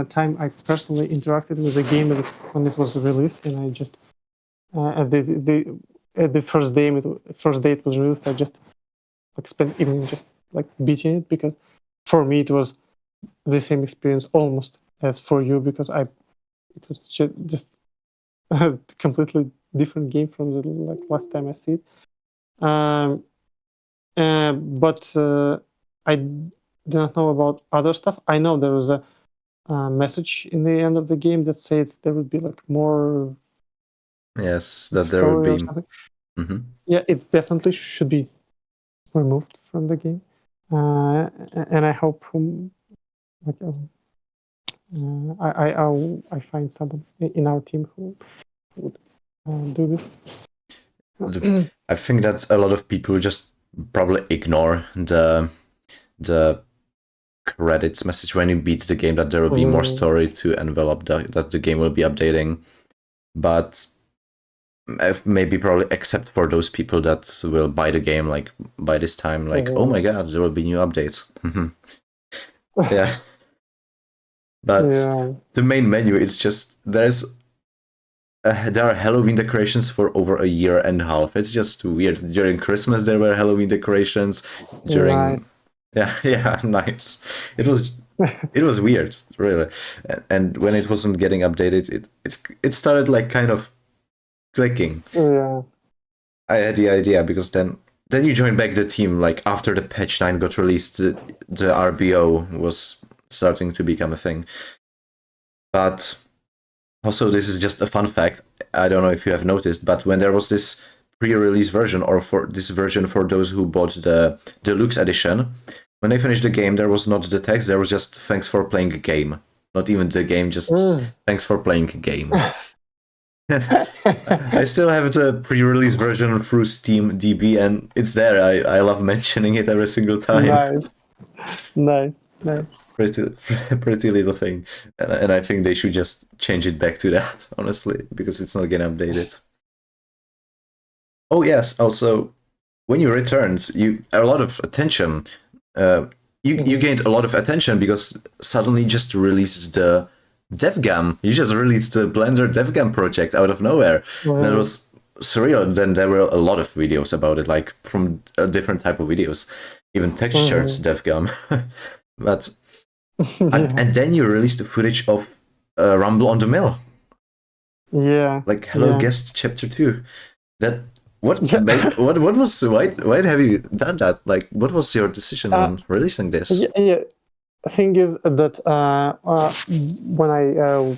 time I personally interacted with the game when it was released, and I just the first day it was released, I just like spent evening just like beating it because for me it was the same experience almost as for you because it was just a completely different game from the like last time I see it. Um, but I do not know about other stuff. I know there was a message in the end of the game that says there would be like more Yes, that there will story or be. something. Mhm. Yeah, it definitely should be removed from the game, and I hope like I find someone in our team who would do this. I think that a lot of people just probably ignore the credits message when you beat the game that there will be more story to envelop that the game will be updating. But maybe probably except for those people that will buy the game like by this time, like, oh my god, there will be new updates. Yeah. But Yeah. the main menu is just there are Halloween decorations for over a year and a half. It's just weird. During Christmas there were Halloween decorations. During Nice. yeah, nice. It was weird, really. And when it wasn't getting updated, it started like kind of clicking. Yeah. I had the idea because then you joined back the team like after the patch 9 got released, the RBO was starting to become a thing. But also, this is just a fun fact. I don't know if you have noticed, but when there was this pre-release version, or for this version for those who bought the deluxe edition, when they finished the game, there was not the text. There was just "Thanks for playing a game." Not even the game, just "Thanks for playing a game." I still have the pre-release version through Steam DB, and it's there. I love mentioning it every single time. Nice. Nice. Nice. Pretty little thing, and I think they should just change it back to that, honestly, because it's not getting updated. Oh yes, also when you returned, you a lot of attention. You gained a lot of attention because suddenly you just released the DevGam. You just released the Blender DevGam project out of nowhere. That was surreal. Then there were a lot of videos about it, like from a different type of videos, even textured DevGam. But and then you released the footage of Rumble on the Mill. Yeah. Like Hello Guest Chapter 2. That what was why have you done that? Like what was your decision on releasing this? Yeah. Thing is that when I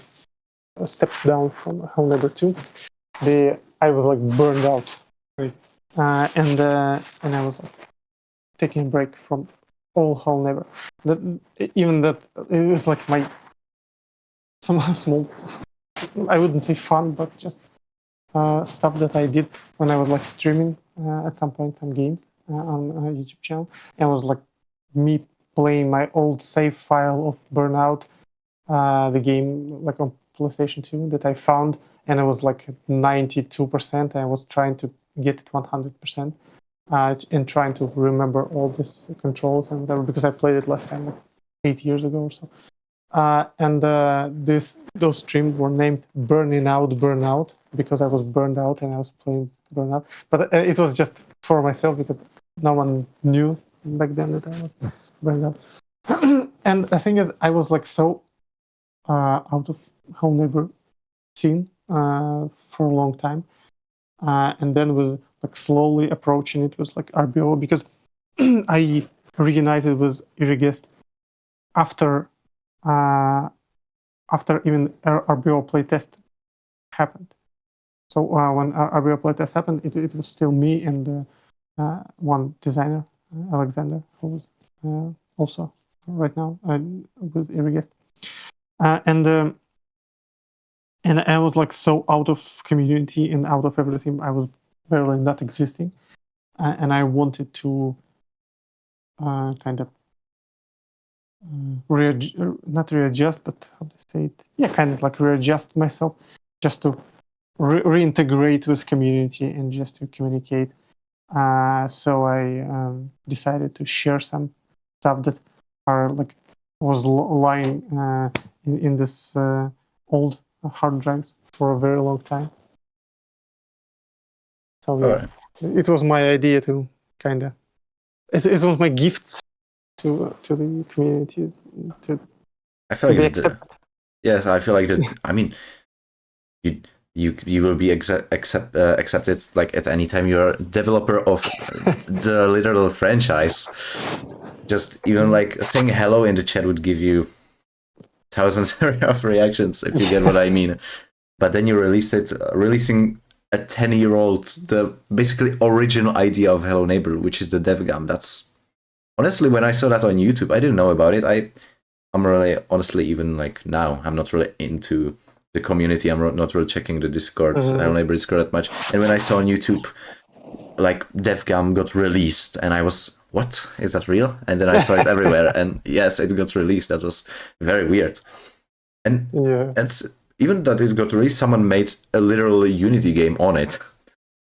stepped down from Hell Neighbor 2, I was like burned out, right? And I was like taking a break from all Hell Neighbor. Even that it was like my some small, I wouldn't say fun, but just stuff that I did when I was like streaming at some point some games on a YouTube channel, and it was like me playing my old save file of Burnout, the game like on PlayStation 2 that I found, and it was like 92%. I was trying to get it 100%, and trying to remember all these controls and whatever because I played it last time like 8 years ago or so. And those streams were named Burning Out Burnout because I was burned out and I was playing burn out. But it was just for myself because no one knew back then that I was burned out. And the thing is, I was like so out of Hello Neighbor scene for a long time, and then was like slowly approaching it was like RBO because I reunited with Irigest after even RBO playtest happened. So when RBO playtest happened, it was still me and one designer, Alexander, who was also right now with Irigest. And I was like so out of community and out of everything. I was barely not existing, and I wanted to kind of not readjust, but how to say it? Yeah, kind of like readjust myself, just to reintegrate with community and just to communicate. So I decided to share some stuff that are like was lying in this old hard drives for a very long time. So yeah, it was my idea to kind of it was my gifts to the community to I feel be like accepted. yes, I feel like that. I mean, you will be accepted like at any time you're a developer of the literal franchise. Just even like saying hello in the chat would give you thousands of reactions if you get what I mean. But then you release it, releasing a 10-year-old, the basically original idea of Hello Neighbor, which is the DevGam. That's honestly, when I saw that on YouTube, I didn't know about it. I'm really honestly even like now I'm not really into the community. I'm not really checking the Discord, Hello Neighbor Discord that much. And when I saw on YouTube like DevGam got released, and I was, what, is that real? And then I saw it everywhere, and yes, it got released. That was very weird. And even that it got released, someone made a literal Unity game on it.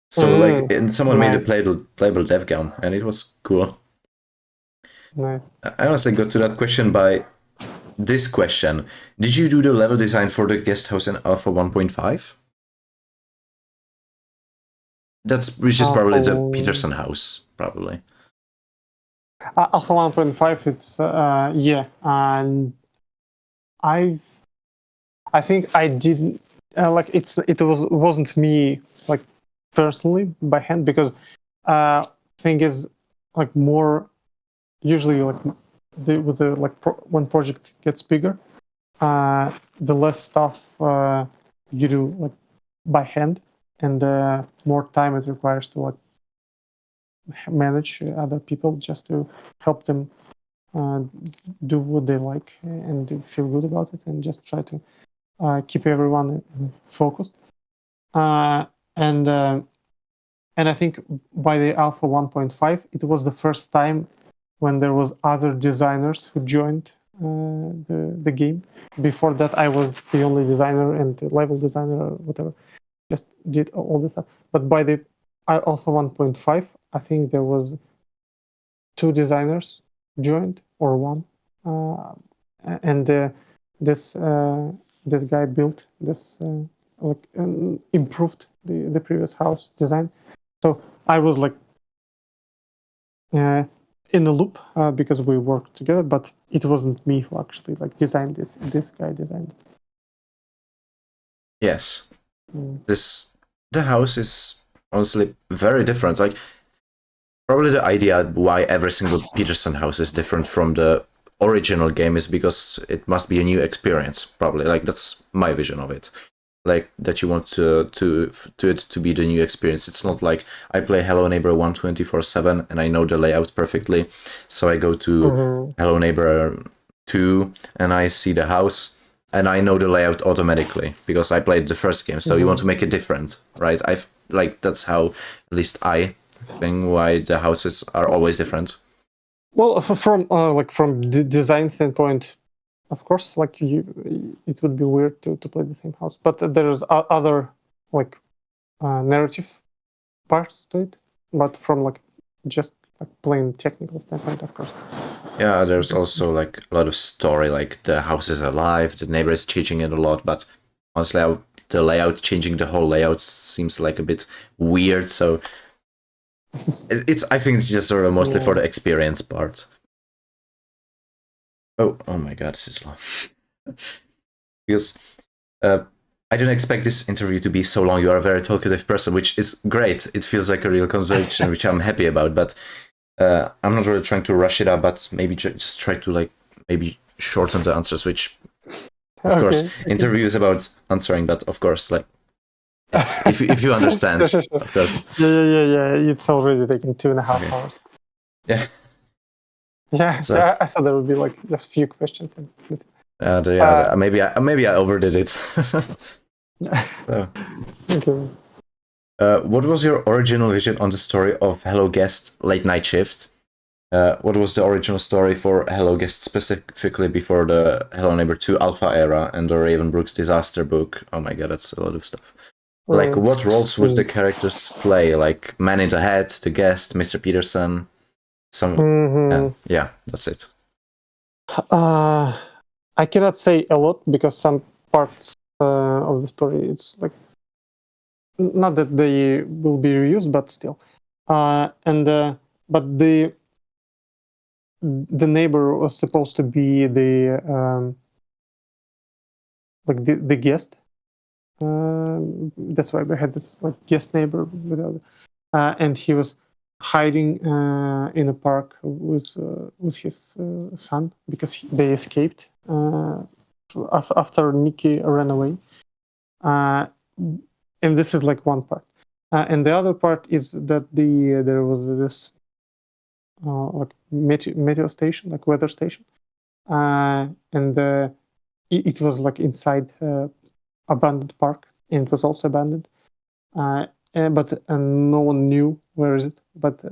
So like, and someone made a playable DevGam, and it was cool. Nice. I honestly got to that question by this question. Did you do the level design for the guest house in Alpha 1.5? Which is probably the Peterson house, probably. Alpha 1.5, it's yeah, and I think I didn't like it wasn't me like personally by hand because thing is like more usually like with the like when project gets bigger, the less stuff you do like by hand and more time it requires to like manage other people just to help them do what they like and feel good about it and just try to keep everyone focused. And I think by the Alpha 1.5, it was the first time when there was other designers who joined the game. Before that, I was the only designer and the level designer or whatever, just did all this stuff. But by the Alpha 1.5, I think there was 2 designers joined or 1, and this guy built this like improved the previous house design. So I was like in the loop because we worked together, but it wasn't me who actually like designed it. This guy designed it. Yes. The house is honestly very different. Like probably the idea why every single Peterson house is different from the original game is because it must be a new experience. Probably like that's my vision of it. Like that you want to it to be the new experience. It's not like I play Hello Neighbor 124/7 and I know the layout perfectly, so I go to Hello Neighbor 2 and I see the house and I know the layout automatically because I played the first game. So you want to make it different, right? I've like that's how at least I think why the houses are always different. Well, from the design standpoint, of course, like it would be weird to play the same house. But there's other like narrative parts to it. But from like just like plain technical standpoint, of course. Yeah, there's also like a lot of story. Like the house is alive, the neighbor is teaching it a lot. But honestly, the layout, changing the whole layout seems like a bit weird. So I think it's just sort of mostly for the experience part. Oh my god, this is long. Because I didn't expect this interview to be so long. You are a very talkative person, which is great. It feels like a real conversation, which I'm happy about. But I'm not really trying to rush it up, but maybe just try to like maybe shorten the answers, which of course interview is about answering, but of course like if you understand, sure. Of course. Yeah. It's already taken 2.5 hours. Yeah. Yeah, So, yeah. I thought there would be like just few questions. maybe I overdid it. So, okay. what was your original vision on the story of Hello Guest Late Night Shift? What was the original story for Hello Guest specifically before the Hello Neighbor 2 Alpha era and the Raven Brooks Disaster book? Oh my god, that's a lot of stuff. Like, what roles would the characters play? Like, Man in the Hat, The Guest, Mr. Peterson? Yeah, that's it. I cannot say a lot because some parts of the story, it's like not that they will be reused, but still. But the neighbor was supposed to be the like the guest. That's why we had this like guest neighbor without, and he was hiding in a park with his son because they escaped after Nikki ran away. And this is like one part, and the other part is that there was this like meteor station, like weather station, and it was like inside abandoned park, and it was also abandoned, but no one knew where is it. But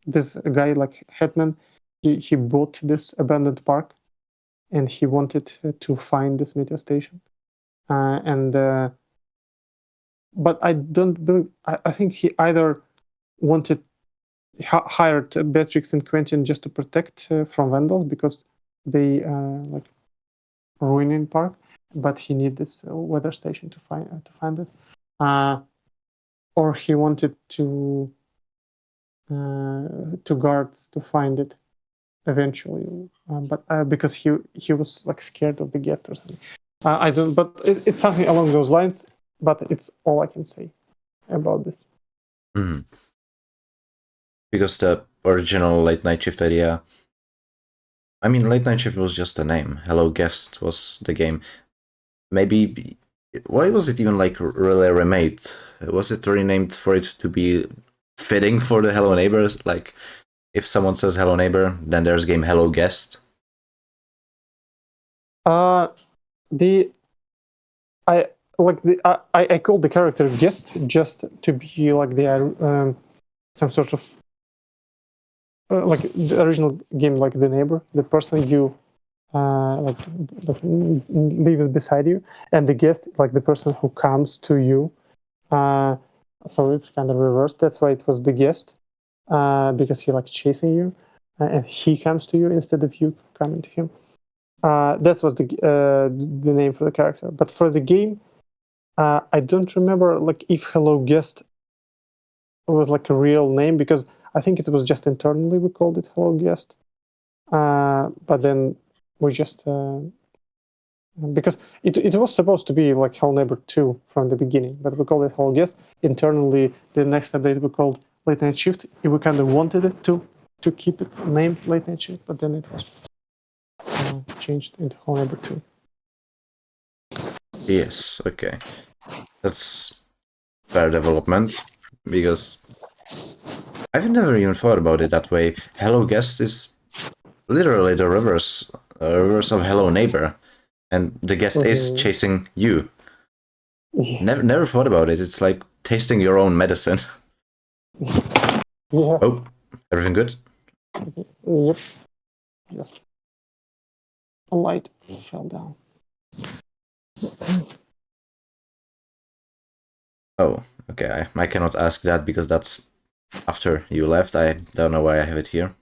this guy like Hetman, he bought this abandoned park, and he wanted to find this meteor station, but I don't believe. I think he either wanted hired Beatrix and Quentin just to protect from vandals because they like ruining park, but he need this weather station to find it, or he wanted to guards to find it eventually, but because he was like scared of the guest or something. I don't, but it's something along those lines. But it's all I can say about this. Because the original Late Night Shift idea, I mean, Late Night Shift was just a name. Hello Guest was the game. Maybe, why was it even like really remade? Was it renamed for it to be fitting for the Hello Neighbors? Like, if someone says Hello Neighbor, then there's game Hello Guest. I called the character Guest just to be like they are some sort of like the original game, like the neighbor, the person you like lives beside you, and the guest, like the person who comes to you. So it's kind of reversed. That's why it was the guest, because he like chasing you, and he comes to you instead of you coming to him. That was the name for the character. But for the game, I don't remember like if Hello Guest was like a real name, because I think it was just internally we called it Hello Guest. But then we just because it was supposed to be like Hello Neighbor 2 from the beginning, but we called it Hello Guest. Internally, the next update we called Late Night Shift. We kind of wanted it to keep it named Late Night Shift, but then it was changed into Hello Neighbor 2. Yes, okay. That's fair development, because I've never even thought about it that way. Hello Guest is literally the reverse of Hello Neighbor, and the guest is chasing you. Yeah. Never thought about it. It's like tasting your own medicine. Yeah. Oh, everything good? Yep. Just a light fell down. Oh, okay. I cannot ask that because that's after you left. I don't know why I have it here.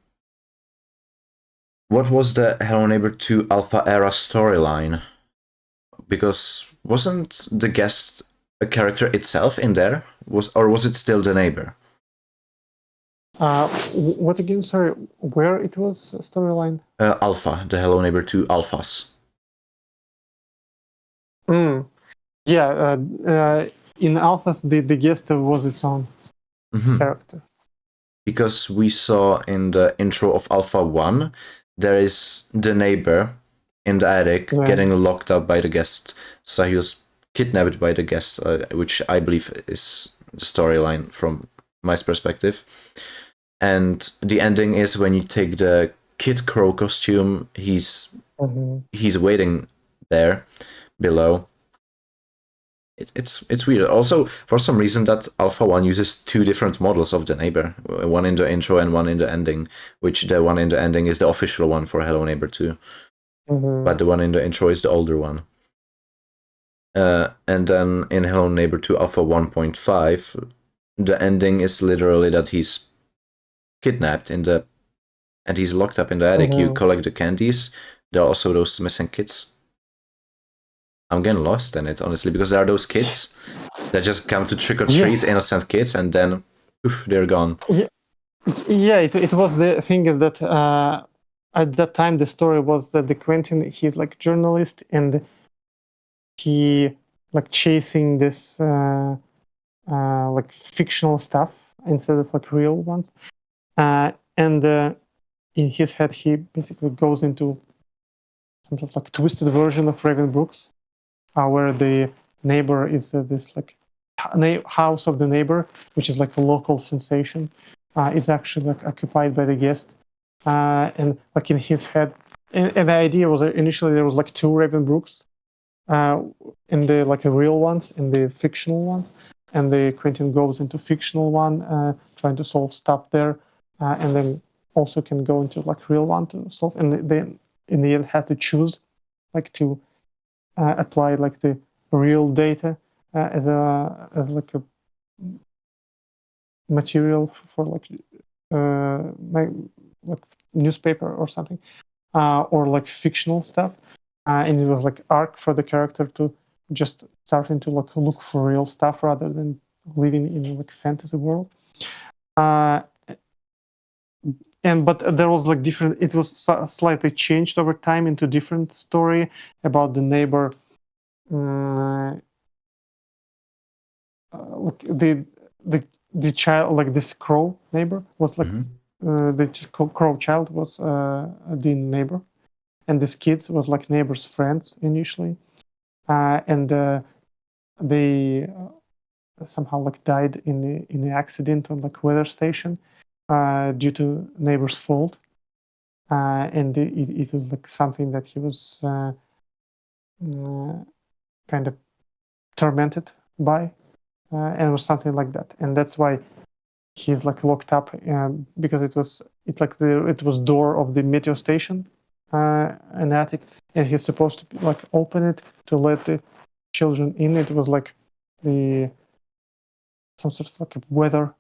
What was the Hello Neighbor 2 Alpha era storyline? because wasn't the guest a character itself in there? Was it still the neighbor? What again? Sorry, where it was storyline? Alpha, the Hello Neighbor 2 alphas. Yeah, in alphas, the guest was its own character. Because we saw in the intro of Alpha 1, there is the neighbor in the attic getting locked up by the guest. So he was kidnapped by the guest, which I believe is the storyline from my perspective. And the ending is when you take the Kid Crow costume, he's waiting there below. It's weird. Also, for some reason, that Alpha 1 uses two different models of the neighbor, one in the intro and one in the ending, which the one in the ending is the official one for Hello Neighbor 2. But the one in the intro is the older one. And then in Hello Neighbor 2 Alpha 1.5, the ending is literally that he's kidnapped and he's locked up in the attic. You collect the candies. There are also those missing kids. I'm getting lost in it, honestly, because there are those kids that just come to trick or treat, innocent kids, and then they're gone. Yeah, it was the thing is that at that time the story was that the Quentin, he's like journalist and he like chasing this like fictional stuff instead of like real ones, and in his head he basically goes into some sort of like twisted version of Raven Brooks, where the neighbor is this like house of the neighbor, which is like a local sensation, is actually like occupied by the guest, and like in his head, and the idea was initially there was like two Raven Brooks, in the like the real ones and the fictional ones, and the Quentin goes into fictional one, trying to solve stuff there, and then also can go into like real one to solve, and then in the end had to choose like to apply like the real data as like a material for like newspaper or something, or like fictional stuff, and it was like arc for the character to just starting to like look for real stuff rather than living in like fantasy world. But there was like different, it was slightly changed over time into different story about the neighbor, like the child, like this crow neighbor was like the crow child was the neighbor, and this kids was like neighbor's friends initially, and they somehow like died in the accident on like weather station, due to neighbor's fault, and it was like something that he was kind of tormented by, and it was something like that, and that's why he's like locked up, because it was door of the meteo station, an attic, and he's supposed to like open it to let the children in. It was like some sort of like a weather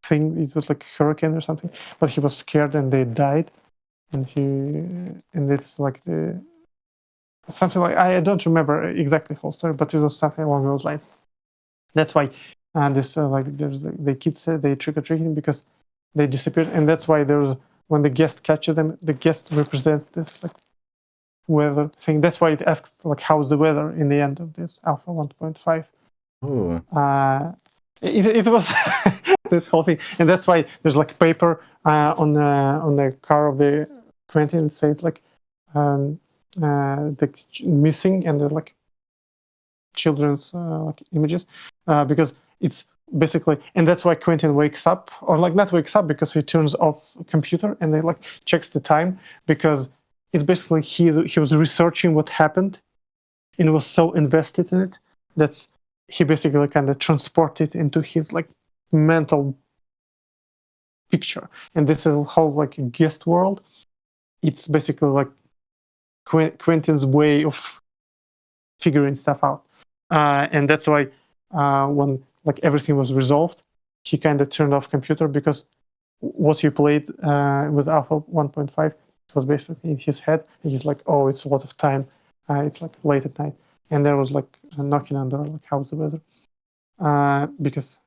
thing. It was like a hurricane or something, but he was scared and they died, and it's like something like, I don't remember exactly the whole story, but it was something along those lines. That's why this like there's the kids they trick or treating because they disappeared, and that's why there's when the guest catches them, the guest represents this like weather thing. That's why it asks like how's the weather in the end of this Alpha 1.5. It was this whole thing, and that's why there's like paper on the car of the Quentin. It says like the missing, and the like children's like images, because it's basically, and that's why Quentin wakes up, or like not wakes up, because he turns off computer and they like checks the time, because it's basically he was researching what happened and was so invested in it that's he basically kind of transported into his like mental picture, and this is a whole like guest world. It's basically like Quentin's way of figuring stuff out, and that's why when like everything was resolved, he kind of turned off computer, because what you played with Alpha 1.5, it was basically in his head, and he's like, oh, it's a lot of time It's like late at night, and there was like a knocking on the door, like how's the weather? Because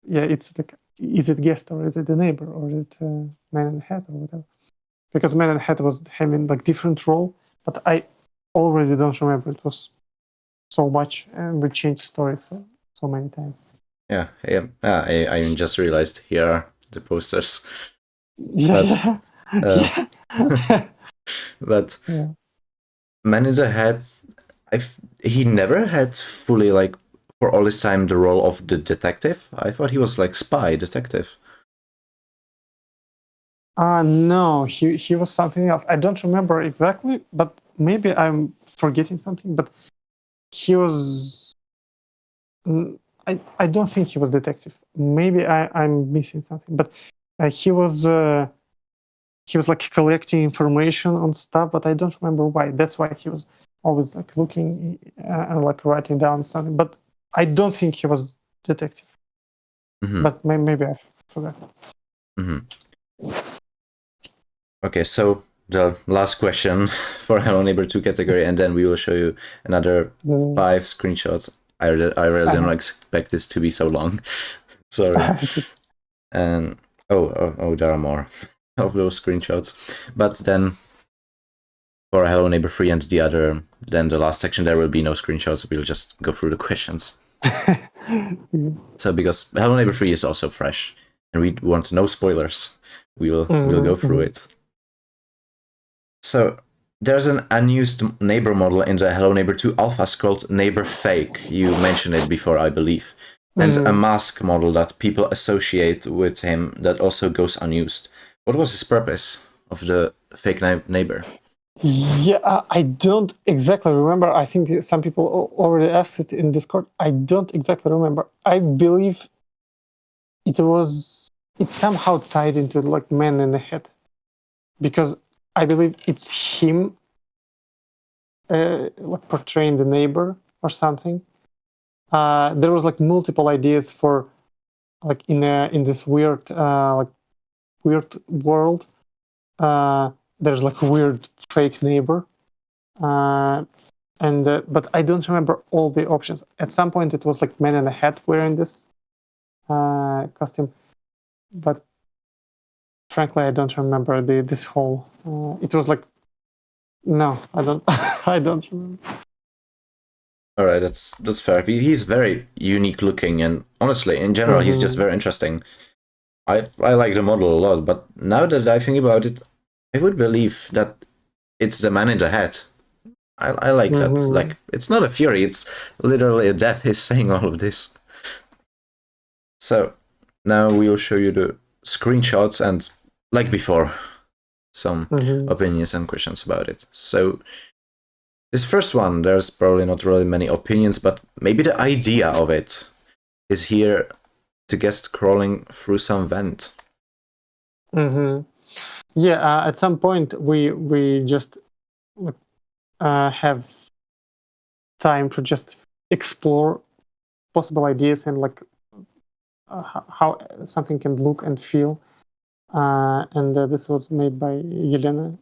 yeah, it's like, is it guest or is it the neighbor or is it man in the hat or whatever? Because man in the hat was having like different role, but I already don't remember. It was so much, and we changed stories so many times. Yeah. I just realized here are the posters. Yeah, But, yeah. but Yeah. Man in the Hat, he never had fully, like, for all this time, the role of the detective. I thought he was like spy detective. No, he was something else. I don't remember exactly, but maybe I'm forgetting something. But he was. I don't think he was detective. Maybe I'm missing something. But he was like collecting information on stuff, but I don't remember why. That's why he was always like looking and like writing down something. But I don't think he was detective. Mm-hmm. But maybe I forgot. Mm-hmm. Okay, so the last question for Hello Neighbor 2 category, and then we will show you another 5 screenshots. I really didn't expect this to be so long. Sorry. And there are more of those screenshots. But then for Hello Neighbor 3 and then the last section, there will be no screenshots. We'll just go through the questions. So because Hello Neighbor 3 is also fresh, and we want no spoilers, we'll go through it. So there's an unused neighbor model in the Hello Neighbor 2 alphas called Neighbor Fake. You mentioned it before, I believe. And a mask model that people associate with him that also goes unused. What was his purpose of the fake neighbor? Yeah, I don't exactly remember. I think some people already asked it in Discord. I don't exactly remember. I believe it's somehow tied into like Man in the Hat, because I believe it's him like portraying the neighbor or something. There was like multiple ideas for like in this weird world. There's like a weird fake neighbor. But I don't remember all the options. At some point, it was like Man in a Hat wearing this costume, but frankly, I don't remember this whole. It was like, no, I don't, I don't remember. All right, that's fair. He's very unique looking, and honestly, in general, he's just very interesting. I like the model a lot, but now that I think about it, I would believe that it's the Man in the Hat. I like that. Like, it's not a Fury, it's literally a death. He's saying all of this. So now we'll show you the screenshots and, like before, some opinions and questions about it. So this first one, there's probably not really many opinions, but maybe the idea of it is here to guest crawling through some vent. Yeah, at some point we just have time to just explore possible ideas and like how something can look and feel. And this was made by Yelena.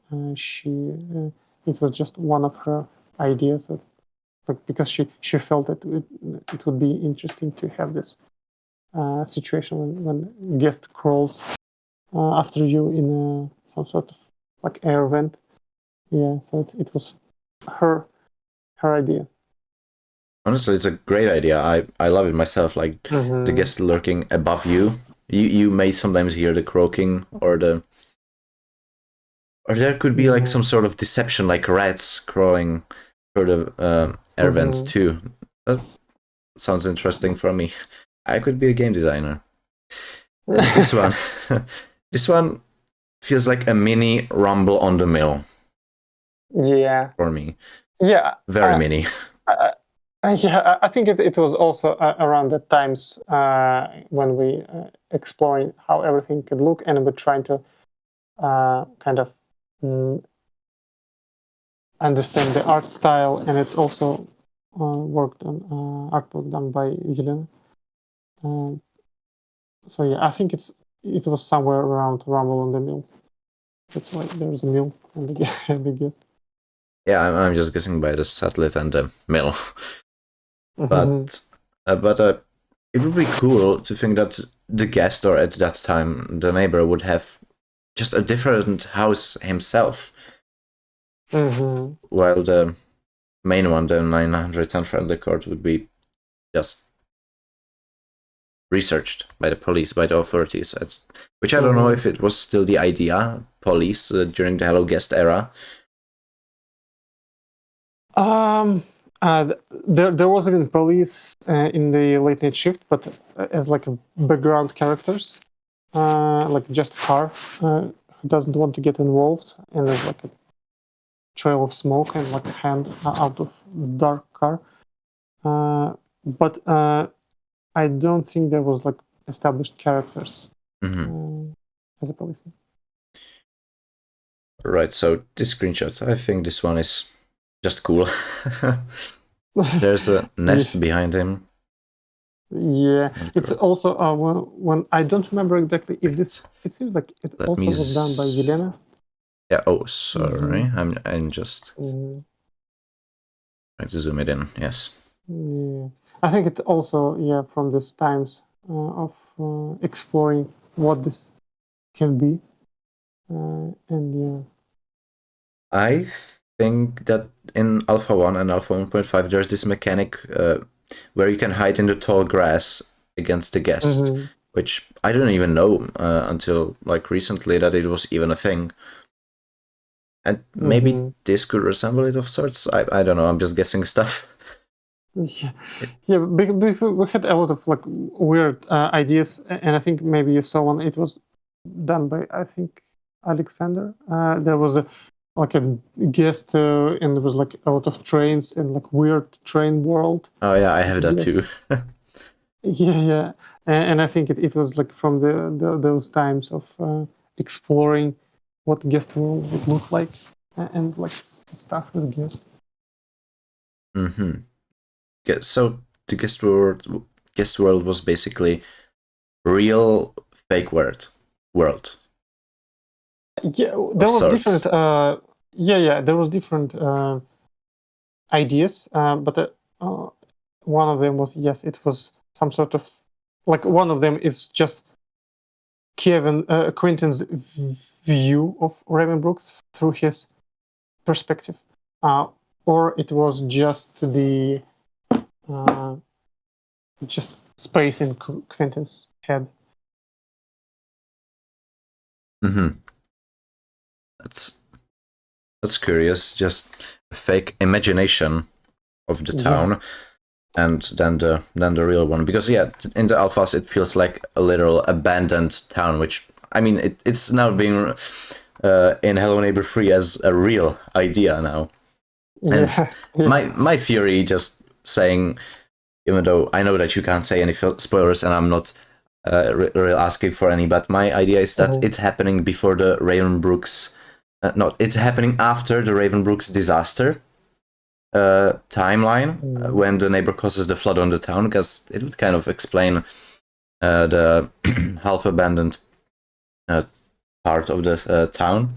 It was just one of her ideas, because she felt that it would be interesting to have this situation when guest crawls after you in some sort of like air vent. Yeah, so it was her idea. Honestly, it's a great idea. I love it myself. Like the guest lurking above you. You may sometimes hear the croaking or there could be like some sort of deception, like rats crawling through the air vent too. That sounds interesting for me. I could be a game designer. And this one, this one feels like a mini Rumble on the Mill. Yeah. For me. Yeah. Very mini. Yeah, I think it was also around the times when we exploring how everything could look, and we're trying to kind of understand the art style, and it's also worked on artwork done by Yelena. So yeah, I think it was somewhere around Rumble on the Mill. That's why there's a mill and the guess. Yeah, I'm just guessing by the satellite and the mill. Mhm. But it would be cool to think that the guest, or at that time the neighbor, would have just a different house himself, while the main one, the 910 friendly court, would be just researched by the police, by the authorities. Which I don't know if it was still the idea, police, during the Hello Guest era. There was even police in the late night shift, but as like a background characters, like just a car who doesn't want to get involved, and there's like a trail of smoke and like a hand out of dark car. But I don't think there was like established characters as a policeman. Right, so this screenshot, I think this one is just cool. There's a nest behind him. Yeah, it's also when I don't remember exactly if this. It seems like it also was done by Yelena. Yeah. Oh, sorry. I'm just trying to zoom it in. Yes. Yeah, I think it also from this times of exploring what this can be, and yeah. I think that in Alpha 1 and Alpha 1.5 there's this mechanic where you can hide in the tall grass against the guest, which I didn't even know until like recently that it was even a thing. And maybe this could resemble it of sorts. I don't know, I'm just guessing stuff. Yeah, because we had a lot of like weird ideas, and I think maybe you saw one. It was done by, I think, Alexander. There was like a guest, and there was like a lot of trains and like weird train world. Oh yeah, I have that too. Yeah, and I think it was like from those times of exploring what guest world would look like, and like stuff with guest. Yeah, so the guest world was basically real fake world. Yeah, there was different. There was different ideas, but one of them was, yes, it was some sort of like, one of them is just Quentin's view of Ravenbrooks through his perspective, or it was just the just space in Quentin's head. That's curious. Just a fake imagination of the town, and then the real one. Because yeah, in the alphas it feels like a literal abandoned town. Which, I mean, it's now being in Hello Neighbor 3 as a real idea now. And my theory, just saying, even though I know that you can't say any spoilers, and I'm not really asking for any, but my idea is that it's happening before the Ravenbrooks. It's happening after the Ravenbrooks disaster timeline, when the neighbor causes the flood on the town, because it would kind of explain the half abandoned part of the town,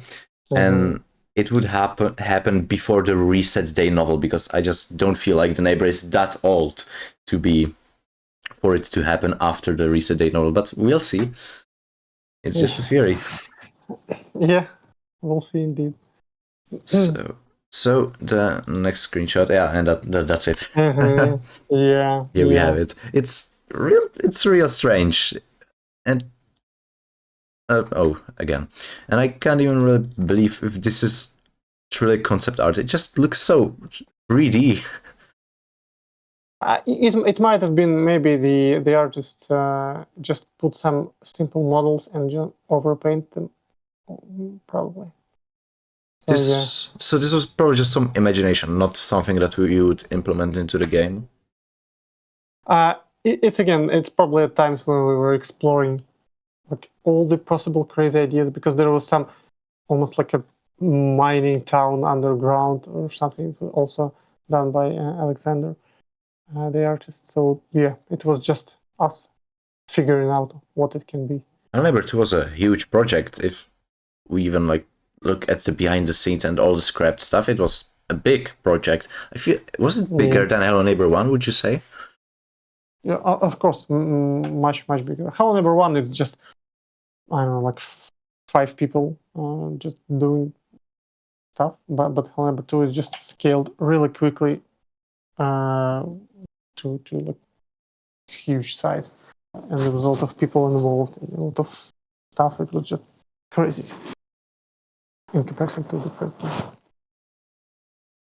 and it would happen before the Reset Day novel, because I just don't feel like the neighbor is that old for it to happen after the Reset Day novel, but we'll see. It's just a theory. Yeah, we'll see indeed. So the next screenshot, yeah, and that's it. Yeah, here we have it. It's real strange, and again, and I can't even really believe if this is truly concept art. It just looks so 3D. It might have been, maybe the artist just put some simple models and just overpaint them, probably. So this was probably just some imagination, not something that you would implement into the game. It's probably at times when we were exploring like all the possible crazy ideas, because there was some almost like a mining town underground or something, also done by Alexander, the artist. So yeah, it was just us figuring out what it can be. And Neighbor 2 was a huge project. If we even like look at the behind the scenes and all the scrapped stuff, it was a big project. I feel, was it bigger than Hello Neighbor 1, would you say? Yeah, of course, much bigger. Hello Neighbor 1 is just, I don't know, like 5 people just doing stuff, but Hello Neighbor 2 is just scaled really quickly to like huge size, and there was a lot of people involved and a lot of stuff. It was just crazy in comparison to the first one.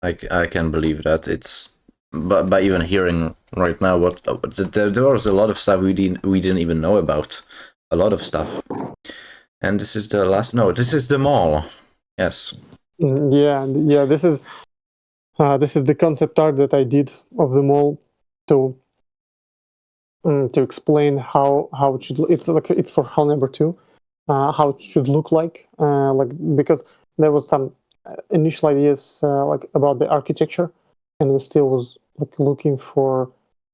I can believe that. It's but by even hearing right now what there was a lot of stuff we didn't even know about. A lot of stuff. And this is the last. No, this is the mall. Yes. Yeah. This is the concept art that I did of the mall to explain how it should. It's for Hell Number 2. How it should look like because there was some initial ideas like about the architecture, and we still was like looking for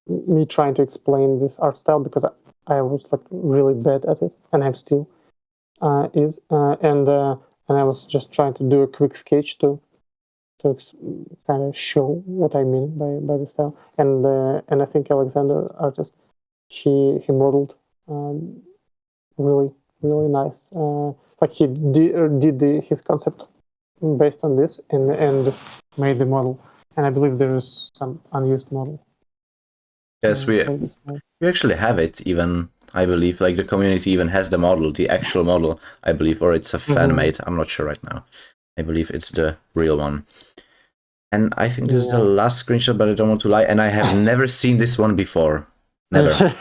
me trying to explain this art style because I was like really bad at it, and I'm still and I was just trying to do a quick sketch to kind of show what I mean by the style, and I think Alexander artist he modeled really nice. Like he did his concept based on this and made the model. And I believe there is some unused model. Yes, we actually have it. Even I believe, like the community even has the model, the actual model. I believe, or it's a fan made. I'm not sure right now. I believe it's the real one. And I think this is the last screenshot, but I don't want to lie. And I have never seen this one before. Never.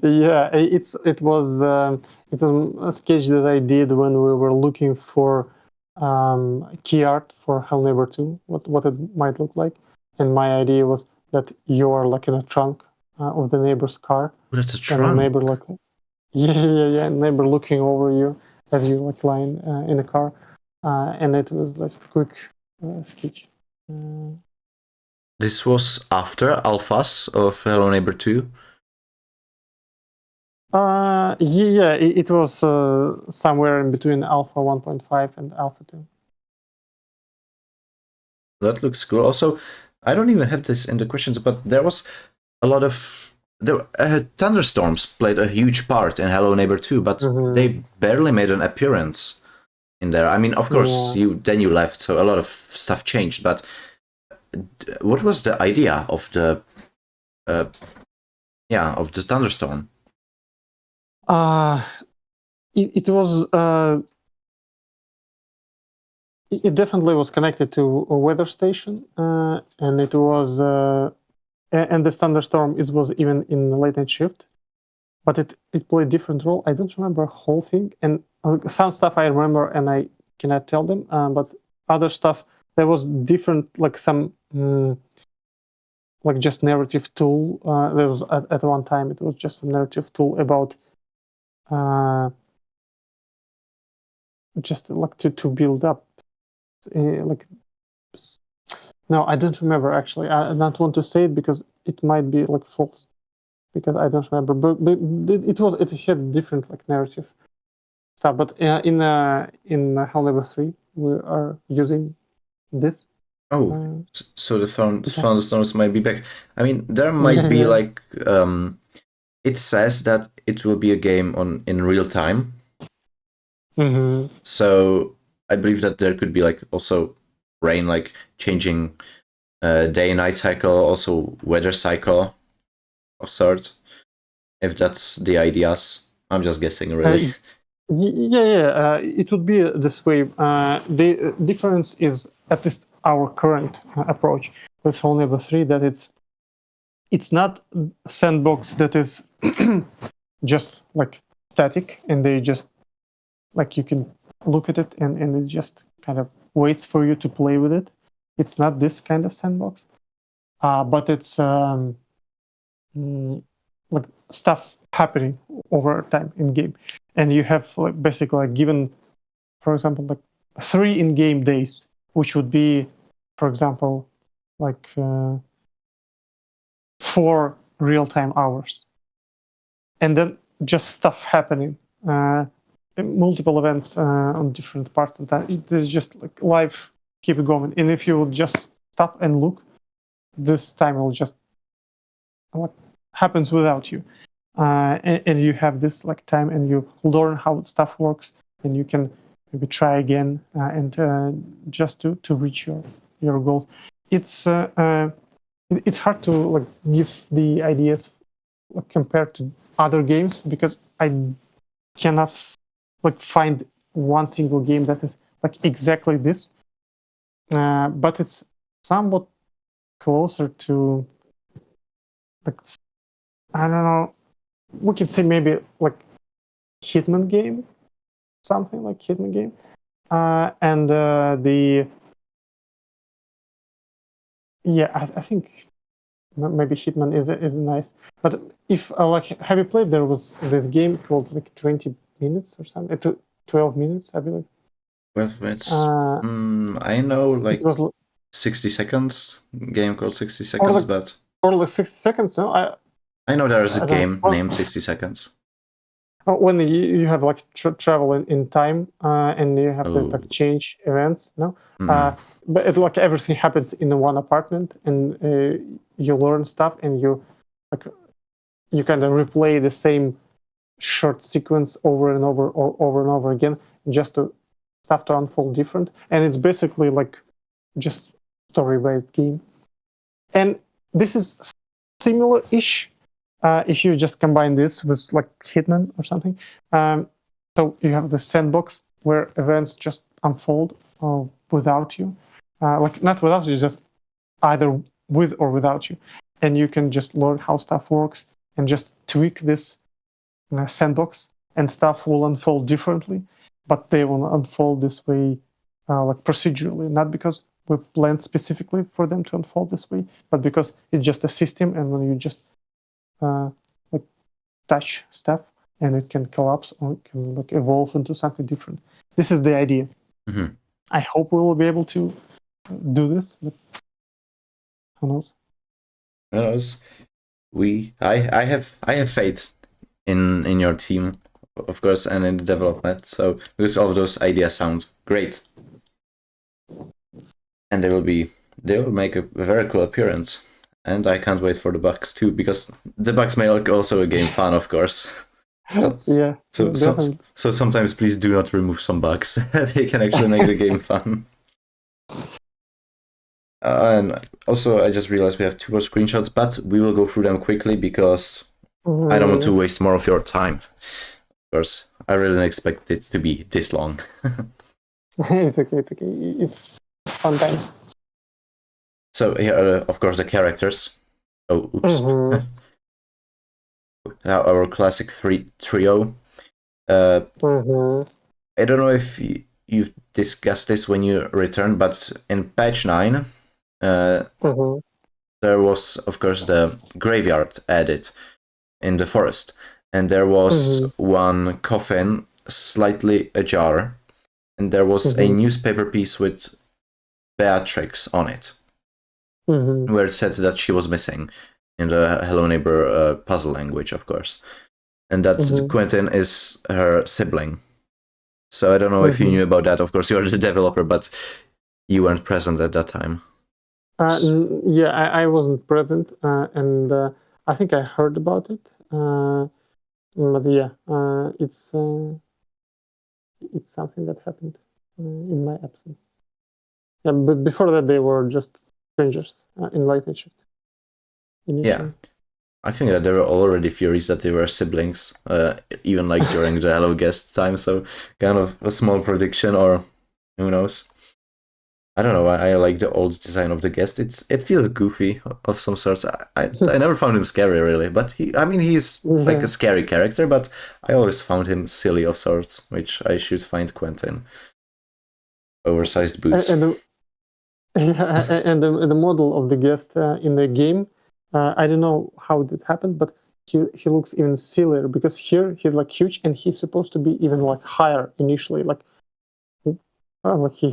Yeah, it was a sketch that I did when we were looking for key art for Hell Neighbor 2, what it might look like. And my idea was that you're like in a trunk of the neighbor's car. That's a trunk. And the neighbor like, yeah, neighbor looking over you as you like lying in a car. And it was just a quick sketch. This was after alphas of Hello Neighbor 2? Yeah, it was somewhere in between alpha 1.5 and alpha 2. That looks cool. Also, I don't even have this in the questions, but there was a lot of thunderstorms played a huge part in Hello Neighbor 2, but they barely made an appearance in there. I mean, of course, you left, so a lot of stuff changed. But what was the idea of the thunderstorm? It was. It definitely was connected to a weather station, and it was. And the thunderstorm it was even in the late night shift, but it played a different role. I don't remember a whole thing, and some stuff I remember and I cannot tell them, but other stuff there was different, like some like just narrative tool. There was at one time it was just a narrative tool about just like to build up like. No, I don't remember actually. I don't want to say it because it might be like false, because I don't remember. But it had different like narrative stuff. But in Hell Neighbor 3, we are using this. Oh, so the thunderstorms might be back. I mean, there might be like it says that it will be a game in real time. So I believe that there could be like also rain, like changing day and night cycle, also weather cycle of sorts. If that's the ideas, I'm just guessing, really. Yeah. It would be this way. The difference is, at least our current approach with Hell Neighbor 3, that it's not sandbox that is just like static and they just like you can look at it and it just kind of waits for you to play with it. It's not this kind of sandbox, but it's like stuff happening over time in game, and you have like basically like given, for example, like 3 in-game days, which would be, for example, like 4 real-time hours, and then just stuff happening, multiple events on different parts of that. It is just like live keep going. And if you just stop and look, this time will just what happens without you. And you have this like time, and you learn how stuff works, and you can maybe try again and just to reach your goals. It's hard to like give the ideas like, compared to other games, because I cannot like find one single game that is like exactly this, but it's somewhat closer to like, I don't know, we could say maybe like Hitman game, something like Hitman game, and the I think maybe Hitman is nice. But if like, have you played? There was this game called like 20 minutes or something, 12 minutes, I believe. Well, it's I know like It was 60 seconds game called 60 seconds, but or like 60 seconds. No, I know there is a game know. named 60 seconds. When you have like travel in time, and you have to like change events, no, but it like everything happens in the one apartment, and you learn stuff, and you like you kind of replay the same short sequence over and over again, just to stuff to unfold different. And it's basically like just story-based game, and this is similar-ish. If you just combine this with like Hitman or something, so you have the sandbox where events just unfold without you, like not without you, just either with or without you, and you can just learn how stuff works and just tweak this sandbox, and stuff will unfold differently, but they will unfold this way, like procedurally, not because we planned specifically for them to unfold this way, but because it's just a system, and when you just like touch stuff, and it can collapse or it can like evolve into something different. This is the idea. Mm-hmm. I hope we will be able to do this, but who knows? Who knows? I have faith in your team, of course, and in the development. So because all of those ideas sound great, and they will make a very cool appearance. And I can't wait for the bugs too, because the bugs make also a game fun, of course. So, yeah. So sometimes please do not remove some bugs. They can actually make the game fun. And also, I just realized we have 2 more screenshots, but we will go through them quickly because I don't want to waste more of your time. Of course, I really didn't expect it to be this long. It's okay. It's fun times. So here are, of course, the characters. Oh, oops. Our classic trio. I don't know if you've discussed this when you returned, but in patch 9, there was, of course, the graveyard added in the forest, and there was one coffin slightly ajar, and there was a newspaper piece with Beatrix on it, where it said that she was missing in the Hello Neighbor puzzle language, of course, and that Quentin is her sibling. So I don't know if you knew about that. Of course, you are the developer, but you weren't present at that time. Yeah, I wasn't present, and I think I heard about it. But yeah, it's something that happened in my absence. Yeah, but before that, they were just strangers in Light Night Shift. Yeah, I think that there were already theories that they were siblings, even like during the Hello Guest time. So kind of a small prediction, or who knows. I don't know. I like the old design of the guest. It feels goofy of some sorts. I never found him scary really, but he's like a scary character. But I always found him silly of sorts, which I should find Quentin. Oversized boots. And the model of the guest in the game, I don't know how it happened, but he looks even sillier, because here he's like huge, and he's supposed to be even like higher initially, like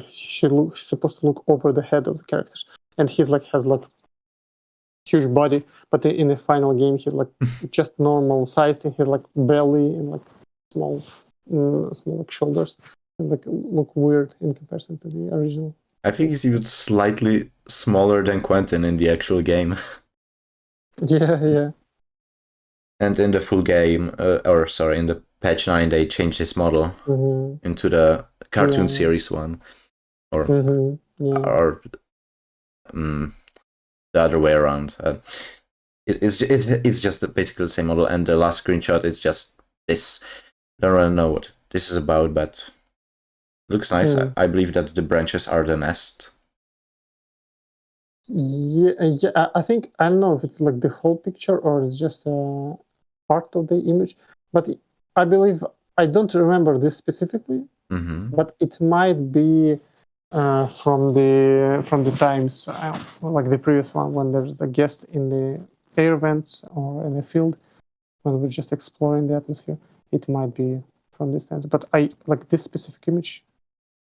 she looks supposed to look over the head of the characters, and he's like has like huge body, but in the final game he's like just normal sized, and he's like belly and like small like shoulders, and like look weird in comparison to the original. I think he's even slightly smaller than Quentin in the actual game. Yeah. And in the full game, in the patch 9, they changed his model into the cartoon series one, or the other way around. It's just basically the same model, and the last screenshot is just this. I don't really know what this is about, but looks nice. I believe that the branches are the nest. Yeah. I think, I don't know if it's like the whole picture or it's just a part of the image, but I believe, I don't remember this specifically, but it might be from the times like the previous one, when there's a guest in the air vents or in the field when we're just exploring the atmosphere. It might be from this time, but I like this specific image.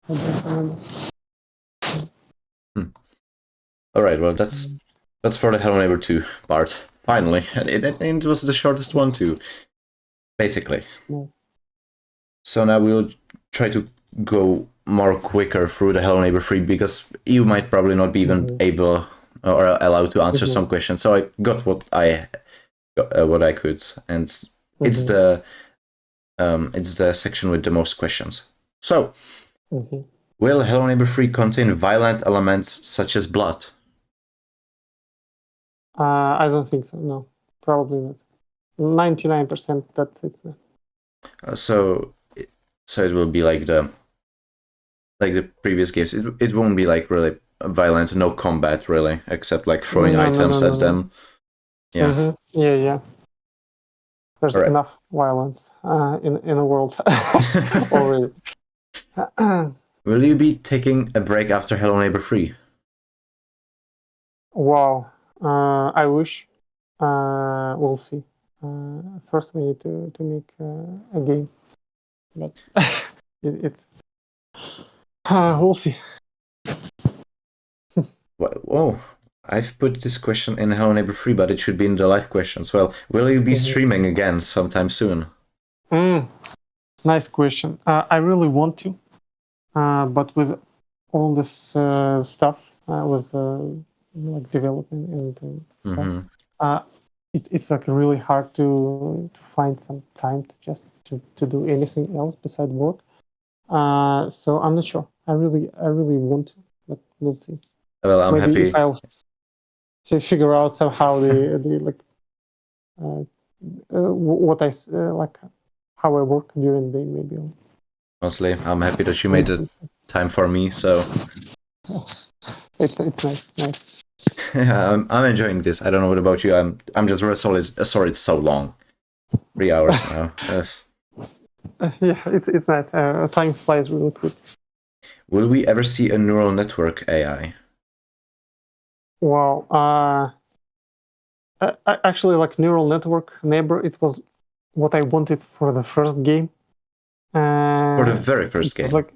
I don't remember. All right, well that's for the Hello Neighbor 2 part. Finally, and it was the shortest one too, basically. Nice. So now we'll try to go more quicker through the Hello Neighbor 3, because you might probably not be even able or allowed to answer some questions. So I got what I could, and it's the section with the most questions. So, will Hello Neighbor 3 contain violent elements such as blood? I don't think so. No, probably not. 99% that it's not. So it will be like the previous games. It won't be like really violent, no combat really, except like throwing items at them. Yeah. Yeah. There's enough violence in the world already. Will you be taking a break after Hello Neighbor 3? Wow. I wish. We'll see. First, we need to make a game, but it's we'll see. Whoa. I've put this question in Hello Neighbor 3, but it should be in the live questions. Well, will you be streaming again sometime soon? Nice question. I really want to, but with all this stuff I was like developing and stuff, it's like really hard to find some time to just to do anything else besides work. So I'm not sure. I really want to, but we'll see. Well, I'm maybe happy if I'll figure out somehow the like what I like how I work during the day, maybe. Honestly, I'm happy that you made the time for me. So it's nice. Yeah, I'm enjoying this. I don't know what about you. I'm just really sorry it's so long. 3 hours now. Yeah, it's nice. Time flies really quick. Will we ever see a neural network AI? Wow. Actually, like neural network neighbor, it was what I wanted for the first game. For the very first game. Like,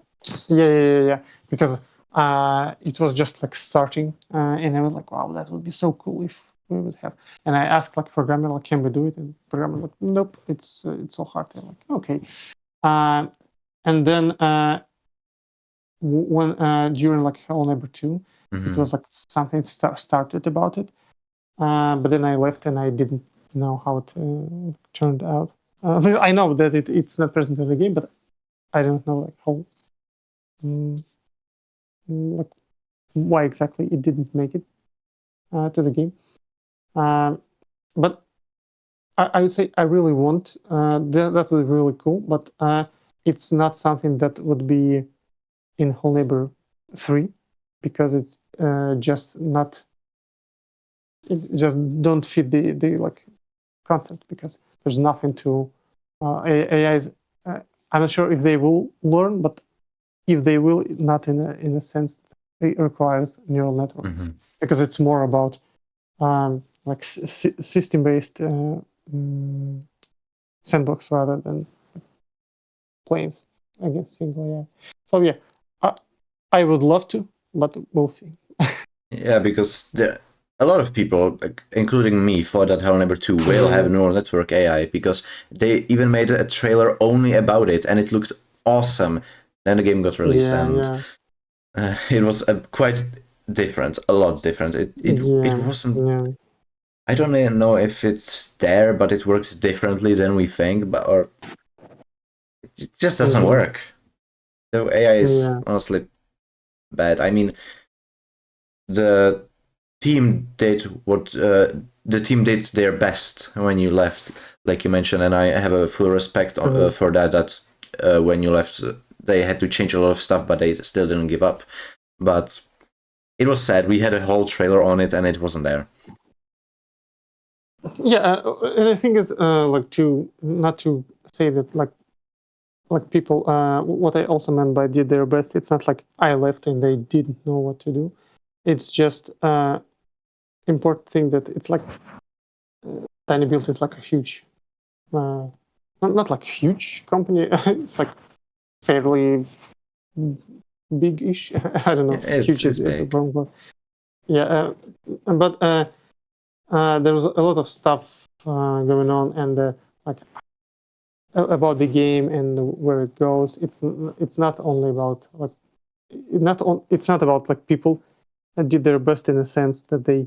yeah. Because it was just like starting, and I was like, wow, that would be so cool if we would have. And I asked like programmer, like, can we do it? And programmer like, nope, it's so hard. I'm like, okay. And then when during like Hello Neighbor 2, it was like something started about it. But then I left and I didn't know how it turned out. I know that it's not present in the game, but I don't know like how, like why exactly it didn't make it to the game. But I would say I really want that would be really cool, but it's not something that would be in Hello Neighbor 3 because it's just not. It just don't fit the like concept because there's nothing to AI. I'm not sure if they will learn, but if they will, not in a sense that it requires neural network because it's more about like system-based sandbox rather than planes against single AI. So yeah, I would love to, but we'll see. Yeah, because a lot of people, including me, thought that Hello Neighbor 2 will have neural network AI because they even made a trailer only about it and it looked awesome. Then the game got released it was quite different, a lot different. It wasn't. Yeah. I don't even know if it's there, but it works differently than we think, but or it just doesn't work. The AI is Yeah. honestly bad. I mean, the team did what the team did their best when you left, like you mentioned, and I have a full respect for that. That when you left, they had to change a lot of stuff, but they still didn't give up. But it was sad. We had a whole trailer on it, and it wasn't there. Yeah, and the thing is, like to not to say that like people. What I also meant by did their best. It's not like I left and they didn't know what to do. It's just important thing that it's like Tiny Build is like a huge, not like huge company. It's like fairly big-ish. I don't know. Huge It's is the big. wrong word. Yeah, but there's a lot of stuff going on, and like about the game and where it goes. It's not only about like it's not about like people that did their best in the sense that they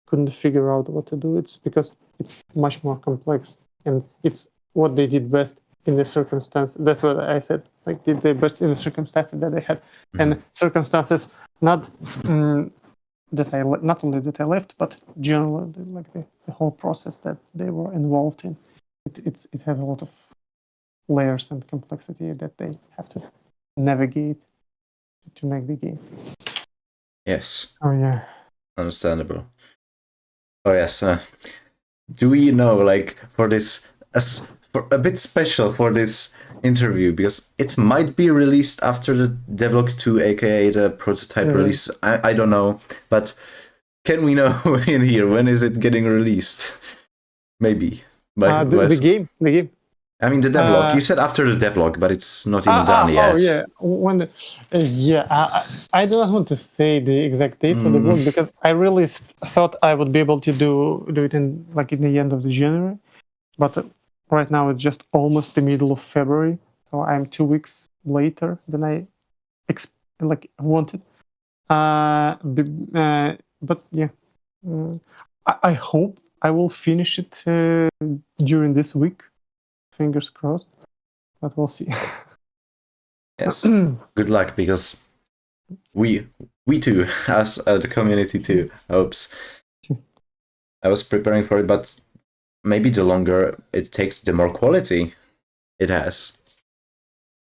couldn't figure out what to do. It's because it's much more complex, and it's what they did best in the circumstance. That's what I said. Like did their best in the circumstances that they had, and circumstances not that not only that I left, but generally like the whole process that they were involved in. It has a lot of layers and complexity that they have to navigate to make the game. Yes. Oh yeah. Understandable. Oh yes. Do we know, like, for this, for a bit special for this interview, because it might be released after the Devlog 2, aka the prototype release. I don't know, but can we know in here when is it getting released? Maybe. The game. I mean, the devlog. You said after the devlog, but it's not even done yet. Oh yeah, when I do not want to say the exact date for the vlog because I really thought I would be able to do it in like in the end of the January, but right now it's just almost the middle of February, so I'm 2 weeks later than I wanted. But yeah, I hope I will finish it during this week. Fingers crossed, but we'll see. Yes. Good luck, because we too, as the community too, hopes. I was preparing for it, but maybe the longer it takes, the more quality it has.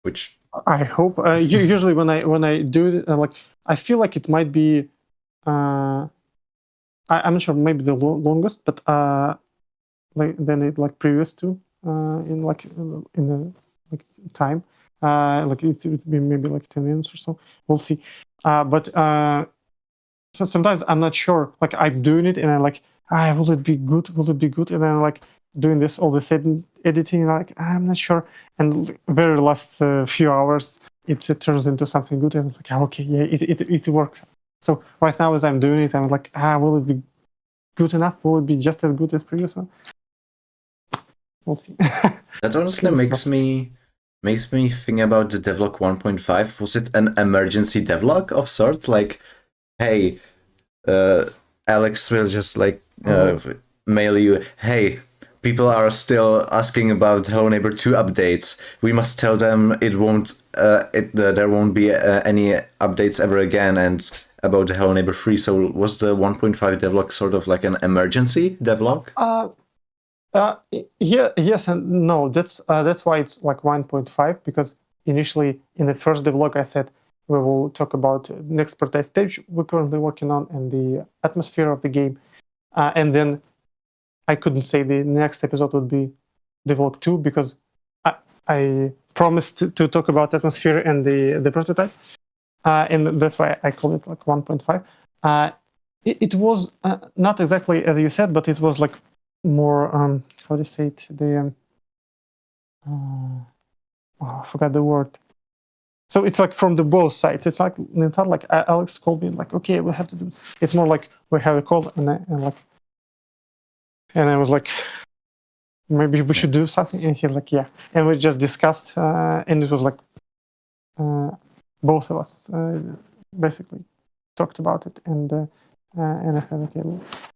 Which I hope. Usually when I do it, like I feel like it might be. I'm not sure. Maybe the longest, but like than it like previous to in like in the like time. Like it would be maybe like 10 minutes or so. We'll see. But so sometimes I'm not sure. Like I'm doing it and I'm like, will it be good? Will it be good? And then like doing this all the sudden editing, like I'm not sure. And very last few hours, it turns into something good, and it's like, okay, yeah, it works. So right now, as I'm doing it, I'm like, will it be good enough? Will it be just as good as previous one? We'll see. That honestly makes me think about the devlog 1.5. Was it an emergency devlog of sorts? Like, hey, Alex will just like mail you, hey, people are still asking about Hello Neighbor 2 updates. We must tell them it won't there won't be any updates ever again, and about the Hello Neighbor 3. So was the 1.5 devlog sort of like an emergency devlog? Yeah, yes and no. That's why it's like 1.5, because initially in the first devlog I said we will talk about next prototype stage we're currently working on and the atmosphere of the game, and then I couldn't say the next episode would be devlog 2 because I promised to talk about atmosphere and the prototype, and that's why I call it like 1.5. It was not exactly as you said, but it was like more how do you say it, the I forgot the word. So it's like from the both sides. It's not like Alex called me like, okay, we have to do. It's more like we have a call and I was like, maybe we should do something, and he's like, yeah, and we just discussed, and it was like both of us basically talked about it, and I said, okay,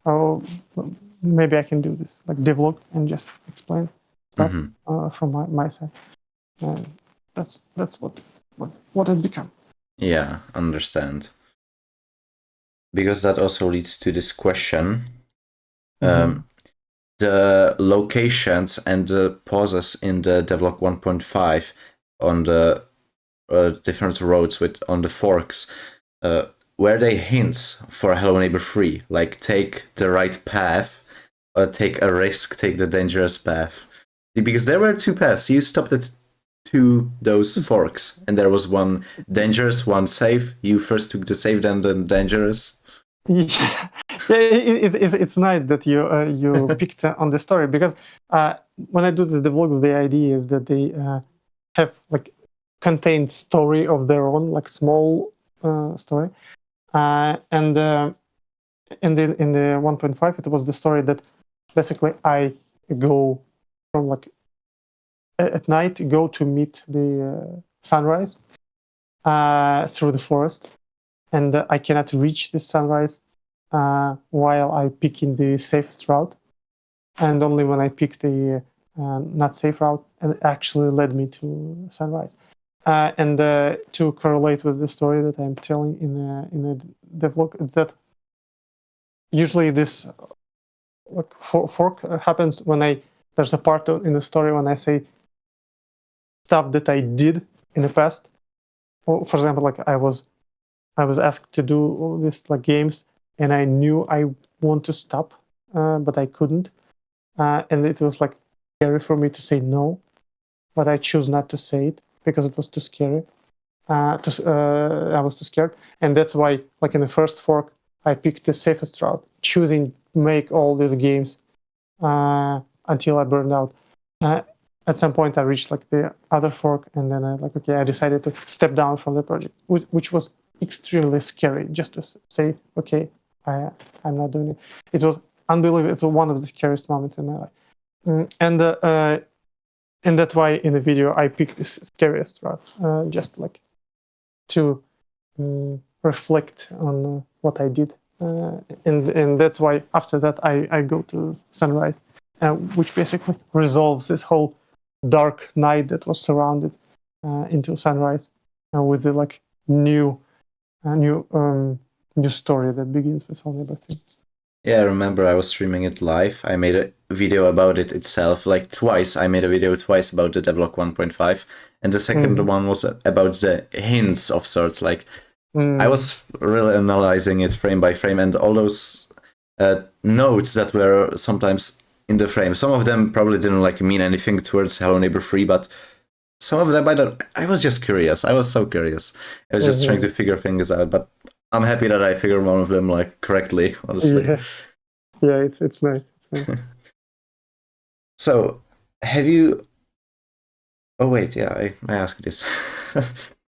oh, maybe I can do this like devlog and just explain stuff from my side. That's what it become. Yeah, understand. Because that also leads to this question. The locations and the pauses in the devlog 1.5 on the different roads on the forks, were they hints for Hello Neighbor 3? Like, take the right path, or take a risk, take the dangerous path? Because there were two paths. You stopped at those forks, and there was one dangerous, one safe. You first took the safe, then the dangerous. Yeah, it's nice that you picked on the story, because when I do the vlogs, the idea is that they have like contained story of their own, like small story, and in the 1.5, it was the story that basically I go from like at night, go to meet the sunrise through the forest, and I cannot reach the sunrise while I pick in the safest route, and only when I pick the not safe route, it actually led me to sunrise. And to correlate with the story that I'm telling in the vlog, is that usually this like fork happens when there's a part in the story when I say stuff that I did in the past. Or, for example, like I was asked to do all these like games, and I knew I want to stop, but I couldn't, and it was like scary for me to say no, but I choose not to say it because it was too scary. I was too scared, and that's why, like in the first fork, I picked the safest route, choosing to make all these games until I burned out. At some point, I reached like the other fork, and then I decided to step down from the project, which was extremely scary. Just to say, okay, I'm not doing it. It was unbelievable. It was one of the scariest moments in my life, and that's why in the video I picked this scariest route, just like to reflect on what I did, and that's why after that I go to sunrise, which basically resolves this whole dark night that was surrounded into sunrise, with the like new story that begins with all everything. Yeah, I remember I was streaming it live. I made a video about it itself, like twice. I made a video twice about the devlog 1.5, and the second one was about the hints of sorts. Like, I was really analyzing it frame by frame, and all those notes that were sometimes in the frame. Some of them probably didn't like mean anything towards Hello Neighbor 3, but some of them I was just curious. I was so curious. I was just trying to figure things out, but I'm happy that I figured one of them like correctly, honestly. Yeah, it's nice. It's nice. So, have you? Oh wait, yeah, I asked this.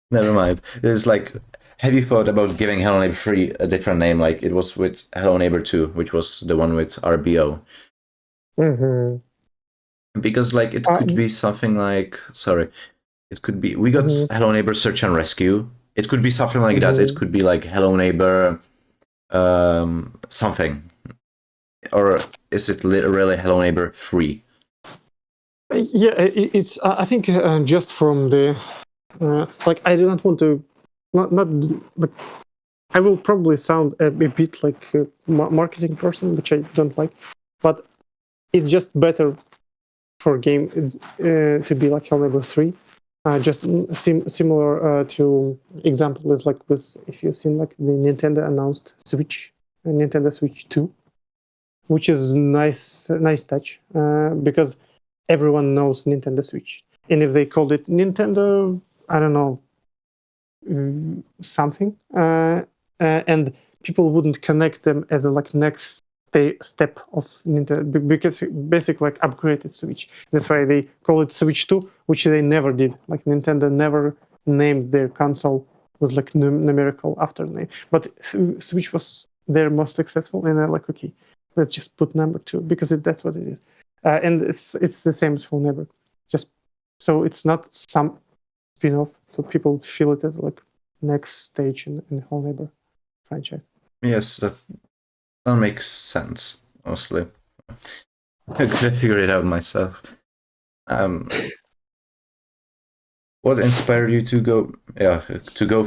Never mind. It's like, have you thought about giving Hello Neighbor 3 a different name, like it was with Hello Neighbor 2, which was the one with RBO? Because like it could be something like, sorry, it could be, we got Hello Neighbor Search and Rescue. It could be something like that. It could be like Hello Neighbor something. Or is it really Hello Neighbor 3? Yeah, it's I think just from the like I do not want to not like I will probably sound a bit like a marketing person, which I don't like, but it's just better for a game to be like Hello Neighbor 3. Just similar to example is like with, if you've seen like the Nintendo announced Switch, Nintendo Switch 2, which is nice touch, because everyone knows Nintendo Switch, and if they called it Nintendo, I don't know, something, and people wouldn't connect them as a like next step of Nintendo, because basically like upgraded Switch. That's why they call it Switch 2, which they never did. Like Nintendo never named their console with like numerical after name, but Switch was their most successful, and they're like, okay, let's just put number 2 because that's what it is. And it's the same as Full Never, just so it's not some spin-off, so people feel it as like next stage in the Hello Neighbor franchise. Yes, that makes sense, honestly. I could figure it out myself. What inspired you to go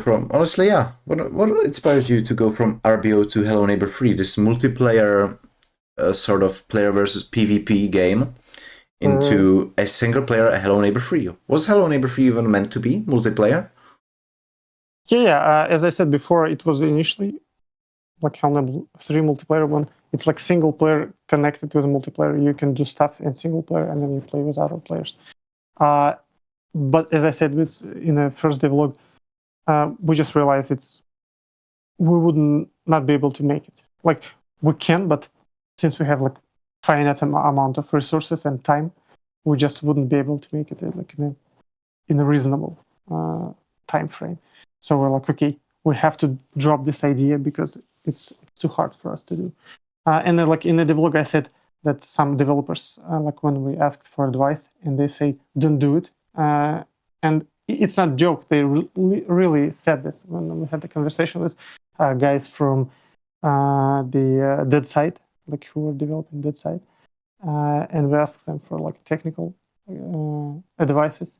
from, honestly, what inspired you to go from RBO to Hello Neighbor 3, this multiplayer sort of player versus PvP game, into a single player Hello Neighbor 3? Was Hello Neighbor 3 even meant to be multiplayer? Yeah. As I said before, it was initially like Hello Neighbor 3 multiplayer one. It's like single player connected with a multiplayer. You can do stuff in single player and then you play with other players. But as I said, in the first devlog, we just realized we would not be able to make it. Like we can, but since we have like finite amount of resources and time, we just wouldn't be able to make it like in a reasonable time frame. So we're like, okay, we have to drop this idea because it's too hard for us to do. And then like in the devlog, I said that some developers, like when we asked for advice, and they say, don't do it. And it's not a joke. They really said this when we had the conversation with guys from the Dead Side, like who were developing Dead Side. And we asked them for like technical advices.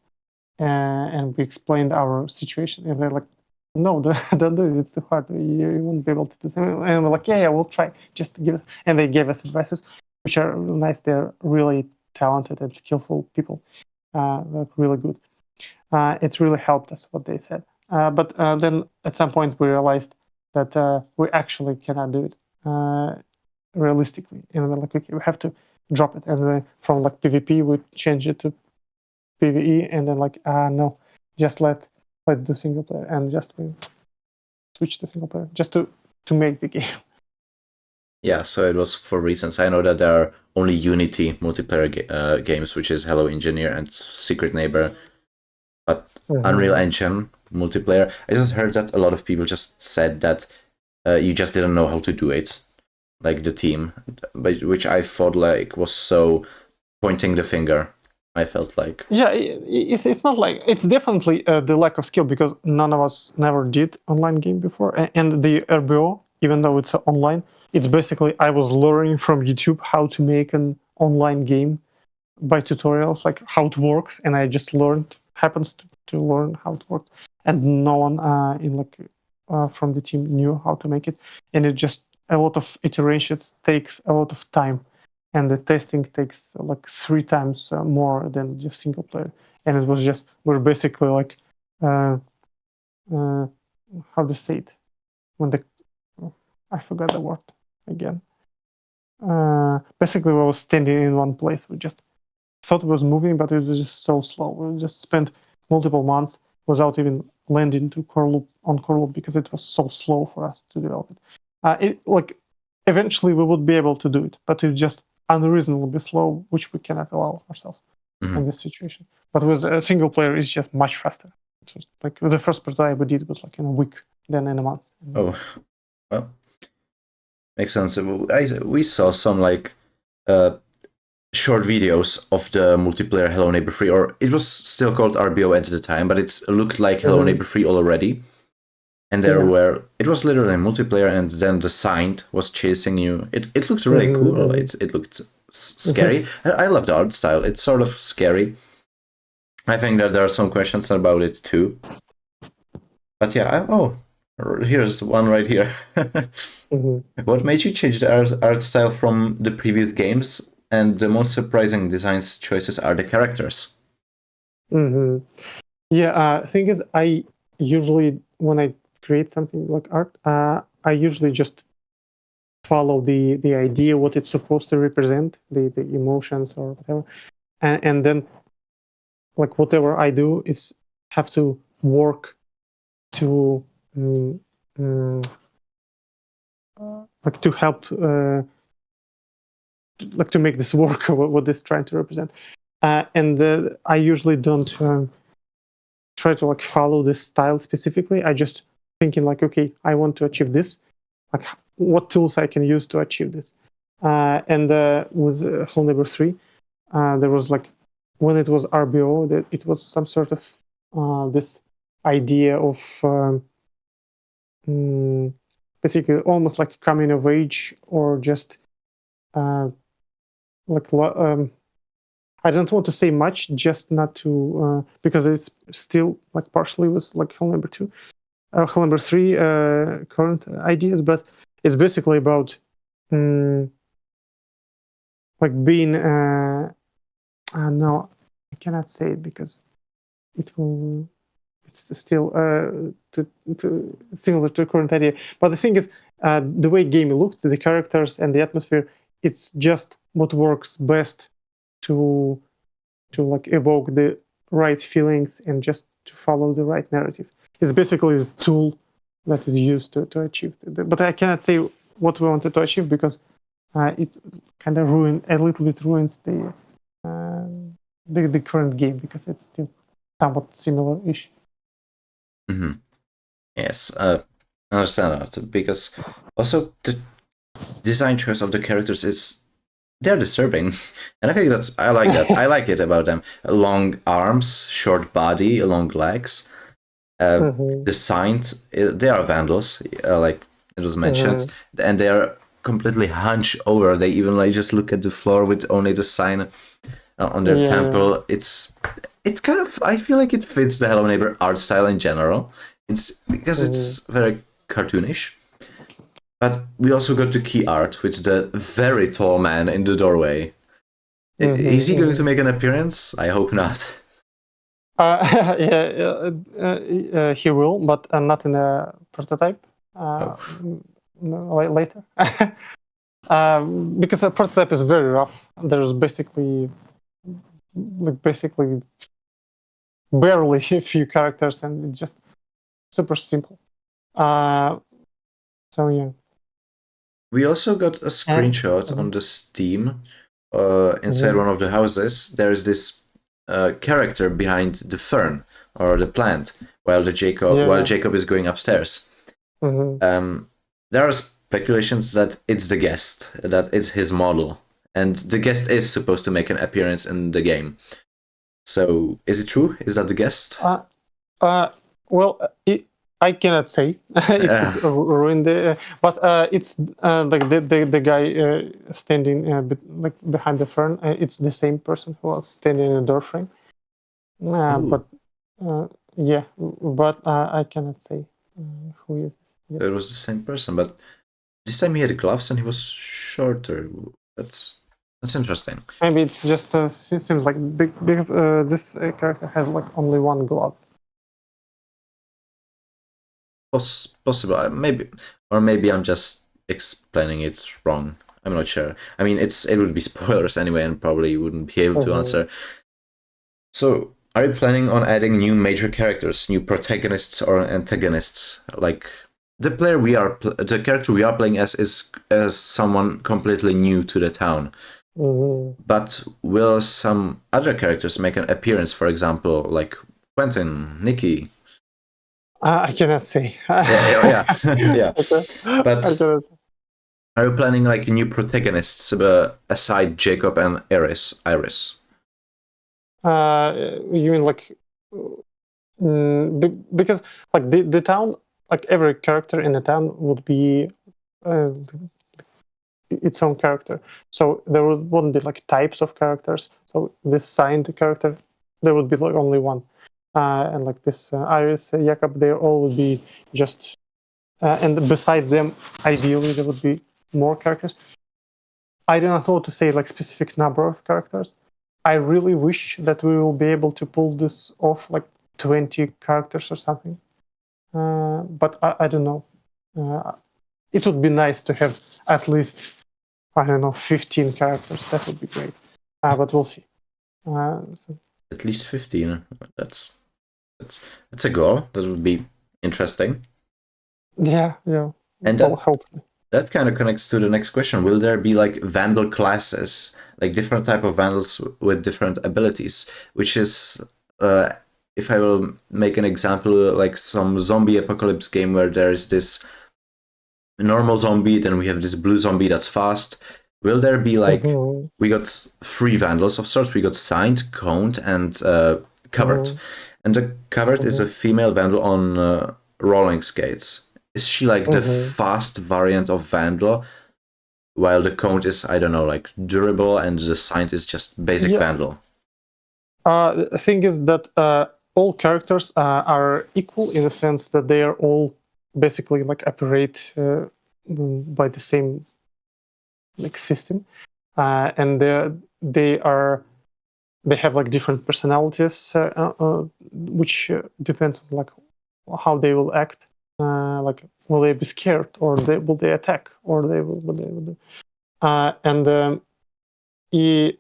And we explained our situation. And they're like, no, don't do it. It's too hard. You won't be able to do something. And we're like, yeah, we'll try. Just give it. And they gave us advices, which are really nice. They're really talented and skillful people. Like really good. It really helped us what they said. But then at some point we realized that we actually cannot do it realistically. And we're like, okay, we have to drop it. And from like PvP, we changed it to PvE, and then like, no, just let do single player, and just we switch to single player just to make the game. Yeah, so it was for reasons. I know that there are only Unity multiplayer games, which is Hello Engineer and Secret Neighbor, but Unreal Engine multiplayer, I just heard that a lot of people just said that you just didn't know how to do it, like the team, but which I thought like was so pointing the finger. I felt like, yeah, it's not like, it's definitely the lack of skill, because none of us never did online game before, and the RBO, even though it's online, it's basically I was learning from YouTube how to make an online game by tutorials, like how it works, and I just happens to learn how it works, and no one in like from the team knew how to make it, and it just a lot of iterations takes a lot of time, and the testing takes like 3 times more than just single player, and it was just we're basically like how to say it when I forgot the word again. Basically, we was standing in one place. We just thought it was moving, but it was just so slow. We just spent multiple months without even landing to on core loop because it was so slow for us to develop it. Like eventually we would be able to do it, but it's just unreasonably slow, which we cannot allow ourselves in this situation. But with a single player, it's just much faster. It was like the first prototype we did was like in a week, then in a month. oh, well, makes sense. We saw some like short videos of the multiplayer Hello Neighbor 3, or it was still called RBO at the time, but it looked like Hello Neighbor 3 already. And it was literally multiplayer, and then the sign was chasing you. It looked really cool. It looked scary. I love the art style. It's sort of scary. I think that there are some questions about it too. But yeah, here's one right here. What made you change the art style from the previous games? And the most surprising design choices are the characters. Yeah, thing is, I usually, when I create something like art, I usually just follow the idea, what it's supposed to represent, the emotions or whatever, and then like whatever I do is have to work to like to help like to make this work what it's trying to represent, and I usually don't try to like follow this style specifically. I just thinking like, okay, I want to achieve this, like what tools I can use to achieve this. And with Hello Neighbor 3, there was like, when it was RBO, that it was some sort of this idea of basically almost like coming of age, or just like I don't want to say much, just not to because it's still like partially with like Hell number 2, Hell number 3 current ideas, but it's basically about like being no, I cannot say it because it will. It's still similar to current idea. But the thing is, the way game looks, the characters and the atmosphere, it's just what works best to like evoke the right feelings and just to follow the right narrative. It's basically a tool that is used to achieve. But I cannot say what we wanted to achieve because it kind of ruins the current game because it's still somewhat similar-ish. Mm-hmm. Yes, I understand that, because also the design choice of the characters is, they're disturbing, and I think I like that. I like it about them. Long arms, short body, long legs. Designed, they are vandals, like it was mentioned, and they are completely hunched over. They even like just look at the floor with only the sign on their temple. It kind of, I feel like it fits the Hello Neighbor art style in general. It's because it's very cartoonish. But we also got the key art with the very tall man in the doorway. Is he going to make an appearance? I hope not. He will, but not in a prototype. Later. Because a prototype is very rough. There's basically barely a few characters, and it's just super simple. So yeah. We also got a screenshot on the Steam. Inside one of the houses, there's this character behind the fern or the plant, while Jacob is going upstairs. There are speculations that it's the guest, that it's his model, and the guest is supposed to make an appearance in the game. So, is it true? Is that the guest? I cannot say. It could ruin the. But it's like the guy standing like behind the fern. It's the same person who was standing in the door frame. But I cannot say who is this. Yes. It was the same person, but this time he had gloves and he was shorter. That's interesting. Maybe it's just seems like this character has like only one glove. Possible, maybe I'm just explaining it wrong. I'm not sure. I mean, it would be spoilers anyway, and probably wouldn't be able to answer. So, are you planning on adding new major characters, new protagonists or antagonists? Like the character we are playing as is as someone completely new to the town. But will some other characters make an appearance? For example, like Quentin, Nikki. I cannot say. yeah. Okay. But are you planning like new protagonists aside Jacob and Iris? You mean like because like the town, like every character in the town would be its own character. So there wouldn't be like types of characters. So this signed character, there would be like only one. And like this Iris, Jakob, they all would be just, and beside them, ideally, there would be more characters. I do not know to say like specific number of characters. I really wish that we will be able to pull this off, like 20 characters or something. But I don't know. It would be nice to have at least, I don't know, 15 characters. That would be great. But we'll see. At least 15. That's a goal. That would be interesting. Yeah. And hopefully. That kind of connects to the next question. Will there be like vandal classes, like different type of vandals with different abilities? Which is, if I will make an example, like some zombie apocalypse game where there is this normal zombie, then we have this blue zombie that's fast. Will there be like, we got 3 vandals of sorts. We got signed, coned, and covered. And the covered is a female vandal on rolling skates. Is she like the fast variant of Vandal, while the Count is, I don't know, like durable, and the Saint is just basic Vandal? The thing is that all characters are equal in the sense that they are all basically like operate by the same like system, and they have like different personalities, which depends on like how they will act. Like, will they be scared, or will they attack, or they will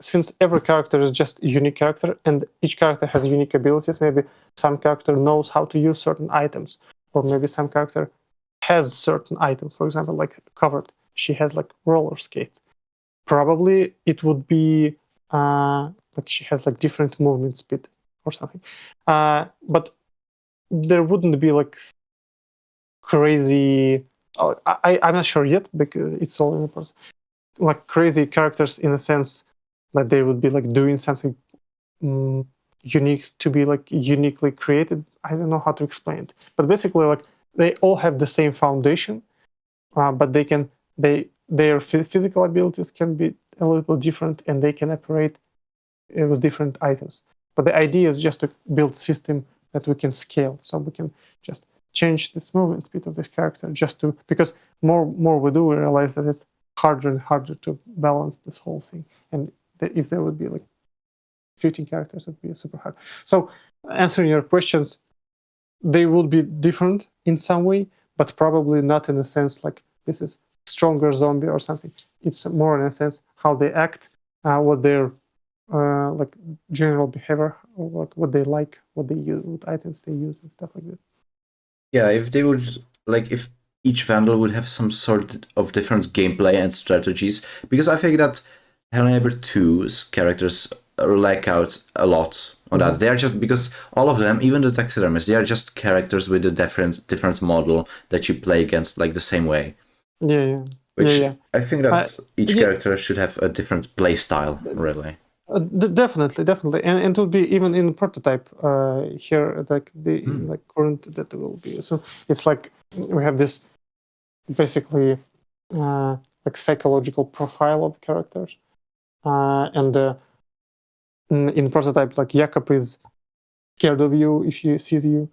since every character is just a unique character, and each character has unique abilities, maybe some character knows how to use certain items, or maybe some character has certain items. For example, like covered, she has like roller skates. Probably it would be like she has like different movement speed or something. But there wouldn't be like crazy. I'm not sure yet because it's all in the process. Like crazy characters in a sense that they would be like doing something unique to be like uniquely created. I don't know how to explain it, but basically like they all have the same foundation, but their physical abilities can be a little different, and they can operate with different items. But the idea is just to build system that we can scale, so we can just change this movement speed of this character because more we do, we realize that it's harder and harder to balance this whole thing. And if there would be like 15 characters, it'd be super hard. So answering your questions, they will be different in some way, but probably not in a sense like this is stronger zombie or something. It's more in a sense how they act, what their like general behavior, or like what they like, what they use, what items they use, and stuff like that. Yeah, if they would, like, if each Vandal would have some sort of different gameplay and strategies, because I think that Hello Neighbor 2's characters lack out a lot on that. They are just, because all of them, even the taxidermists, they are just characters with a different model that you play against like the same way. Yeah. Which I think that each character should have a different play style, really. Definitely, and it will be even in prototype here, like the like current that will be. So it's like we have this basically like psychological profile of characters, and in prototype, like Jakob is scared of you if he sees you,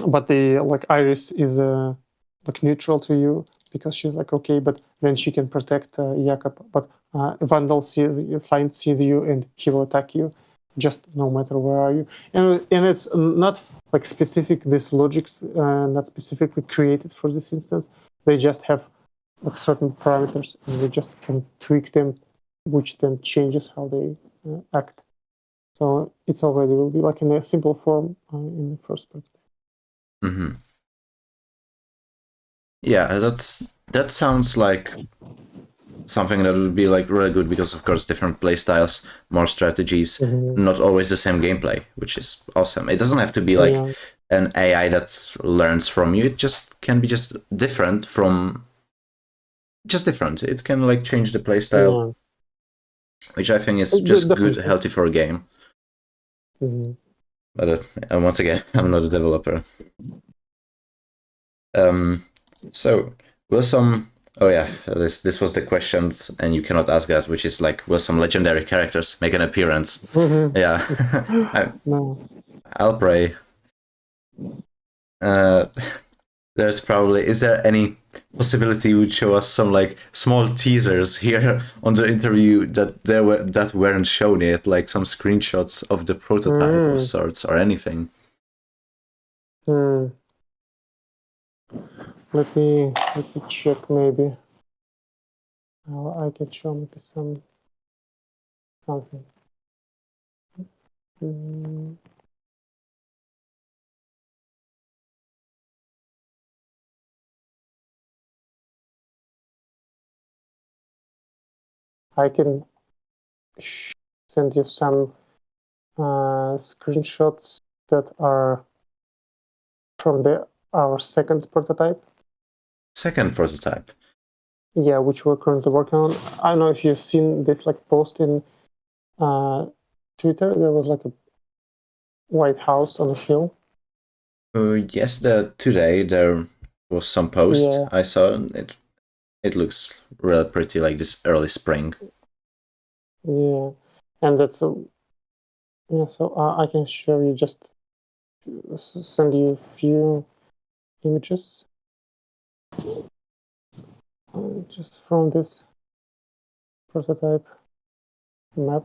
but the like Iris is like neutral to you because she's like okay, but then she can protect Jakob. But Vandal Saint sees you and he will attack you, just no matter where are you. And it's not like specific. This logic not specifically created for this instance. They just have like certain parameters, and we just can tweak them, which then changes how they act. So it's already will be like in a simple form in the first place. Mm-hmm. Yeah, that sounds like something that would be like really good, because of course different playstyles, more strategies, not always the same gameplay, which is awesome. It doesn't have to be like an AI that learns from you. It just can be just different. It can like change the playstyle, which I think is just Definitely. good, healthy for a game. But once again, I'm not a developer. So will some this was the questions, and you cannot ask that, which is like, will some legendary characters make an appearance? Yeah. I'll pray. There's probably, is there any possibility you would show us some like small teasers here on the interview that weren't shown yet, like some screenshots of the prototype of sorts or anything? Let me check maybe. I can show maybe something. I can send you some screenshots that are from our second prototype. Second prototype? Yeah, which we're currently working on. I don't know if you've seen this like post in Twitter. There was like a White House on a hill. Yes, today there was some post Yeah. I saw, and it looks really pretty, like this early spring. Yeah, and that's yeah. So I can show you, just send you a few images just from this prototype map,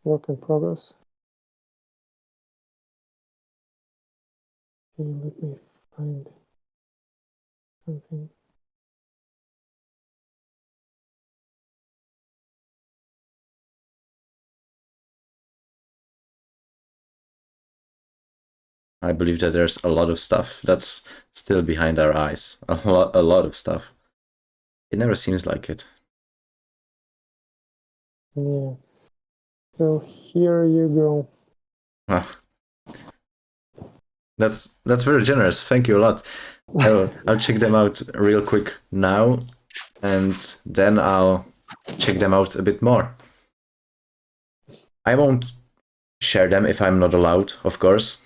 work in progress. Okay, let me find something. I believe that there's a lot of stuff that's still behind our eyes. A lot of stuff. It never seems like it. Yeah. So here you go. Wow. That's very generous. Thank you a lot. I'll check them out real quick now, and then I'll check them out a bit more. I won't share them if I'm not allowed, of course.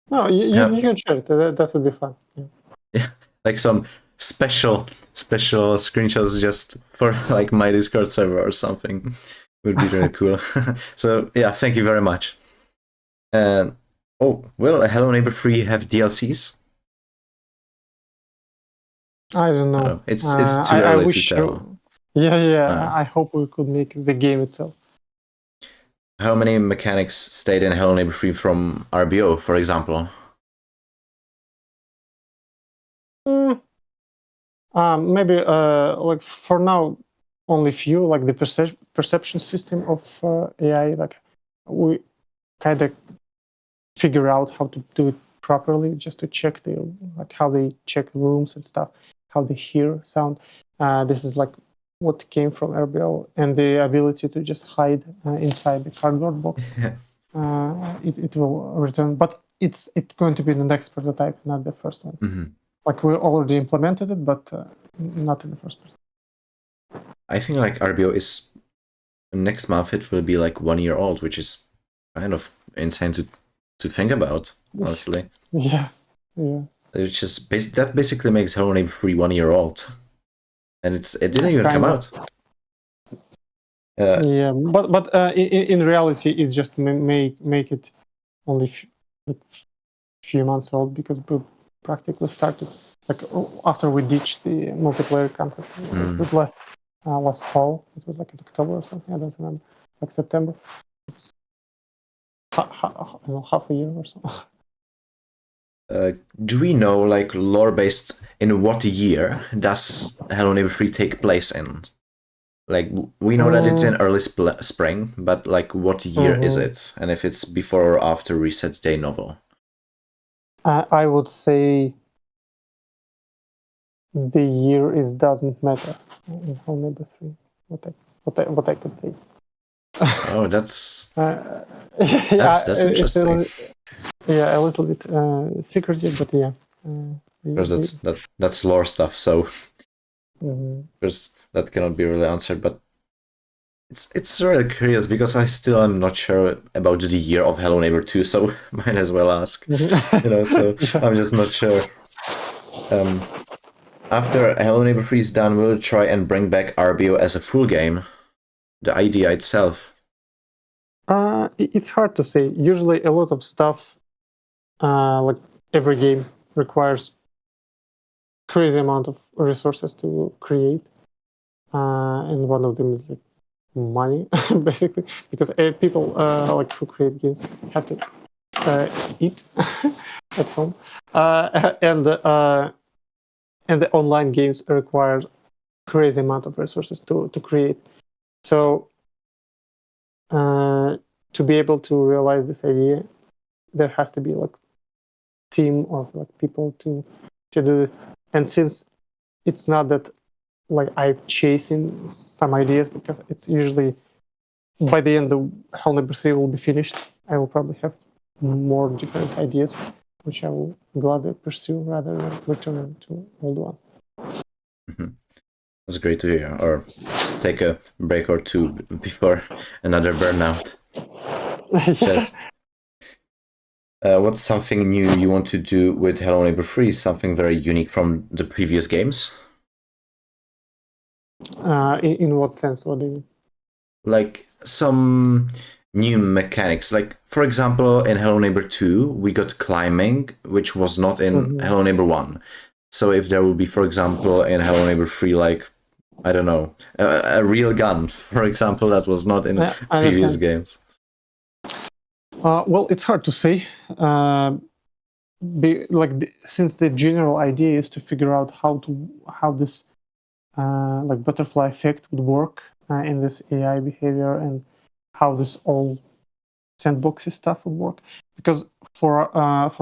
No, Yeah. you can share it. That would be fun. Yeah. Yeah, like some special screenshots just for like my Discord server or something would be really cool. So yeah, thank you very much. And oh, will Hello Neighbor 3 have DLCs? I don't know. It's too I early to wish. tell. Yeah. I hope we could make the game itself. How many mechanics stayed in Hello Neighbor 3 from RBO, for example? Maybe like for now, only few, like the perception system of AI. Like we kind of figure out how to do it properly, just to check the like how they check rooms and stuff, how they hear sound. This is like what came from RBO, and the ability to just hide inside the cardboard box. It will return, but it's going to be the next prototype, not the first one. Mm-hmm. Like we already implemented it, but not in the first place. I think like RBO is next month it will be like 1 year old, which is kind of insane to think about, honestly. Yeah. Which is that basically makes Hello Neighbor 3 1 year old, and it didn't even come out. Yeah, but in reality, it just make it only like few months old, because we practically started like after we ditched the multiplayer content. It was last fall. It was like in October or something. I don't remember. Like September. Half a year or so. Do we know, like, lore based, in what year does Hello Neighbor 3 take place in? Like, we know that it's in early spring, but like, what year is it? And if it's before or after Reset Day novel? I would say the year doesn't matter in Hello Neighbor 3. What I could say. Oh, that's it's interesting. a little bit secretive, but yeah. Because that's lore stuff, so that cannot be really answered. But it's really curious, because I still am not sure about the year of Hello Neighbor 2, so might as well ask. So I'm just not sure. After Hello Neighbor 3 is done, we'll try and bring back RBO as a full game. The idea itself. It's hard to say. Usually, a lot of stuff, like every game, requires crazy amount of resources to create, and one of them is like money, basically, because people like who create games have to eat at home, and the online games require crazy amount of resources to create. So to be able to realize this idea, there has to be like team of like people to do this. And since it's not that like I'm chasing some ideas, because it's usually by the end the Hello Neighbor 3 will be finished, I will probably have more different ideas, which I will gladly pursue rather than return to old ones. That's great to hear. Or take a break or two before another burnout. Yeah. What's something new you want to do with Hello Neighbor 3? Something very unique from the previous games? In what sense? What do you mean? Like some new mechanics. Like, for example, in Hello Neighbor 2, we got climbing, which was not in Hello Neighbor 1. So if there will be, for example, in Hello Neighbor 3, like, I don't know, a real gun, for example, that was not in I previous understand. games. Well, it's hard to say. Since the general idea is to figure out how this like butterfly effect would work in this AI behavior and how this all sandboxy stuff would work. Because for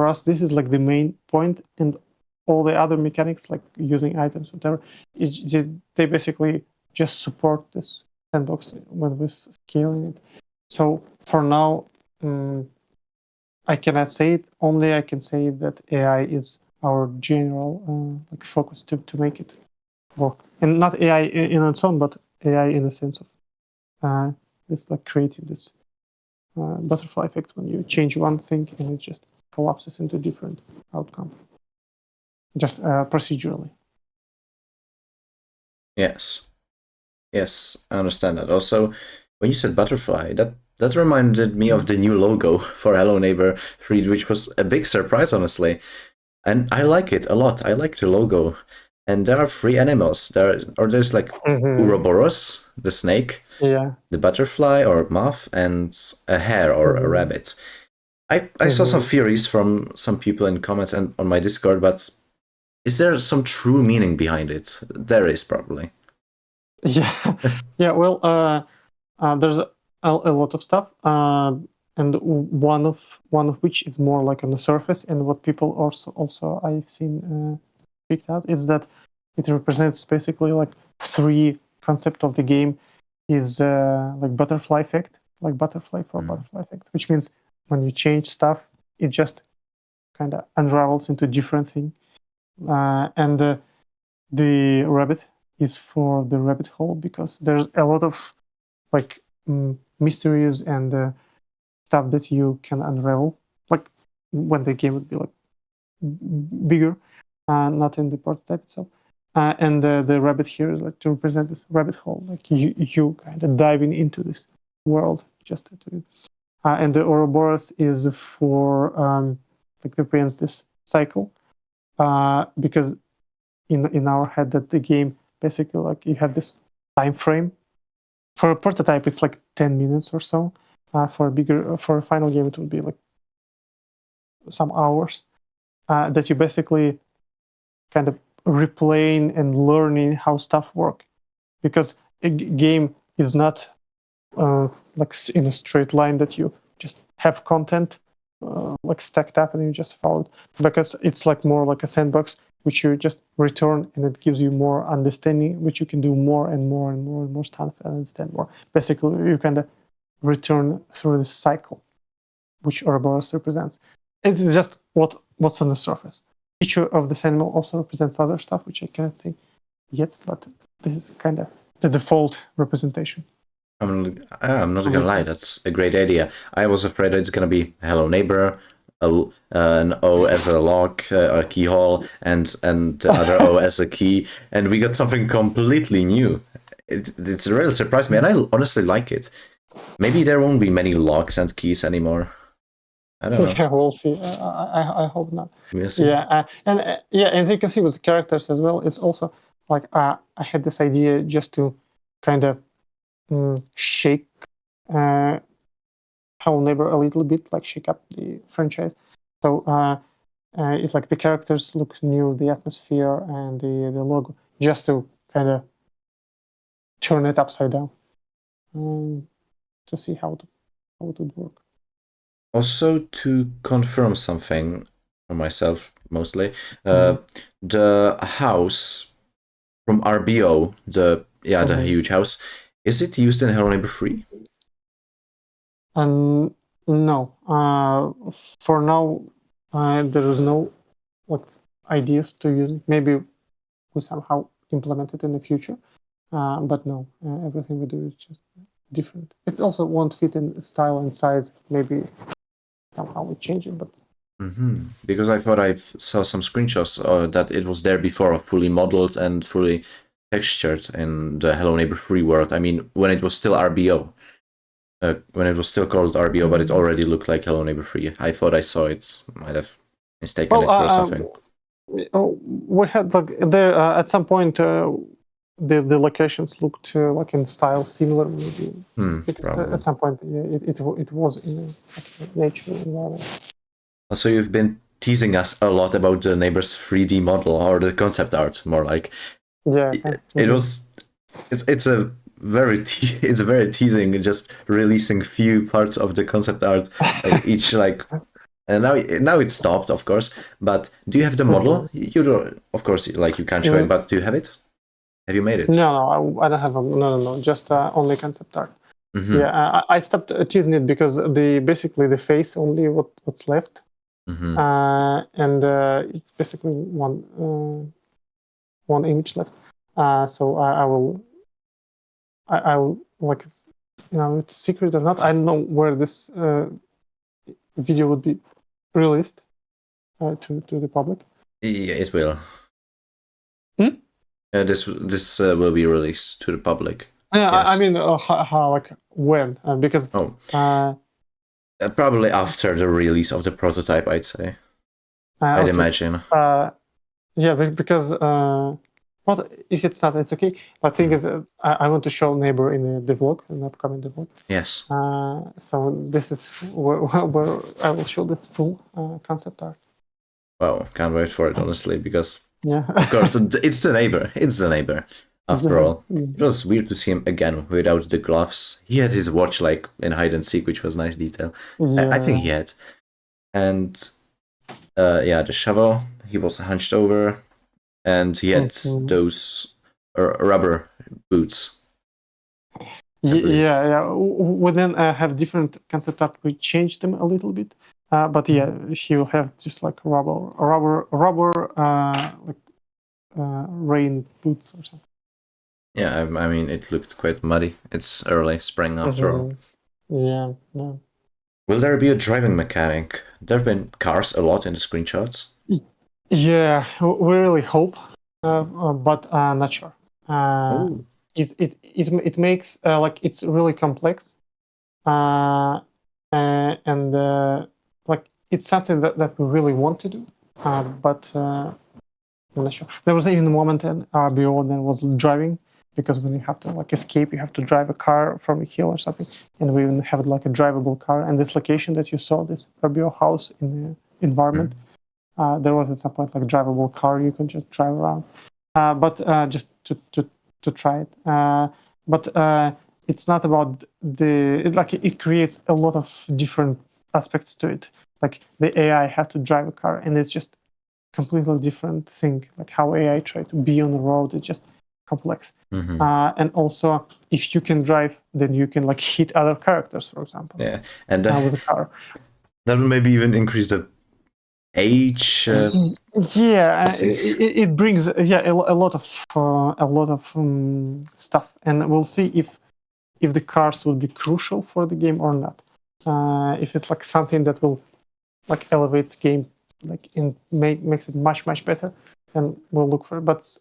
us, this is like the main point, and all the other mechanics, like using items, whatever, they basically just support this sandbox when we're scaling it. So for now, I cannot say it. Only I can say that AI is our general like focus to make it work, and not AI in its own, but AI in the sense of it's like creating this butterfly effect when you change one thing and it just collapses into different outcome, just procedurally. Yes. Yes, I understand that. Also, when you said butterfly, that reminded me of the new logo for Hello Neighbor 3, which was a big surprise, honestly. And I like it a lot. I like the logo. And there are three animals. There's like Ouroboros, the snake, Yeah. the butterfly or moth, and a hare or a rabbit. I saw some theories from some people in comments and on my Discord, but is there some true meaning behind it? There is probably. Yeah. Yeah. Well, there's a lot of stuff, and one of which is more like on the surface, and what people also I've seen picked out is that it represents basically like three concept of the game is like butterfly effect, like butterfly for butterfly effect, which means when you change stuff, it just kind of unravels into different thing. And the rabbit is for the rabbit hole because there's a lot of like mysteries and stuff that you can unravel, like when the game would be like bigger, not in the prototype itself. And the rabbit here is like to represent this rabbit hole, like you kind of diving into this world just to. And the Ouroboros is for like represents this cycle, because in our head that the game basically like you have this time frame. For a prototype, it's like 10 minutes or so. For a final game, it would be like some hours that you basically kind of replaying and learning how stuff work, because a game is not like in a straight line that you just have content like stacked up and you just follow it, because it's like more like a sandbox which you just return and it gives you more understanding, which you can do more and more and more and more stuff and understand more. Basically, you kind of return through this cycle, which Ouroboros represents. It is just what's on the surface. Each of this animal also represents other stuff, which I cannot say yet, but this is kind of the default representation. I'm not gonna lie, that's a great idea. I was afraid it's gonna be Hello Neighbor, an O as a lock, a keyhole, and the other O as a key, and we got something completely new. It's really surprised me, and I honestly like it. Maybe there won't be many locks and keys anymore. I don't know. Yeah, we'll see. I hope not. We'll see. Yeah, and yeah, and you can see with the characters as well. It's also like I had this idea just to kind of shake Hello Neighbor a little bit, like shake up the franchise. So it's like the characters look new, the atmosphere and the logo, just to kind of turn it upside down to see how it would work. Also, to confirm something for myself, mostly, the house from RBO, the huge house, is it used in Hello Neighbor 3? No. For now, there is no like ideas to use it. Maybe we somehow implement it in the future, but no. Everything we do is just different. It also won't fit in style and size. Maybe somehow we change it, but Because I thought I saw some screenshots that it was there before, fully modeled and fully textured in the Hello Neighbor 3 world. I mean, when it was still RBO. When it was still called RBO, but it already looked like Hello Neighbor 3. I thought I saw it. Might have mistaken it for something. We had like there at some point the locations looked like in style similar maybe because at some point it was in a nature environment. Also, you've been teasing us a lot about the Neighbor's 3D model or the concept art, more like. Yeah, it was. It's a very teasing, just releasing few parts of the concept art each like. And now it's stopped, of course. But do you have the model? You don't, of course, like you can't show it. But do you have it? Have you made it? No, I don't have a no. Just only concept art. Yeah, I stopped teasing it because basically the face only what's left, and it's basically one image left. So I'll like it's secret or not. I don't know where this video would be released to the public. Yeah, it will. This will be released to the public. Yeah, yes. I mean, how like when? Because probably after the release of the prototype, I'd say. I'd imagine. Yeah, because well, if it's not, it's okay. But thing is, I want to show Neighbor in the vlog, in the upcoming vlog. Yes. So this is where I will show this full concept art. Wow, can't wait for it, honestly, because of course it's the Neighbor. It's the Neighbor. After all, it was weird to see him again without the gloves. He had his watch like in hide and seek, which was nice detail. I think he had. And the shovel, he was hunched over, and he had those rubber boots. Yeah. We then have different concept art. We changed them a little bit, but yeah, he will have just like rubber like rain boots or something. Yeah, I mean, it looked quite muddy. It's early spring after all. Yeah. Will there be a driving mechanic? There have been cars a lot in the screenshots. Yeah, we really hope, but not sure. It makes like it's really complex, and like it's something that we really want to do, but I'm not sure. There was even a moment in RBO that was driving, because when you have to like escape, you have to drive a car from a hill or something, and we even have like a drivable car. And this location that you saw, this RBO house in the environment. There was at some point like a drivable car you can just drive around, but just to try it. But it's not about it creates a lot of different aspects to it. Like the AI have to drive a car, and it's just completely different thing. Like how AI try to be on the road, it's just complex. And also, if you can drive, then you can like hit other characters, for example. Yeah, and with a car. That will maybe even increase the age. It brings a lot of stuff, and we'll see if the cars will be crucial for the game or not. If it's like something that will like elevates game like and makes it much better, and we'll look for it. But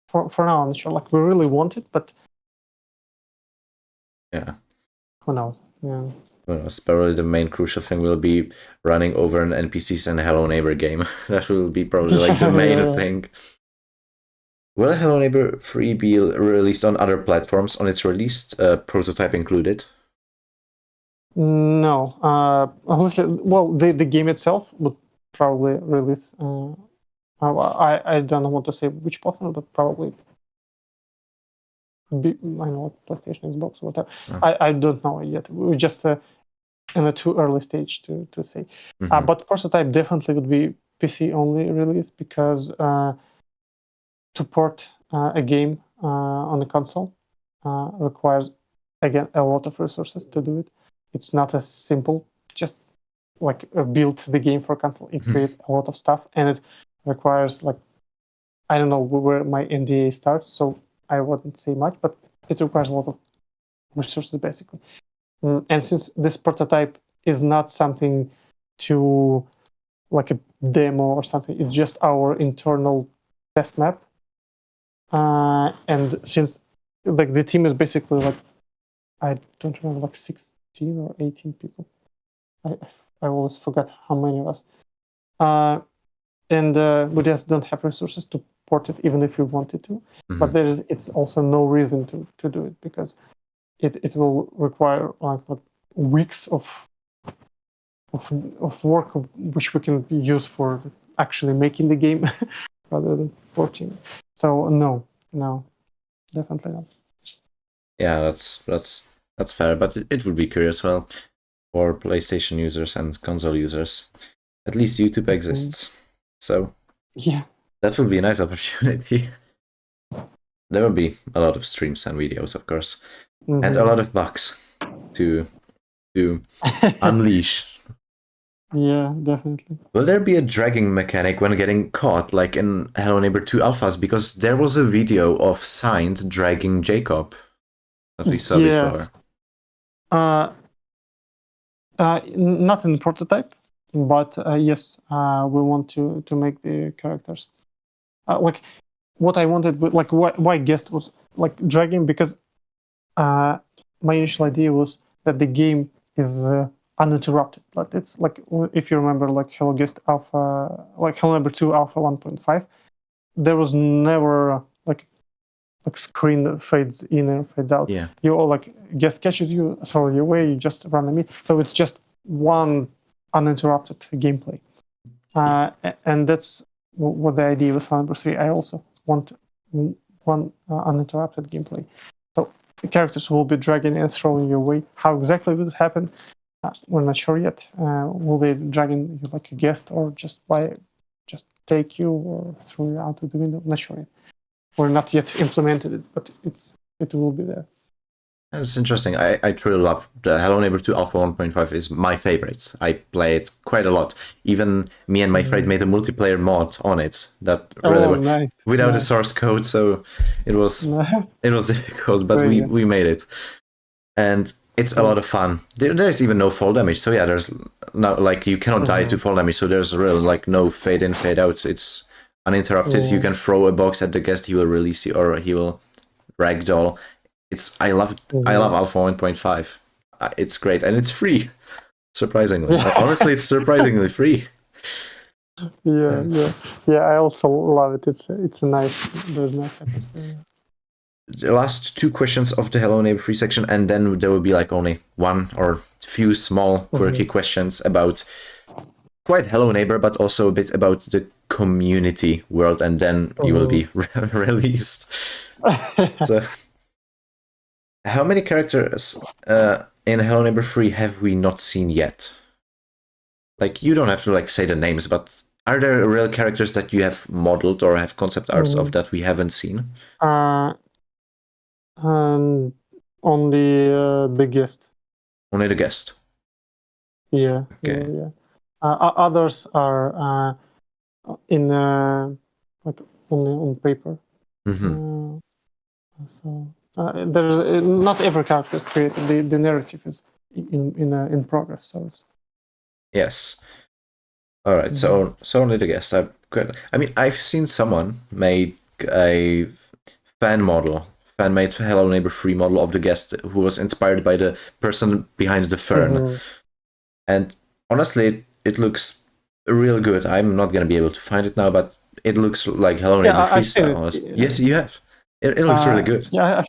for now, I'm not sure. Like we really want it, but who knows? Yeah. Probably the main crucial thing will be running over an NPCs in a Hello Neighbor game. That will be probably like the main thing. Will Hello Neighbor 3 be released on other platforms on its released prototype included? No. Honestly, well, the game itself would probably release. I don't want to say which platform, but probably I know PlayStation, Xbox, whatever. I don't know yet. We're just in a too early stage to say. But prototype definitely would be PC only release, because to port a game on a console requires again a lot of resources to do it. It's not as simple just like build the game for console. It creates a lot of stuff, and it requires like I don't know where my NDA starts, so I wouldn't say much, but it requires a lot of resources basically. And since this prototype is not something to like a demo or something. It's just our internal test map. And since like the team is basically like, I don't remember, like 16 or 18 people. I always forgot how many of us. And we just don't have resources to port it, even if we wanted to. But it's also no reason to do it, because it will require like weeks of work, which we can use for actually making the game rather than porting. So no, definitely not. Yeah, that's fair, but it would be curious, well, for PlayStation users and console users. At least YouTube exists, so yeah, that would be a nice opportunity. There will be a lot of streams and videos, of course, and a lot of bugs to unleash. Yeah, definitely. Will there be a dragging mechanic when getting caught, like in Hello Neighbor 2 alphas? Because there was a video of Signed dragging Jacob that we saw before. Not in prototype, but yes, we want to make the characters. Like what I wanted, but like why guest was like dragging, because my initial idea was that the game is uninterrupted. Like it's like, if you remember, like Hello Guest Alpha, like Hello Neighbor 2 Alpha 1.5, there was never like screen that fades in and fades out. Yeah. You all like guest catches you, throw you away, you just run the meet. So it's just one uninterrupted gameplay. And that's what the idea was for number 3. I also want one uninterrupted gameplay. So the characters will be dragging and throwing you away. How exactly will it happen? We're not sure yet. Will they dragging you like a guest, or just take you or throw you out of the window? Not sure yet. We're not yet implemented it, but it will be there. It's interesting. I truly love the Hello Neighbor 2 Alpha 1.5 is my favorite. I play it quite a lot. Even me and my friend made a multiplayer mod on it that really worked nice. without the source code, so it was difficult, but we made it. And it's a lot of fun. There's even no fall damage, so yeah, there's no, like, you cannot die to fall damage, so there's really like no fade in, fade out. It's uninterrupted. You can throw a box at the guest, he will release you, or he will ragdoll. I love it. I love Alpha 1.5. It's great, and it's free. Surprisingly, honestly, it's surprisingly free. Yeah. I also love it. It's a nice. There's nice atmosphere. The last 2 questions of the Hello Neighbor free section, and then there will be like only one or few small quirky questions about quite Hello Neighbor, but also a bit about the community world, and then you will be released. So, how many characters in Hello Neighbor 3 have we not seen yet? Like, you don't have to like say the names, but are there real characters that you have modeled or have concept arts of that we haven't seen? And only the guest. Only the guest. Yeah. Okay. Yeah. Others are in like only on paper. So there's not every character is created. The narrative is in progress. So it's... Yes. All right. So only the guest. I mean, I've seen someone made a fan-made Hello Neighbor 3 model of the guest who was inspired by the person behind the fern. And honestly, it looks real good. I'm not gonna be able to find it now, but it looks like Hello Neighbor 3 style. Yes, you have. It looks really good. Yeah.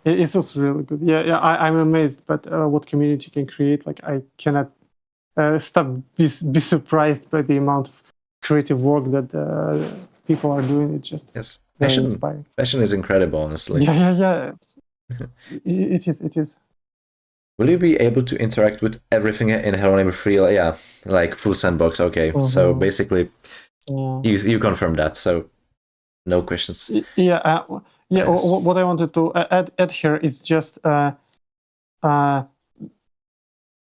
It looks really good. Yeah. I'm amazed, but what community can create, like, I cannot be surprised by the amount of creative work that people are doing. It's just very inspiring. Passion is incredible, honestly. Yeah. It is. Will you be able to interact with everything in Hello Neighbor 3? Yeah, like full sandbox. Okay, so basically, you confirm that. So no questions. Yeah. What I wanted to add here is just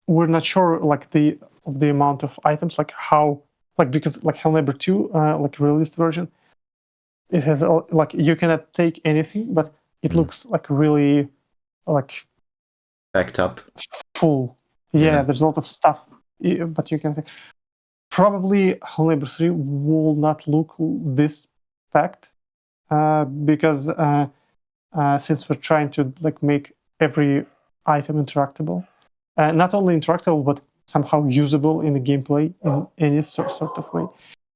we're not sure like the amount of items, like how, like, because like Hello Neighbor 2 like released version, it has like you cannot take anything, but it looks like really like backed up, full. Yeah, there's a lot of stuff, but you can probably Hello Neighbor 3 will not look this packed because since we're trying to like make every item interactable, not only interactable but somehow usable in the gameplay in any sort of way.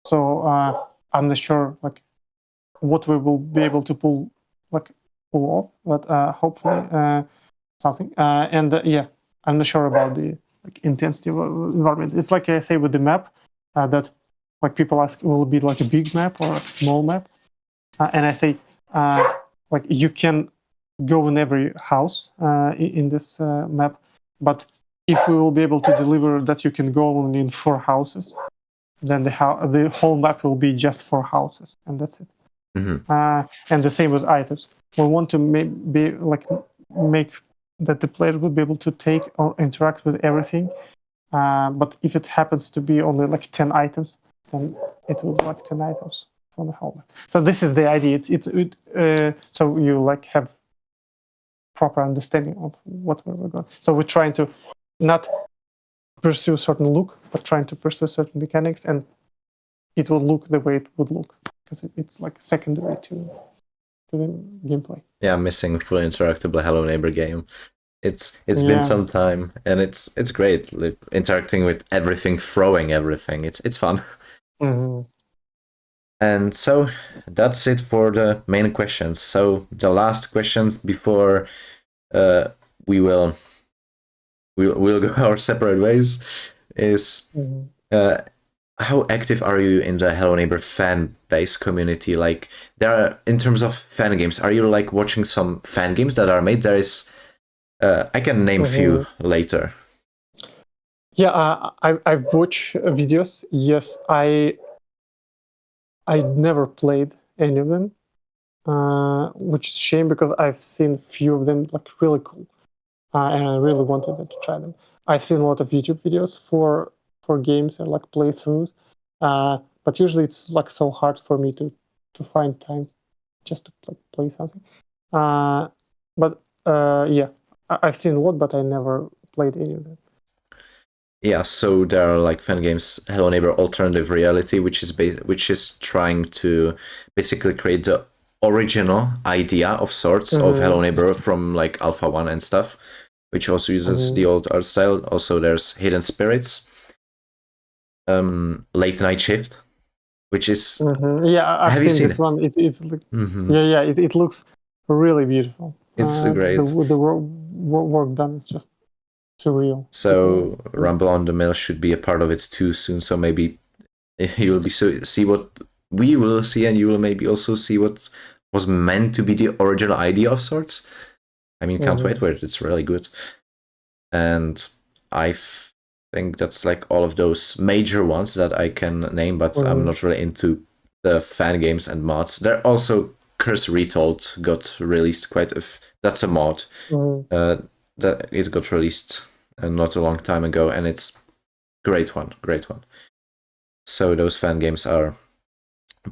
So I'm not sure like what we will be able to pull off, but hopefully something. Yeah, I'm not sure about the like intensity of environment. It's like I say with the map that like people ask, will it be like a big map or a small map? And I say like you can go in every house in this map, but if we will be able to deliver that you can go only in 4 houses, then the whole map will be just 4 houses, and that's it. And the same with items. We want to make that the player will be able to take or interact with everything. But if it happens to be only like 10 items, then it will be like 10 items from the whole map. So this is the idea. So you like have proper understanding of what we're going. So we're trying to not pursue a certain look, but trying to pursue certain mechanics, and it will look the way it would look because it's like secondary to the gameplay. Yeah, missing fully interactable Hello Neighbor game. It's been some time, and it's great, like, interacting with everything, throwing everything. It's fun. Mm-hmm. And so that's it for the main questions. So the last questions before we'll go our separate ways is how active are you in the Hello Neighbor fan base community? Like, there are, in terms of fan games, are you like watching some fan games that are made? There is, I can name a few later. Yeah, I've watched videos. Yes, I never played any of them, which is a shame because I've seen few of them like really cool, and I really wanted to try them. I've seen a lot of YouTube videos for games and like playthroughs, but usually it's like so hard for me to find time just to play something. But yeah, I've seen a lot, but I never played any of them. Yeah, so there are like fan games, Hello Neighbor Alternative Reality, which is trying to basically create the original idea of sorts of Hello Neighbor from like Alpha 1 and stuff, which also uses the old art style. Also, there's Hidden Spirits, Late Night Shift, which is yeah, I've have you seen seen this it? one. It's like yeah, it looks really beautiful. It's great. The work done is just surreal. So Rumble on the Mill should be a part of it too soon. So maybe you will see what we will see, and you will maybe also see what was meant to be the original idea of sorts. I mean, can't wait for it. It's really good. And I think that's like all of those major ones that I can name, but I'm not really into the fan games and mods. There also Curse Retold got released that's a mod. That it got released not a long time ago, and it's great one. So those fan games are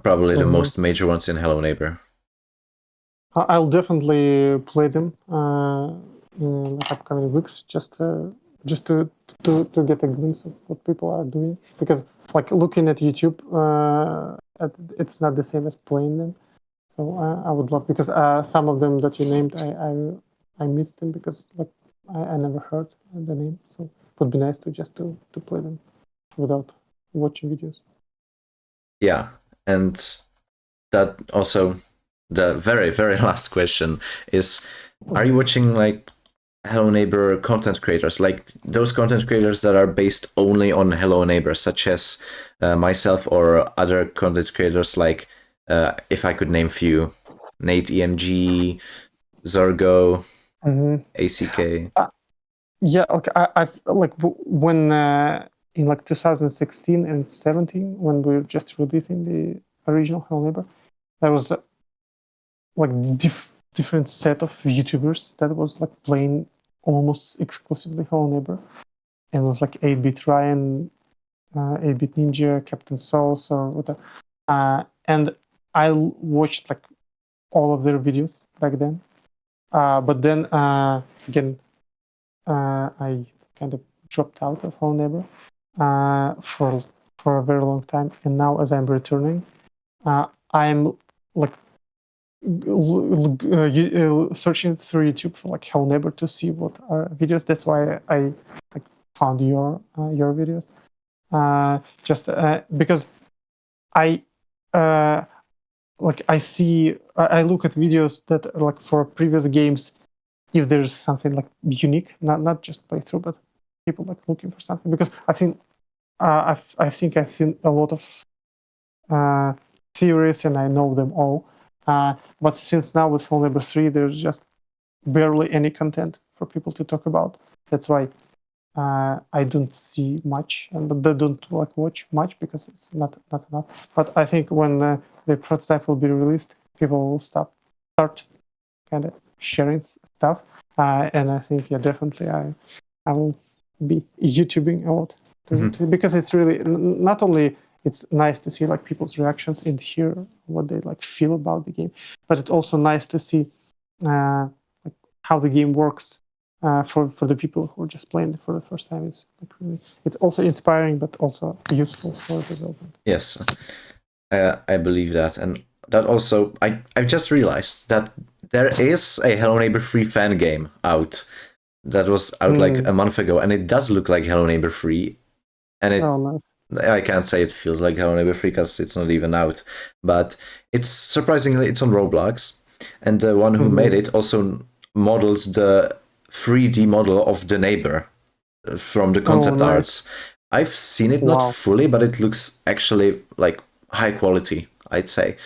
probably the most major ones in Hello Neighbor. I'll definitely play them in the upcoming weeks, just to get a glimpse of what people are doing. Because like looking at YouTube, it's not the same as playing them. So I would love, because some of them that you named, I missed them because like I never heard the name. So it would be nice to play them without watching videos. Yeah, and that also, the very, very last question is, are you watching like Hello Neighbor content creators, like those content creators that are based only on Hello Neighbor, such as myself or other content creators, like if I could name a few, Nate EMG, Zorgo, ACK. Yeah, okay. I've like when in like 2016 and 17, when we were just releasing the original Hello Neighbor, there was like different set of YouTubers that was like playing almost exclusively Hello Neighbor, and it was like 8-Bit Ryan, 8-Bit Ninja, Captain Sauce, or whatever. And I watched like all of their videos back then, but then again, I kind of dropped out of Hello Neighbor for for a very long time, and now as I'm returning, I'm like searching through YouTube for like Hello Neighbor to see what are videos. That's why I like found your videos. Just because I like I see I look at videos that are like for previous games, if there's something like unique, not just playthrough, but people like looking for something. Because I think I think I've seen a lot of theories and I know them all. But since now with Hello Neighbor 3, there's just barely any content for people to talk about. That's why I don't see much, and they don't like watch much because it's not enough. But I think when the prototype will be released, people will start kind of sharing stuff, and I think definitely I will be YouTubing a lot because it's really not only it's nice to see like people's reactions and hear what they like feel about the game, but it's also nice to see like how the game works for the people who are just playing it for the first time. It's like really, it's also inspiring but also useful for development. Yes, I believe that, and that also I've just realized that there is a Hello Neighbor 3 fan game out that was out like a month ago, and it does look like Hello Neighbor 3, and it. Oh, nice. I can't say it feels like Hello Neighbor 3 because it's not even out, but it's surprisingly it's on Roblox, and the one who made it also models the 3D model of the neighbor from the concept arts. I've seen it not fully, but it looks actually like high quality, I'd say.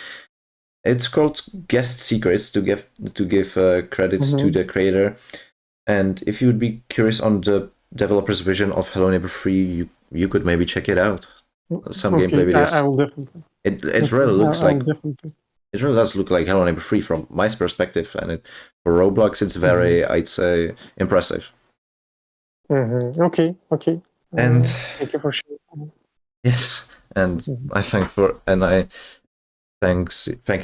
It's called Guest Secrets to give credits to the creator, and if you would be curious on the developer's vision of Hello Neighbor 3, you could maybe check it out. Some gameplay videos. I will definitely. It really looks like it really does look like Hello Neighbor 3 from my perspective, and for Roblox it's very I'd say impressive. Okay. And thank you for sharing. Yes, and thank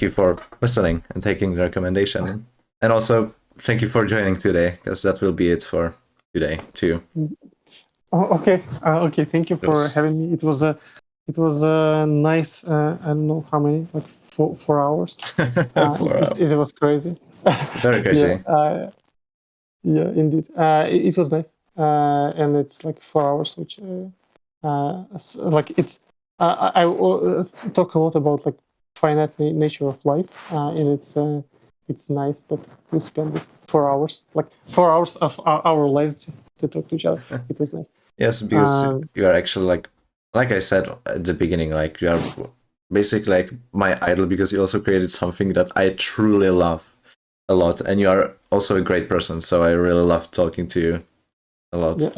you for listening and taking the recommendation, and also thank you for joining today, because that will be it for today too. Oh, okay. Okay. Thank you for having me. It was a nice. I don't know how many, like 4 hours. It was crazy. Very crazy. Yeah, indeed. It was nice. And it's like 4 hours, which like it's. I talk a lot about like finite nature of life, and it's nice that we spend this 4 hours, like 4 hours of our lives just to talk to each other. It was nice. Yes, because you are actually like I said at the beginning, like you are basically like my idol, because you also created something that I truly love a lot, and you are also a great person, so I really love talking to you a lot. Yeah,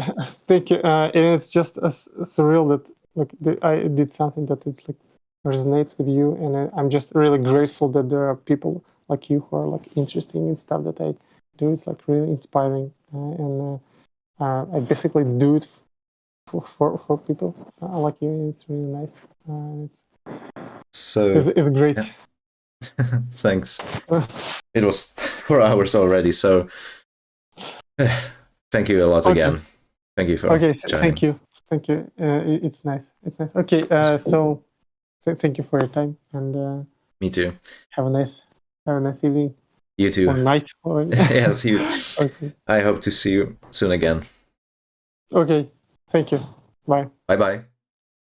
thank you. And it's just surreal that like I did something that it's like resonates with you, and I'm just really grateful that there are people like you who are like interested in stuff that I do. It's like really inspiring, and I basically do it for people like you. It's really nice. It's great. Yeah. Thanks. It was 4 hours already, so thank you a lot again. Thank you for joining. Thank you. It's nice. Okay, so thank you for your time, and me too. Have a nice evening. You too. Or night. Yes, you. Okay. I hope to see you soon again. Okay. Thank you. Bye. Bye-bye.